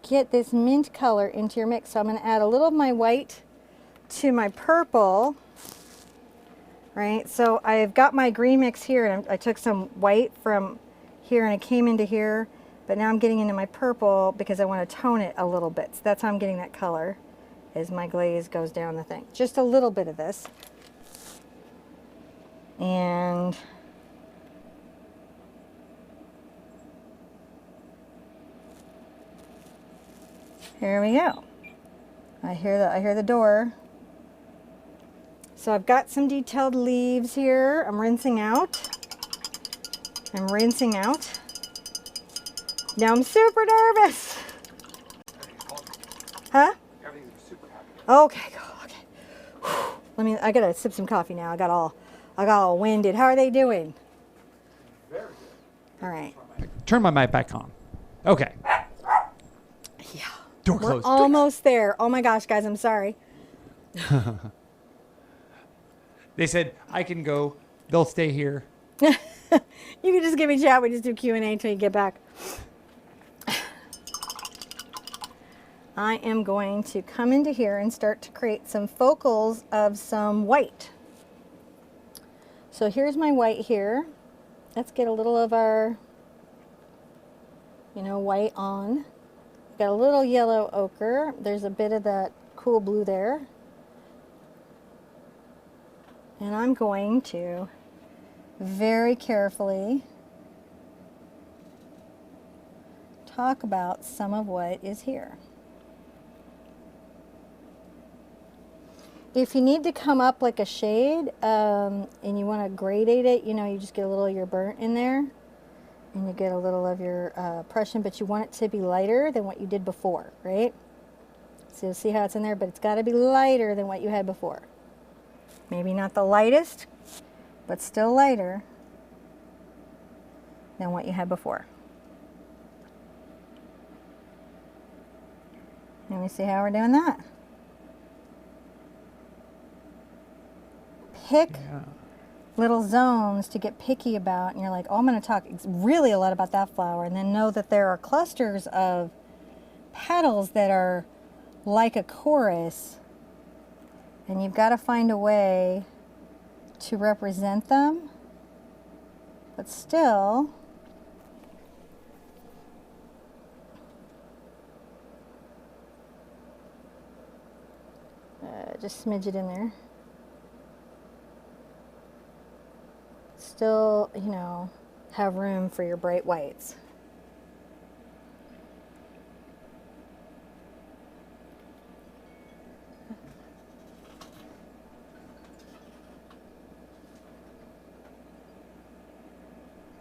get this mint color into your mix. So I'm going to add a little of my white to my purple. Right, so I've got my green mix here, and I took some white from here and I came into here, but now I'm getting into my purple because I want to tone it a little bit. So that's how I'm getting that color. as my glaze goes down the thing. Just a little bit of this. And here we go. I hear the door. So I've got some detailed leaves here. I'm rinsing out. Now I'm super nervous. Huh? Everything's super happy. Okay, okay. I gotta sip some coffee now. I got all winded. How are they doing? Very good. All right. Turn my mic back on. Okay. Yeah. Door We're closed. almost there. Oh my gosh, guys, I'm sorry. They said I can go. They'll stay here. You can just give me a chat. We just do Q&A until you get back. I am going to come into here and start to create some focals of some white. So here's my white here. Let's get a little of our, white on. Got a little yellow ochre. There's a bit of that cool blue there. And I'm going to very carefully talk about some of what is here. If you need to come up like a shade and you want to gradate it, you just get a little of your burnt in there and you get a little of your Prussian, but you want it to be lighter than what you did before, right? So you'll see how it's in there, but it's got to be lighter than what you had before. Maybe not the lightest, but still lighter than what you had before. Let me see how we're doing that. Pick little zones to get picky about, and you're like, oh, I'm going to talk really a lot about that flower, and then know that there are clusters of petals that are like a chorus, and you've got to find a way to represent them, but still just smidge it in there. Still, have room for your bright whites.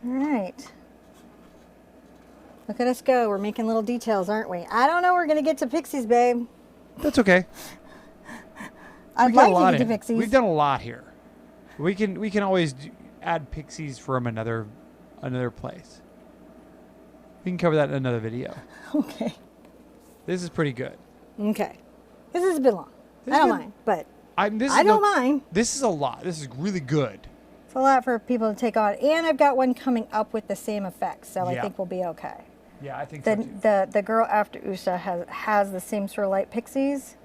All right. Look at us go. We're making little details, aren't we? I don't know. We're going to get to pixies, babe. That's okay. I'd like to get to pixies. We've done a lot here. We can always add pixies from another place. We can cover that in another video. Okay. This is pretty good. Okay. This is a bit long. I don't mind, but I don't mind. This is a lot. This is really good. It's a lot for people to take on. And I've got one coming up with the same effect, so I think we'll be okay. Yeah, I think so too. The girl after Usha has the same sort of light pixies.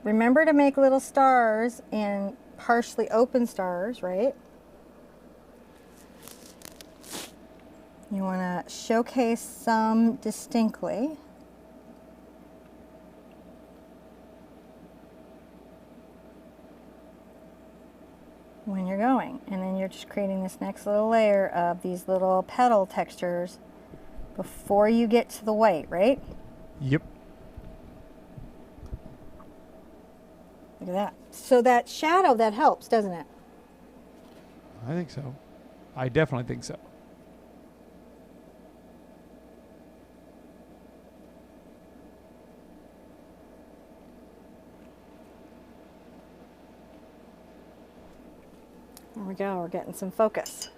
Remember to make little stars and partially open stars, right? You want to showcase some distinctly. When you're going, and then you're just creating this next little layer of these little petal textures before you get to the white, right? Yep. Look at that. So that shadow, that helps, doesn't it? I think so. I definitely think so. There we go, we're getting some focus.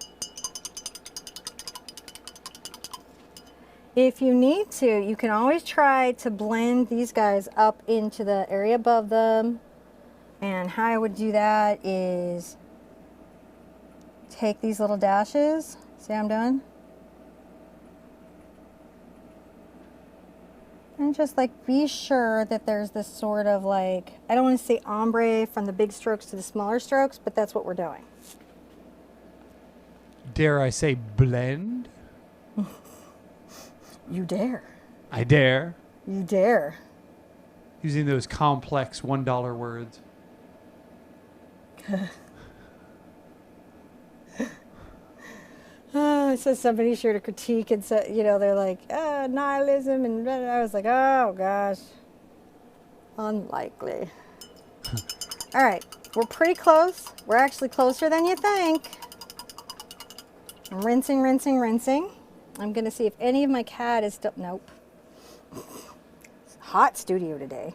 If you need to, you can always try to blend these guys up into the area above them. And how I would do that is take these little dashes, see how I'm doing? And just like be sure that there's this sort of like, I don't want to say ombre from the big strokes to the smaller strokes, but that's what we're doing. Dare I say blend? You dare. I dare. You dare. Using those complex $1 words. Oh, it says somebody shared a critique and said, you know, they're like, nihilism, and blah, blah. I was like, oh gosh, unlikely. All right, we're pretty close. We're actually closer than you think. I'm rinsing, rinsing, rinsing. I'm gonna see if any of my CAD is still, nope. It's a hot studio today.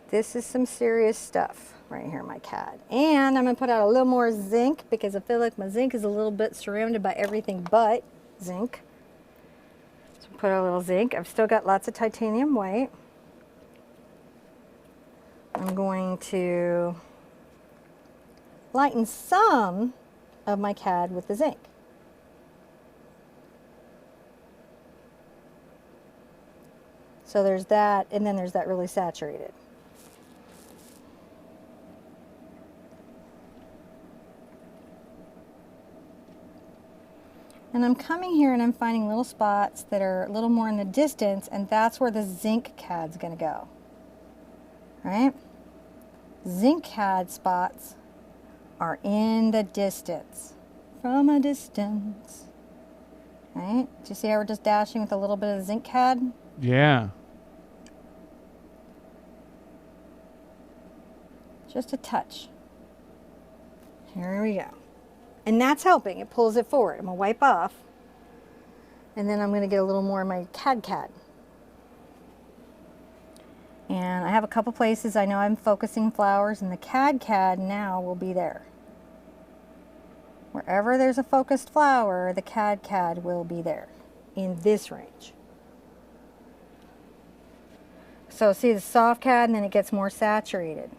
This is some serious stuff right here, my CAD. And I'm gonna put out a little more zinc because I feel like my zinc is a little bit surrounded by everything but zinc. So put a little zinc. I've still got lots of titanium white. I'm going to lighten some of my CAD with the zinc. So there's that, and then there's that really saturated. And I'm coming here and I'm finding little spots that are a little more in the distance, and that's where the zinc CAD's gonna go, right? Zinc CAD spots are in the distance, from a distance, right? Do you see how we're just dashing with a little bit of zinc CAD? Yeah. Just a touch. Here we go. And that's helping. It pulls it forward. I'm going to wipe off. And then I'm going to get a little more of my CAD. And I have a couple places I know I'm focusing flowers, and the CAD now will be there. Wherever there's a focused flower, the CAD will be there in this range. So see the soft CAD, and then it gets more saturated.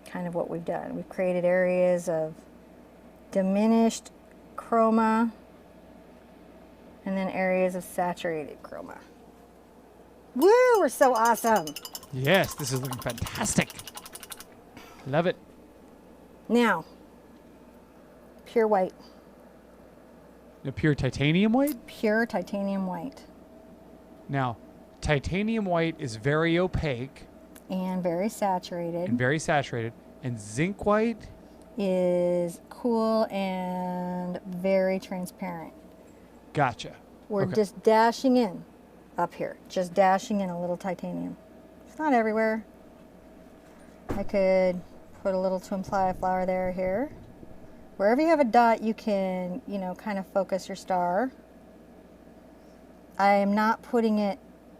Kind of what we've done. We've created areas of diminished chroma and then areas of saturated chroma. Woo, we're so awesome. Yes, this is looking fantastic. Love it. Now, pure white. A pure titanium white? Pure titanium white. Now, titanium white is very opaque. And very saturated. And zinc white is cool and very transparent. Gotcha. We're just dashing in up here. Just dashing in a little titanium. It's not everywhere. I could put a little to imply a flower there or here. Wherever you have a dot, you can, you know, kind of focus your star. I am not putting it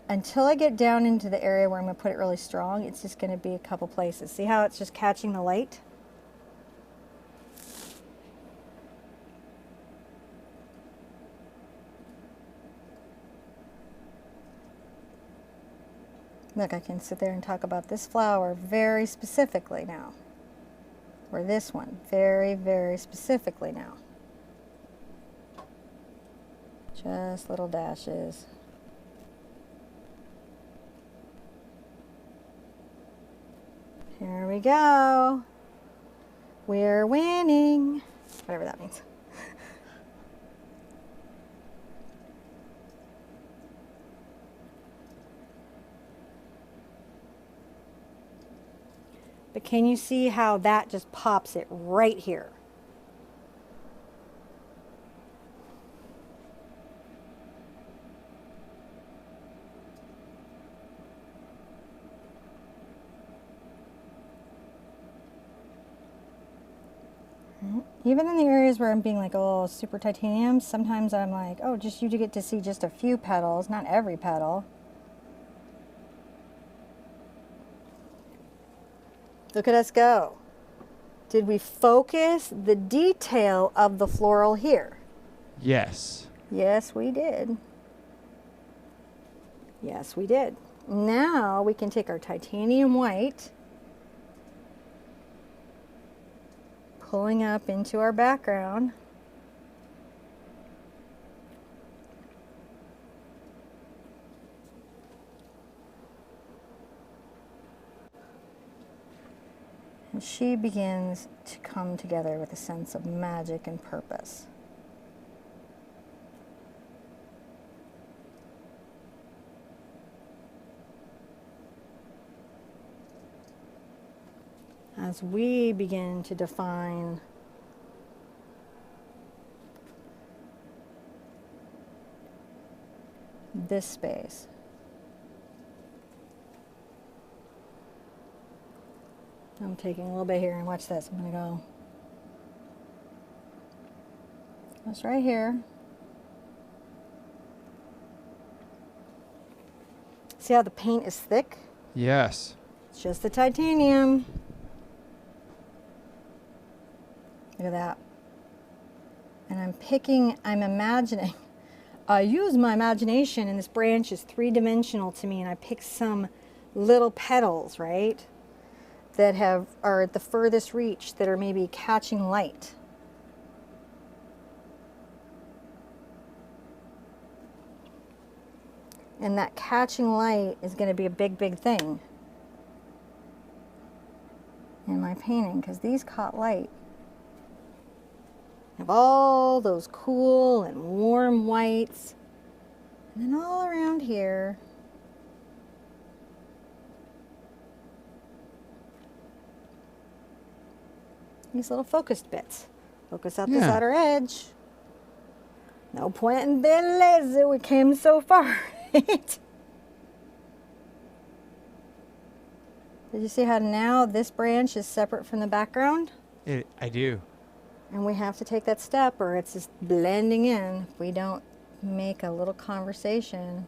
until I get down into the area where I'm going to put it really strong. It's just going to be a couple places. See how it's just catching the light? Look, I can sit there and talk about this flower very specifically now. Or this one, very, very specifically now. Just little dashes. Here we go. We're winning. Whatever that means. But can you see how that just pops it right here? Even in the areas where I'm being like, oh, super titanium, sometimes I'm like, oh, just you get to see just a few petals, not every petal. Look at us go. Did we focus the detail of the floral here? Yes. Yes, we did. Yes, we did. Now we can take our titanium white, pulling up into our background. And she begins to come together with a sense of magic and purpose. as we begin to define this space. I'm taking a little bit here and watch this. I'm going to go just right here. See how the paint is thick? Yes. It's just the titanium. Look at that. And I'm imagining. I use my imagination, and this branch is three-dimensional to me, and I pick some little petals, right, that are at the furthest reach, that are maybe catching light. And that catching light is going to be a big, big thing in my painting, because these caught light. I have all those cool and warm whites. And then all around here, these little focused bits. Focus out this outer edge. No point in being lazy. We came so far. Did you see how now this branch is separate from the background? I do. And we have to take that step, or it's just blending in if we don't make a little conversation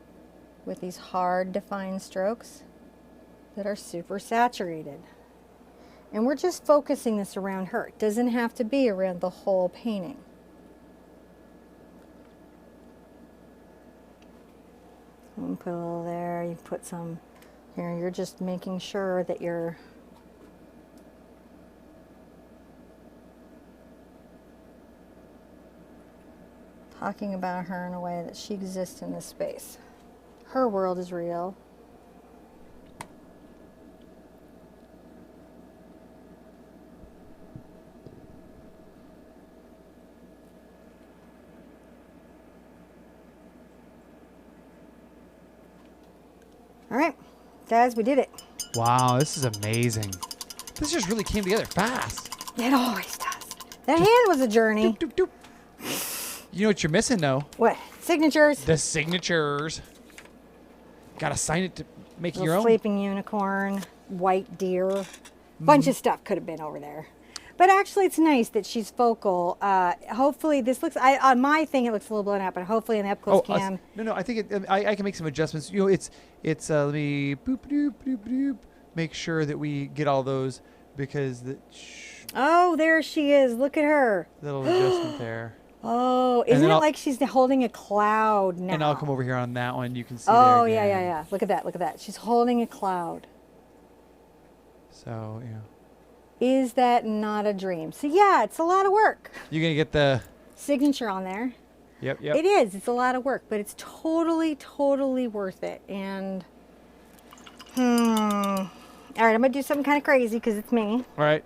with these hard defined strokes that are super saturated. And we're just focusing this around her. It doesn't have to be around the whole painting. You can put a little there, you put some here. You're just making sure that you're talking about her in a way that she exists in this space. Her world is real. All right, guys, we did it. Wow, this is amazing. This just really came together fast. It always does. That hand was a journey. Doop, doop, doop. You know what you're missing, though? What? Signatures? The signatures. Gotta sign it to make Little your own. Sleeping unicorn, white deer. Bunch of stuff could have been over there. But actually, it's nice that she's focal. Hopefully, this looks, on my thing, it looks a little blown out, but hopefully in the up-close cam. No, I think I can make some adjustments. You know, it's let me boop, doop, doop, doop, make sure that we get all those, because Oh, there she is. Look at her. Little adjustment there. Oh, isn't it like she's holding a cloud now? And I'll come over here on that one. You can see there. Oh, yeah. Look at that. Look at that. She's holding a cloud. So, yeah. Is that not a dream? So, yeah, it's a lot of work. You're going to get the signature on there. Yep. It is. It's a lot of work, but it's totally, totally worth it. And, all right, I'm going to do something kind of crazy because it's me. All right.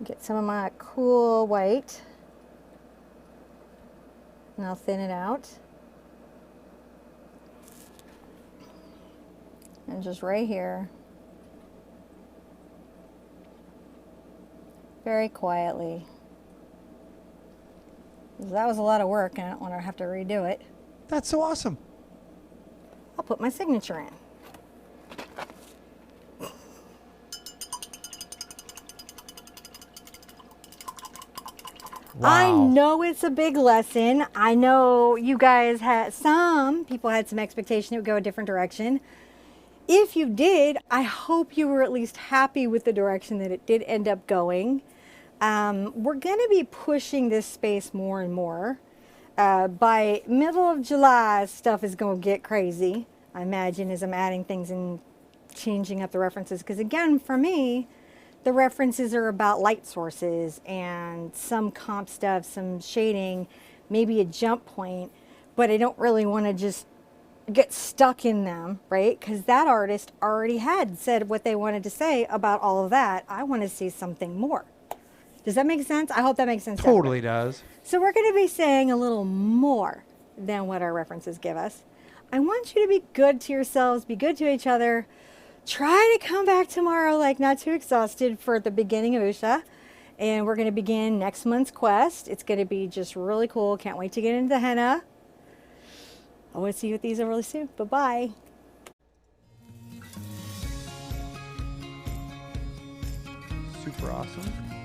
Get some of my cool white. And I'll thin it out. And just right here, very quietly. That was a lot of work, and I don't want to have to redo it. That's so awesome. I'll put my signature in. Wow. I know it's a big lesson. I know you guys some people had some expectation it would go a different direction. If you did, I hope you were at least happy with the direction that it did end up going. We're going to be pushing this space more and more. By middle of July, stuff is going to get crazy, I imagine, as I'm adding things and changing up the references. Because again, for me, the references are about light sources and some comp stuff, some shading, maybe a jump point, but I don't really want to just get stuck in them, right? Because that artist already had said what they wanted to say about all of that. I want to see something more. Does that make sense? I hope that makes sense. Totally does. So we're going to be saying a little more than what our references give us. I want you to be good to yourselves, be good to each other. try to come back tomorrow, like not too exhausted, for the beginning of Usha. And we're going to begin next month's quest. It's going to be just really cool. Can't wait to get into the henna. I want to see you with these really soon. Bye-bye. Super awesome.